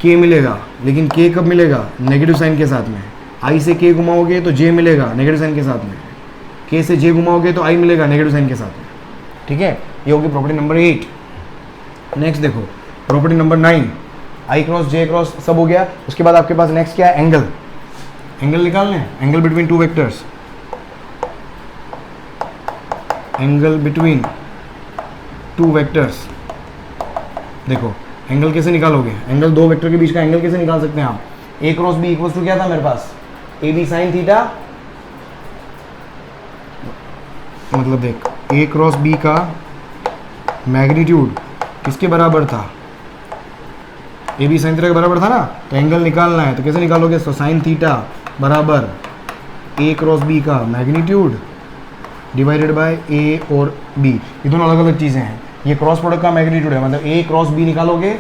के मिलेगा, लेकिन के कब मिलेगा, नेगेटिव साइन के साथ में। आई से के घुमाओगे तो जे मिलेगा नेगेटिव साइन के साथ में, के से जे घुमाओगे तो आई मिलेगा नेगेटिव साइन के साथ में, ठीक है। ये होगी प्रॉपर्टी नंबर 8। नेक्स्ट देखो प्रॉपर्टी नंबर 9, आई क्रॉस जे क्रॉस सब हो गया। उसके बाद आपके पास नेक्स्ट क्या है, एंगल। एंगल निकालने हैं, angle between two vectors, angle between two vectors. देखो एंगल कैसे निकालोगे, एंगल दो वेक्टर के बीच का एंगल कैसे निकाल सकते हैं आप, ए क्रॉस बी इक्वल्स टू क्या था मेरे पास, ए बी साइन थीटा, मतलब देख ए क्रॉस बी का मैग्नीट्यूड किसके बराबर था, ए बी साइन थीटा के बराबर था ना। तो एंगल निकालना है तो कैसे निकालोगे, तो साइन थीटा बराबर ए क्रॉस बी का मैग्नीट्यूड डिवाइडेड बाय ए और बी, ये दोनों अलग अलग चीज़ें हैं। ये क्रॉस प्रोडक्ट का मैग्नीट्यूड है, मतलब ए क्रॉस बी निकालोगे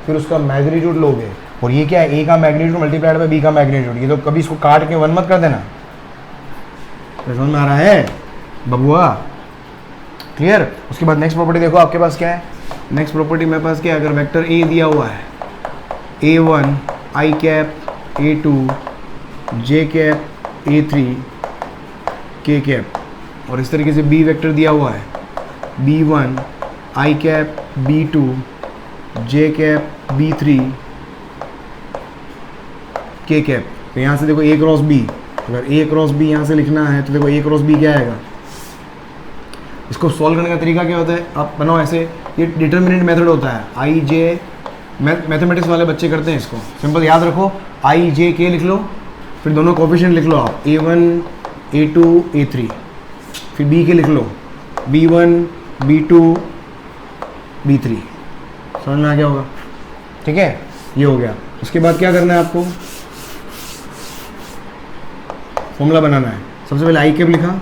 फिर उसका मैग्नीट्यूड लोगे, और ये क्या है, ए का मैग्नीट्यूड मल्टीप्लाइड बाय बी का मैग्नीट्यूड। ये तो कभी इसको काट के वन मत कर देना, समझ में आ रहा है बबुआ, क्लियर। उसके बाद नेक्स्ट प्रॉपर्टी देखो आपके पास क्या है, नेक्स्ट प्रॉपर्टी मेरे पास क्या है, अगर वेक्टर ए दिया हुआ है, A1 आई कैप A2 जे कैप A3 के कैप, और इस तरीके से बी वेक्टर दिया हुआ है, B1 आई कैप B2 जे कैप B3 के कैप। तो यहाँ से देखो A क्रॉस B, अगर A क्रॉस B यहाँ से लिखना है तो देखो A क्रॉस B क्या आएगा। इसको सॉल्व करने का तरीका क्या होता है, आप बनाओ ऐसे, ये डिटर्मिनेंट मेथड होता है, आई जे, मैथमेटिक्स वाले बच्चे करते हैं इसको, सिंपल याद रखो, आई जे के लिख लो, फिर दोनों कोफिशिएंट लिख लो आप, A1 A2 A3, फिर B के लिख लो, B1 B2 B3, समझ में आ गया होगा, ठीक है, ये हो गया। उसके बाद क्या करना है आपको, फॉर्मूला बनाना है। सबसे पहले आई कैप लिखा,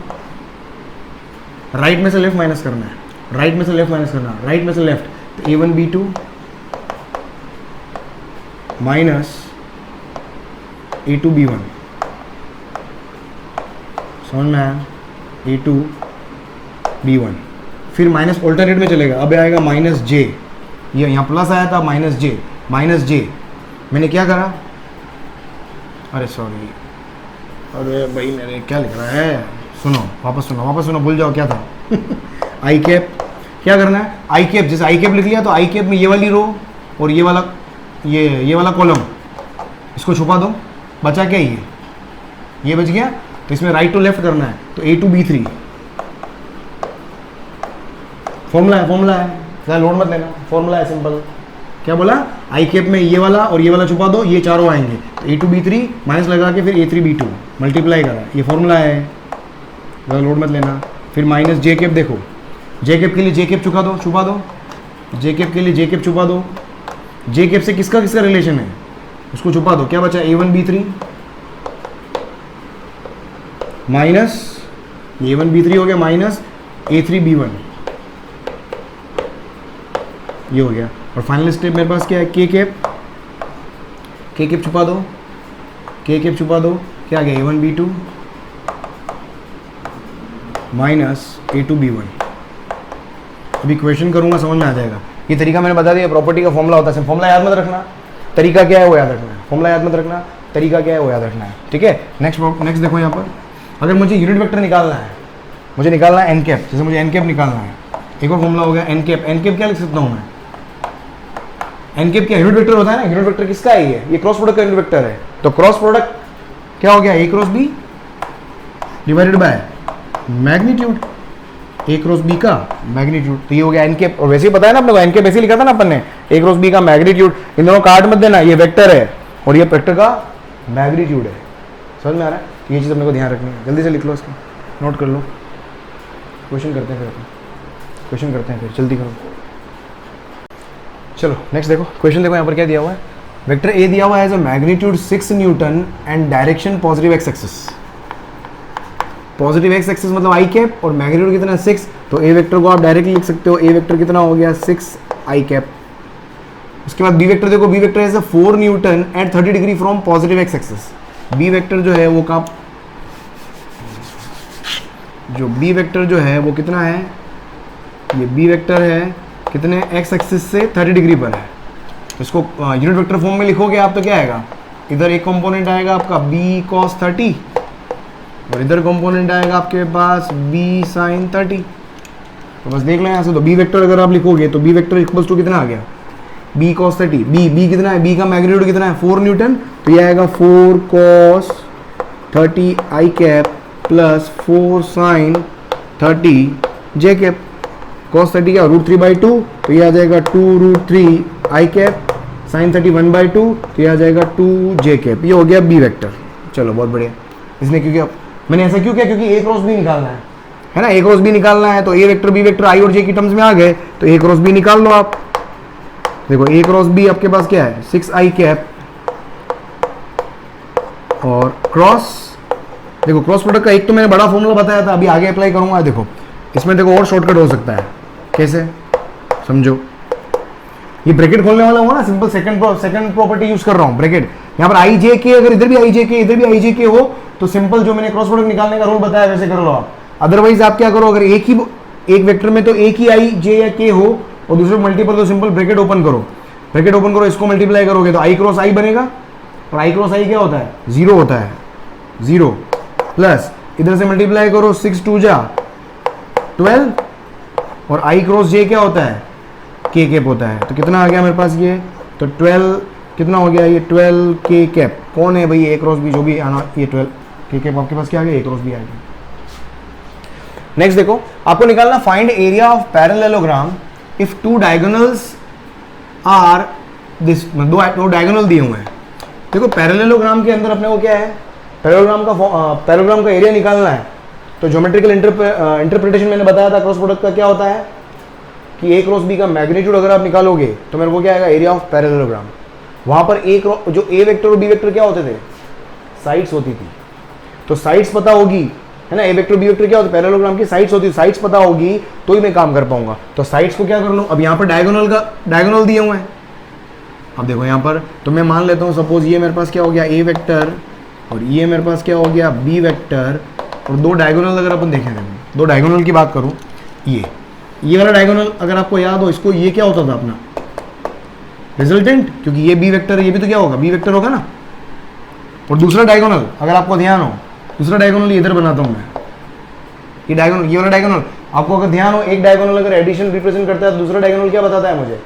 राइट में से लेफ्ट माइनस करना है, राइट में से लेफ्ट माइनस करना, राइट में से लेफ्ट, तो A1 B2 minus A2 B1, समझ में आया, A2 B1, फिर माइनस ऑल्टरनेट में चलेगा, अब आएगा माइनस जे, ये यहाँ प्लस आया था, माइनस जे, मैंने क्या करा, अरे सॉरी, अरे भाई मैंने क्या लिख रहा है, सुनो वापस सुनो, भूल जाओ क्या था आई कैप, क्या करना है, आई कैप, जैसे आई कैप लिख लिया तो आई कैप में ये वाली रो और ये वाला कॉलम, इसको छुपा दो, बचा क्या ये बच गया, तो इसमें राइट टू लेफ्ट करना है, तो A2 B3 फॉर्मूला है, ज़्यादा लोड मत लेना, फॉर्मूला है सिंपल। क्या बोला, आई कैप में ये वाला और ये वाला छुपा दो, ये चारों आएंगे, तो A2 B3 माइनस लगा के फिर A3 B2 मल्टीप्लाई करा, ये फॉर्मूला है, ज़्यादा लोड मत लेना। फिर माइनस जे कैप, देखो जे कैप के लिए जे कैप छुपा दो, जे कैप के लिए जे कैप छुपा दो, जे कैप से किसका रिलेशन है उसको छुपा दो, क्या बचा, A1 B3 minus A1 B3 हो गया माइनस A3 B1, ये हो गया। और फाइनल स्टेप मेरे पास क्या है, के कैप छुपा दो, क्या आ गया, A1 B2 minus A2 B1। अभी क्वेश्चन करूंगा, समझ में आ जाएगा। ये तरीका मैंने बता दिया, प्रॉपर्टी का फॉर्मूला होता है, फॉर्मूला याद मत रखना, तरीका क्या है वो याद रखना है, फॉर्मूला याद मत रखना, तरीका क्या है वो याद रखना है, ठीक है। नेक्स्ट देखो यहाँ पर, अगर मुझे यूनिट वेक्टर निकालना है, मुझे निकालना है एन कैप, जैसे मुझे एन कैप निकालना है, एक और फॉर्मूला हो गया एन कैप क्या लिख सकता हूँ मैं, एन कैप क्या यूनिट वेक्टर होता है ना, यूनिट वेक्टर किसका है, ये क्रॉस प्रोडक्ट का यूनिट वेक्टर है। तो क्रॉस प्रोडक्ट क्या हो गया, ए cross B divided by magnitude, A cross B का मैग्नीट्यूड। तो ये हो गया एन कैप, और वैसे ही पता है ना अपने को, एन कैप ऐसे लिखा था ना अपन ने, ए क्रॉस बी का मैग्नीट्यूड। इन दोनों काट मत देना, ये वेक्टर है और ये वेक्टर का मैग्नीट्यूड है। समझ में आ रहा है? ये चीज़ अपने को ध्यान रखनी है। जल्दी से लिख लो इसको, नोट कर लो। क्वेश्चन करते हैं फिर अपन, क्वेश्चन करते हैं फिर, जल्दी करो। चलो नेक्स्ट देखो, क्वेश्चन देखो यहाँ पर क्या दिया हुआ है। वेक्टर ए दिया हुआ है as a magnitude 6 newton and direction positive x axis. Positive x axis मतलब आई कैप और मैग्नीट्यूड कितना 6, तो ए वेक्टर को आप डायरेक्टली लिख सकते हो, ए वेक्टर कितना हो गया 6 आई कैप। उसके बाद बी वेक्टर देखो, b vector as a 4 newton at 30 degree from positive x axis. B vector जो है वो का जो बी वेक्टर जो है वो कितना है, ये बी वेक्टर है कितने एक्स एक्सिस से 30 डिग्री पर है। तो इसको यूनिट वेक्टर फॉर्म में लिखोगे आप तो क्या आएगा, इधर एक कंपोनेंट आएगा आपका b cos 30 और इधर कंपोनेंट आएगा आपके पास b sin 30। तो बस देख लो यहाँ से, तो b वेक्टर अगर आप लिखोगे तो b वेक्टर इक्वल्स टू कितना आ गया, b cos 30। b कितना है, b का मैग्नीट्यूड कितना है 4 न्यूटन, तो ये आएगा 4 cos 30 आई कैप प्लस 4 sin 30 जे कैप। cos 30 क्या √3/2, तो ये आ जाएगा 2√3 आई कैप, sin 30 1/2, तो ये आ जाएगा 2 जे कैप। ये हो गया बी वेक्टर। चलो बहुत बढ़िया। इसने क्योंकि मैंने ऐसा क्यों किया, क्योंकि ए क्रॉस बी निकालना है ना, ए क्रॉस बी निकालना है। तो ए वेक्टर बी वेक्टर आई और जे की टर्म्स में आ गए, तो ए क्रॉस बी निकाल लो आप। देखो ए क्रॉस बी आपके पास क्या है 6 आई कैप और क्रॉस, देखो क्रॉस प्रोडक्ट का एक तो मैंने बड़ा फॉर्मूला बताया था, अभी आगे अप्लाई करूंगा। देखो इसमें देखो और शॉर्टकट हो सकता है, कैसे समझो। ये ब्रैकेट खोलने वाला हुआ ना, सिंपल सेकंड प्रॉपर्टी यूज कर रहा हूं, ब्रैकेट। यहाँ पर आई जे के, अगर इधर भी आई जे के इधर भी आई जे के हो तो सिंपल जो मैंने क्रॉस प्रोडक्ट निकालने का रूल बताया वैसे कर लो आप। अदरवाइज आप क्या करो, अगर एक वेक्टर में तो एक ही आई जे या के हो और दूसरे मल्टीपल, तो सिंपल ब्रैकेट ओपन करो, ब्रैकेट ओपन करो, इसको मल्टीप्लाई करोगे तो आई क्रॉस आई बनेगा। और आई क्रॉस आई क्या होता है, 0 होता है, 0 प्लस इधर से मल्टीप्लाई करो 6 2 जा 12 और आई क्रॉस जे क्या होता है, के कैप होता है। तो कितना आ गया मेरे पास ये, तो 12 कितना हो गया, ये 12 के कैप। कौन है भाई ए क्रॉस बी, जो भी आना, ये 12 के कैप आपके पास क्या आ गया, ए क्रॉस बी आ गया। नेक्स्ट देखो, आपको निकालना find area of parallelogram if two diagonals are this, दो डायगोनल दिए हुए हैं। देखो पैरेललोग्राम के अंदर अपने को क्या है, पैरेललोग्राम का एरिया निकालना है। तो ज्योमेट्रिकल इंटरप्रिटेशन मैंने बताया था क्रॉस प्रोडक्ट का क्या होता है कि ए क्रॉस बी का मैग्नीट्यूड अगर आप निकालोगे तो मेरे को क्या आएगा, एरिया ऑफ पैरेललोग्राम। वहां पर जो ए वेक्टर और बी वेक्टर क्या होते थे, साइड्स होती थी। तो साइड्स पता होगी है ना, ए वेक्टर बी वेक्टर क्या होता है, पैरेललोग्राम की साइड्स होती है, साइड्स पता होगी तो ही मैं काम कर पाऊंगा। तो साइड्स को क्या कर लूं, अब यहाँ पर डायगोनल दिए हुए हैं। अब देखो यहाँ पर, तो मैं मान लेता हूँ सपोज ये मेरे पास क्या हो गया ए वेक्टर और ये मेरे पास क्या हो गया बी वेक्टर, और दो डायगोनल अगर अपन देखें, दो डायगोनल की बात करूँ, ये वाला डायगोनल अगर आपको याद हो, इसको ये क्या होता था अपना रिजल्टेंट, क्योंकि ये बी वेक्टर है, ये भी तो क्या होगा बी वेक्टर होगा ना। और दूसरा डायगोनल अगर आपको ध्यान हो, दूसरा डायगोनल इधर बनाता हूं मैं, ये डायगोनल, ये वाला डायगोनल आपको अगर ध्यान हो, एक डायगोनल अगर एडिशन रिप्रेजेंट करता है तो दूसरा डायगोनल क्या बताता है मुझे,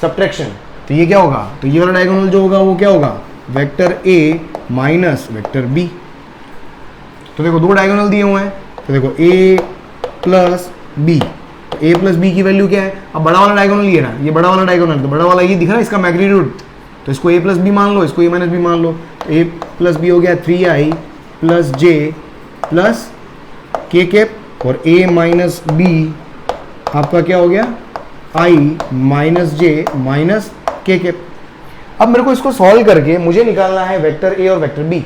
सब्ट्रैक्शन। तो ये क्या होगा, तो ये वाला डायगोनल जो होगा वो क्या होगा, vector a minus vector b. तो देखो दो डायगोनल दिए हुए हैं, तो देखो a plus b, a plus b की वैल्यू क्या है। अब बड़ा वाला डायगोनल ये ना, ये बड़ा वाला डायगोनल, तो बड़ा वाला ये दिख रहा है इसका मैग्नीट्यूड, तो इसको ए प्लस बी मान लो, इसको ए माइनस बी मान लो। तो ए प्लस बी हो गया 3i प्लस जे प्लस के कैप, और ए माइनस बी आपका क्या हो गया i माइनस जे माइनस के कैप। अब मेरे को इसको सॉल्व करके मुझे निकालना है वेक्टर ए और वेक्टर बी।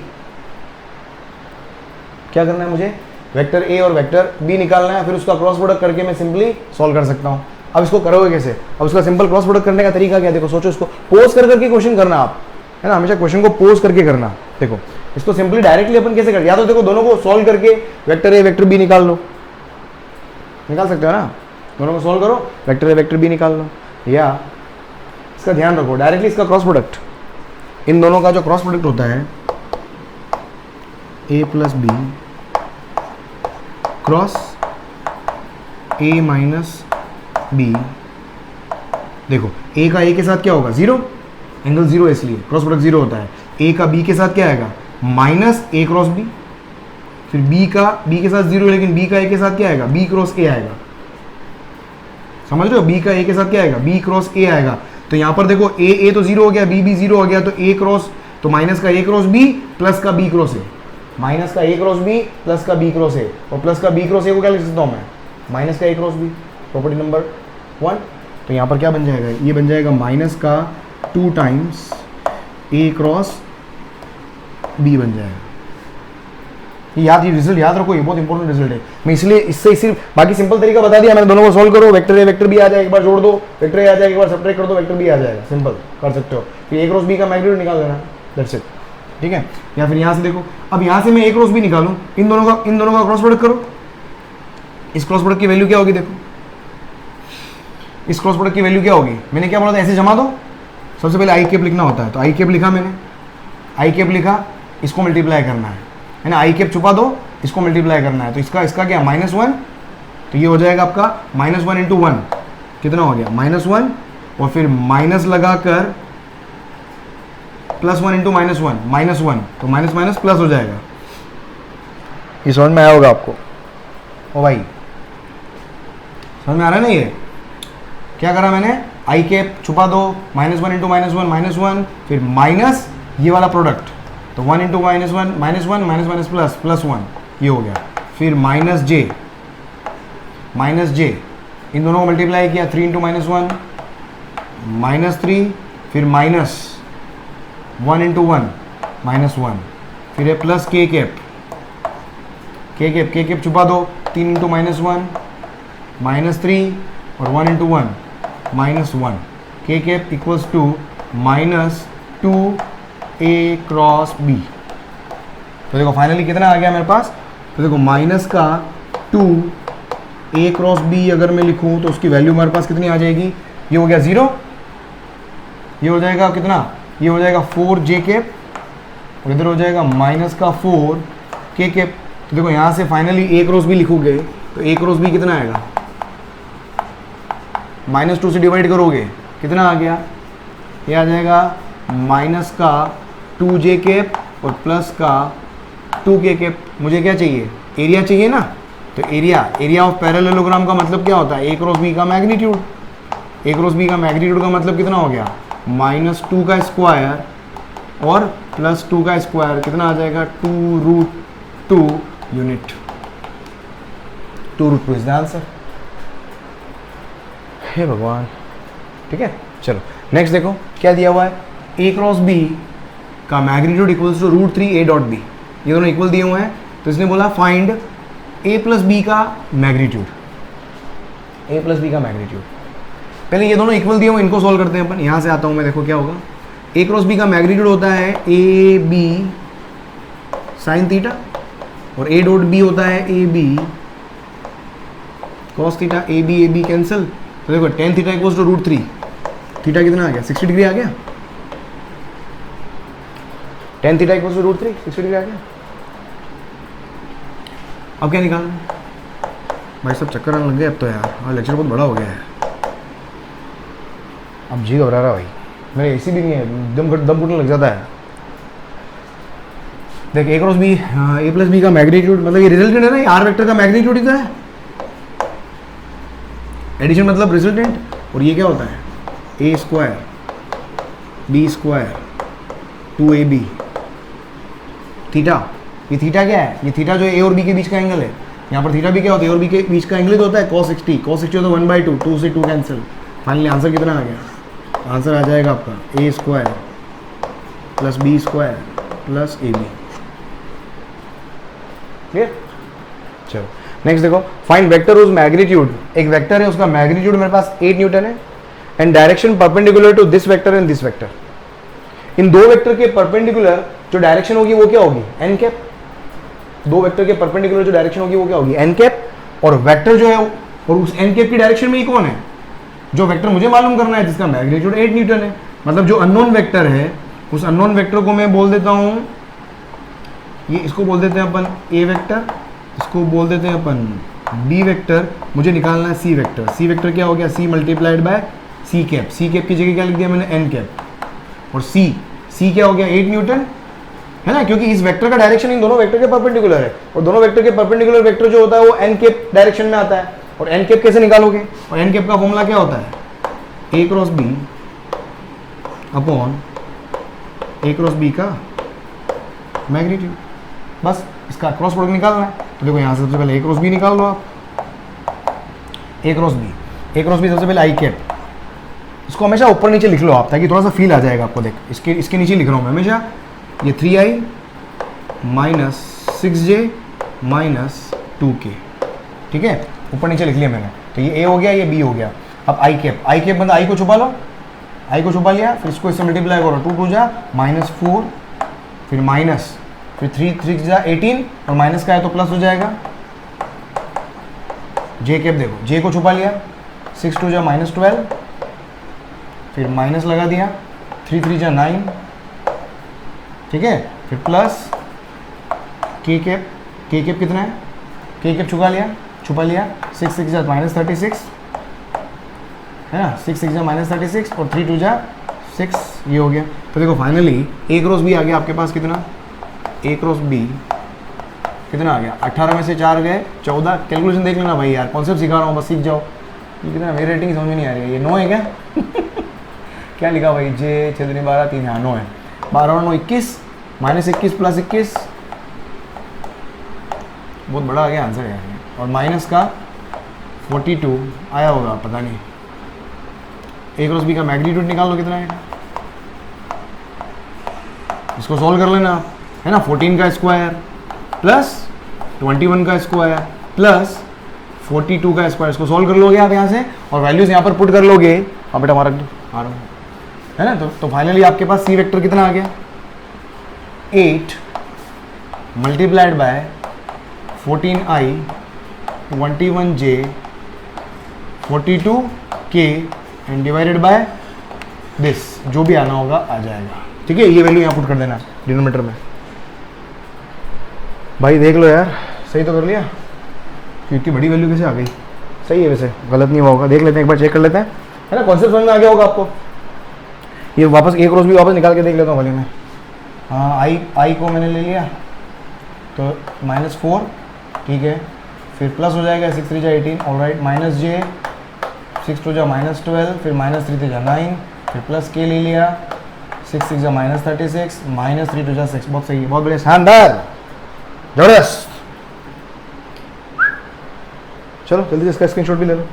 क्या करना है मुझे, वेक्टर ए और वेक्टर बी निकालना है, फिर उसका क्रॉस प्रोडक्ट करके मैं सिंपली सॉल्व कर सकता हूं। अब इसको करोगे कैसे, अब उसका सिंपल क्रॉस प्रोडक्ट करने का तरीका क्या, देखो सोचो, इसको पोज कर करके क्वेश्चन करना आप, है ना, हमेशा क्वेश्चन को पोज करके करना। देखो इसको सिंपली डायरेक्टली अपन कैसे कर, या तो देखो दोनों को सॉल्व करके वेक्टर ए वेक्टर बी निकाल लो, निकाल सकते हो ना, दोनों को सॉल्व करो, वेक्टर ए वेक्टर बी निकाल लो, या इसका ध्यान रखो डायरेक्टली इसका क्रॉस प्रोडक्ट, इन दोनों का जो क्रॉस प्रोडक्ट होता है A plus B cross A minus B देखो ए का ए के साथ क्या होगा, जीरो, एंगल जीरो इसलिए क्रॉस प्रोडक्ट जीरो होता है। ए का बी के साथ क्या आएगा, माइनस ए क्रॉस बी। फिर बी का बी के साथ जीरो, लेकिन बी का ए के साथ क्या आएगा, बी क्रॉस ए आएगा। समझ रहे हो, बी का ए के साथ क्या आएगा, बी क्रॉस ए आएगा। तो यहां पर देखो ए तो जीरो हो गया, बी जीरो हो गया, तो ए क्रॉस, तो माइनस का ए क्रॉस बी प्लस का बी क्रॉस ए, माइनस का ए क्रॉस बी प्लस का बी क्रॉस ए, और प्लस का बी क्रॉस ए को क्या लिख सकता हूं मैं, माइनस का ए क्रॉस बी, प्रॉपर्टी नंबर 1। तो यहाँ पर क्या बन जाएगा, ये बन जाएगा माइनस का 2 टाइम्स ए क्रॉस बी बन जाएगा। ये रिजल्ट याद रखो, ये बहुत इंपॉर्टेंट रिजल्ट है। मैं इसलिए इससे सिर्फ बाकी सिंपल तरीका बता दिया मैंने, दोनों को सॉल्व करो, वेक्टर ए वेक्टर बी आ जाएगा, एक बार जोड़ दो, वेक्टर ए आ जाएगा, एक बार सब्ट्रैक्ट कर दो, वेक्टर बी आ जाएगा, सिंपल कर सकते हो। फिर ए क्रॉस बी का मैग्नीट्यूड निकाल देना, दैट्स इट, ठीक है। या फिर यहाँ से देखो, अब यहाँ से मैं ए क्रॉस बी निकालूं, इन दोनों का क्रॉस प्रोडक्ट करो, इस क्रॉस प्रोडक्ट की वैल्यू क्या होगी, देखो इस क्रॉस प्रोडक्ट की वैल्यू क्या होगी, मैंने क्या बोला था, ऐसे जमा दो, सबसे पहले आई कैप लिखना होता है, तो आई कैप लिखा मैंने, आई कैप लिखा, इसको मल्टीप्लाई करना है ना, आई कैप छुपा दो, इसको मल्टीप्लाई करना है, तो इसका क्या -1, तो ये हो जाएगा आपका -1 × 1 कितना हो गया, -1, और फिर माइनस लगाकर +1 × -1, तो माइनस माइनस प्लस हो जाएगा। ये समझ में आया होगा आपको, ओ भाई समझ में आ रहा है ना। ये क्या करा मैंने, आई कैप छुपा दो, -1 × -1, फिर माइनस ये वाला प्रोडक्ट, तो 1 × -1, माइनस प्लस 1, ये हो गया। फिर माइनस जे, इन दोनों को मल्टीप्लाई किया, 3 × -1, -3, फिर माइनस 1 × 1, -1, फिर है प्लस के कैप छुपा दो, 3 × -1, -3, और 1 × 1, -1, के cap equals to -2a cross b। तो देखो फाइनली कितना आ गया मेरे पास, तो देखो माइनस का 2a क्रॉस b अगर मैं लिखूं तो उसकी वैल्यू मेरे पास कितनी आ जाएगी, ये हो गया 0, ये हो जाएगा कितना, ये हो जाएगा 4j कैप, और इधर हो जाएगा -4k कैप। तो देखो यहाँ से फाइनली a क्रॉस b लिखोगे तो a क्रॉस b कितना आएगा, -2 से डिवाइड करोगे कितना आ गया, ये आ जाएगा माइनस का 2j कैप और प्लस का 2k कैप। मुझे क्या चाहिए, एरिया चाहिए ना, तो एरिया ऑफ पैरेललोग्राम का मतलब क्या होता है, a क्रॉस b का मैग्नीट्यूड, a क्रॉस b का मैग्नीट्यूड का मतलब कितना हो गया, -2 का स्क्वायर और +2 का स्क्वायर, कितना आ जाएगा 2√2 यूनिट, 2√2 इज द आंसर। हे भगवान, ठीक है। चलो नेक्स्ट देखो क्या दिया हुआ है, a क्रॉस b का मैग्नीट्यूड इक्वल्स टू √3a.b, ये दोनों इक्वल दिए हुए हैं, तो इसने बोला फाइंड a प्लस b का मैग्नीट्यूड, पहले ये दोनों इक्वल दिए हुए, इनको सॉल्व करते हैं अपन। यहाँ से आता हूँ मैं, देखो क्या होगा, a क्रॉस b का मैग्नीट्यूड होता है ab sin थीटा, और a.b होता है ab cos theta, ab cancel, तो देखो tan theta equals to √3, theta कितना आ गया, 60 डिग्री आ गया, tan theta equals to √3, 60 degree आ गया। अब क्या निकालना भाई, सब चक्कर आने लग गए अब तो यार, और लेक्चर बहुत बड़ा हो गया है, अब जी घबरा रहा भाई, मेरे एसी भी नहीं है, दम घुटने लग जाता है। देख a cross b, a plus b का मैग्नीट्यूड मतलब ये रिजल्टेंट है ना, ये r वेक्टर का मैग्नीट्यूड ही तो है, एडिशन मतलब रिजल्टेंट, और ये क्या होता है a square b square 2ab theta. ये थीटा क्या है, ये थीटा जो a और b के बीच का एंगल है, यहाँ पर थीटा भी क्या होता है, a और b के बीच का एंगल ही तो होता है cos 60, cos 60 होता है 1/2, 2 से 2 कैंसिल, फाइनली आंसर कितना आ गया, आंसर आ जाएगा आपका a square plus b square plus ab। Clear. चलो नेक्स्ट देखो, फाइंड वेक्टर उस मैग्नीट्यूड, एक वेक्टर है उसका मैग्नीट्यूड मेरे पास 8 न्यूटन है, and direction perpendicular to this vector and this vector. इन दो वेक्टर के परपेंडिकुलर जो डायरेक्शन होगी वो क्या होगी, एन कैप। दो वेक्टर के परपेंडिकुलर जो डायरेक्शन होगी वो क्या होगी, एन कैप, और वेक्टर जो है और उस एन कैप की डायरेक्शन में ही कौन है, जो वेक्टर मुझे मालूम करना है जिसका मैग्नीट्यूड 8 न्यूटन है, मतलब जो अननोन वेक्टर है उस अननोन वेक्टर को मैं बोल देता हूँ, ये इसको बोल देते हैं अपन ए वेक्टर, इसको बोल देते हैं अपन बी वेक्टर, मुझे निकालना है सी वेक्टर। सी वेक्टर क्या हो गया, c multiplied by c cap की जगह क्या लिख दिया मैंने, एन कैप। और सी क्या हो गया, 8 न्यूटन, है ना, क्योंकि इस वेक्टर का डायरेक्शन इन दोनों वेक्टर के परपेंडिकुलर है, और दोनों वेक्टर के परपेंडिकुलर वेक्टर जो होता है वो एन कैप डायरेक्शन में आता है। और एन कैप कैसे निकालोगे, और एन कैप का फॉर्मूला क्या होता है, ए क्रॉस बी अपॉन ए क्रॉस बी का मैग्नीट्यूड। बस इसका क्रॉस प्रोडक्ट निकालना है। तो देखो यहाँ से सबसे पहले ए क्रॉस बी निकाल लो आप, ए क्रॉस बी सबसे पहले आई कैप, इसको हमेशा ऊपर नीचे लिख लो आप, ताकि थोड़ा सा फील आ जाएगा आपको। देख इसके नीचे लिख रहा हूँ मैं हमेशा, ये 3i minus 6j minus 2k, ठीक है, ऊपर नीचे लिख लिया मैंने। तो ये ए हो गया, ये बी हो गया। अब आई कैप मतलब आई को छुपा लो, आई को छुपा लिया, फिर इसको इससे मल्टीप्लाई करो, 2 2 जा माइनस 4, फिर माइनस, फिर 3 3 जा 18, और माइनस का है तो प्लस हो जाएगा। जे कैप देखो, जे को छुपा लिया, 6 2 जा माइनस 12, फिर माइनस लगा दिया, 3 3 जा 9, ठीक है, फिर प्लस के कैप कितना है, के कैप छुपा लिया 6 6 जा माइनस 36, है ना, 6 6 जा माइनस 36, और 3 2 जा 6, ये हो गया। तो देखो फाइनली ए क्रॉस बी आ गया आपके पास कितना, ए क्रॉस बी कितना आ गया, 18 में से 4 गए 14। कैलकुलेशन देख लेना भाई यार, कॉन्सेप्ट सिखा रहा हूँ, बस सीख जाओ। ये कितना, मेरी रेटिंग समझ में नहीं आ रही है, ये 9 है क्या क्या लिखा भाई, जे 6 2 12 3, हाँ 9 है। 12 और 9 21, माइनस 21 प्लस 21, बहुत बड़ा आ गया आंसर यार। और माइनस का 42 आया होगा, पता नहीं। ए क्रॉस बी का मैग्नीट्यूड निकाल लो कितना है, इसको सॉल्व कर लेना, है ना। 14 का स्क्वायर प्लस 21 का स्क्वायर प्लस 42 का स्क्वायर, इसको सॉल्व कर लोगे आप यहाँ से, और वैल्यूज यहाँ पर पुट कर लोगे। अब बेटा हमारा आ रहा है ना, तो फाइनली आपके पास सी वेक्टर कितना आ गया, 8 multiplied by 14i 21j 42k and divided by this, जो भी आना होगा आ जाएगा, ठीक है। ये वैल्यू यहाँ पुट कर देना डिनोमिनेटर में। भाई देख लो यार, सही तो कर लिया, इतनी बड़ी वैल्यू कैसे आ गई, सही है वैसे, गलत नहीं हुआ होगा, देख लेते हैं एक बार, चेक कर लेते हैं, है ना। कॉन्सेप्ट समझ में आ गया होगा आपको। ये वापस ए क्रॉस भी वापस निकाल के देख लेता हूँ भले में। हाँ आई को मैंने ले लिया, तो -4, ठीक है, फिर प्लस हो जाएगा 6 3 जा 18, ऑलराइट, माइनस जे 6 2 जा माइनस 12, फिर माइनस 3 3 जा 9, फिर प्लस के ले लिया, 6 6 जा माइनस 36, माइनस 3 2 जा 6, बहुत सही है, बहुत बढ़िया, शानदार, जबरदस्त। चलो जल्दी से इसका स्क्रीनशॉट भी ले लो।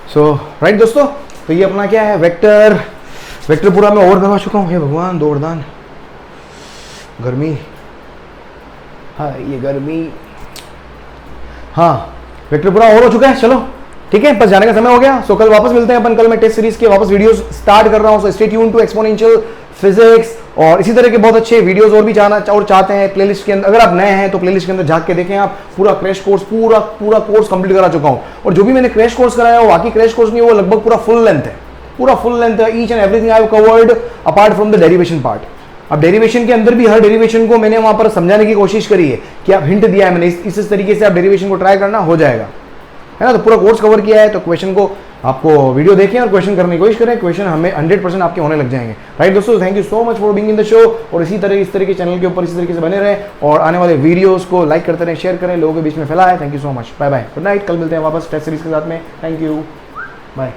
सो राइट दोस्तों, तो ये अपना क्या है, वेक्टर पूरा मैं ओवर करवा चुका हूँ। हे भगवान, दो वरदान, गर्मी, हाँ ये गर्मी, हाँ वेक्टर पूरा ओवर हो चुका है। चलो ठीक है, बस जाने का समय हो गया। सो कल वापस मिलते हैं अपन, कल मैं टेस्ट सीरीज के वापस वीडियोस स्टार्ट कर रहा हूँ। So stay tune to exponential physics, और इसी तरह के बहुत अच्छे वीडियोस और भी चाहते हैं प्लेलिस्ट के अंदर। अगर आप नए हैं तो प्लेलिस्ट के अंदर जाके के देखें आप, पूरा क्रैश कोर्स, पूरा कोर्स कंप्लीट करा चुका हूँ। और जो भी मैंने क्रैश कोर्स कराया वो बाकी क्रैश कोर्स नहीं, वो लगभग पूरा फुल लेंथ है, पूरा फुल लेंथ है। Each and everything I have covered apart from the derivation part. अब डेरिवेशन के अंदर भी हर डेरिवेशन को मैंने वहां पर समझाने की कोशिश करी है कि आप हिंट दिया है मैंने, इस तरीके से आप डेरिवेशन को ट्राई करना, हो जाएगा, है ना। तो पूरा कोर्स कवर किया है, तो क्वेश्चन को आपको वीडियो देखें और क्वेश्चन करने की कोशिश करें, क्वेश्चन हमें 100% आपके होने लग जाएंगे। राइट दोस्तों, thank you so much for being in the show, और इस तरह के चैनल के ऊपर इसी तरीके से बने रहें, और आने वाले वीडियोस को लाइक करते रहें, शेयर करें, लोगों के बीच में फैलाएं। Thank you so much, bye bye, good night. कल मिलते हैं वापस टेस्ट सीरीज के साथ में। Thank you, bye.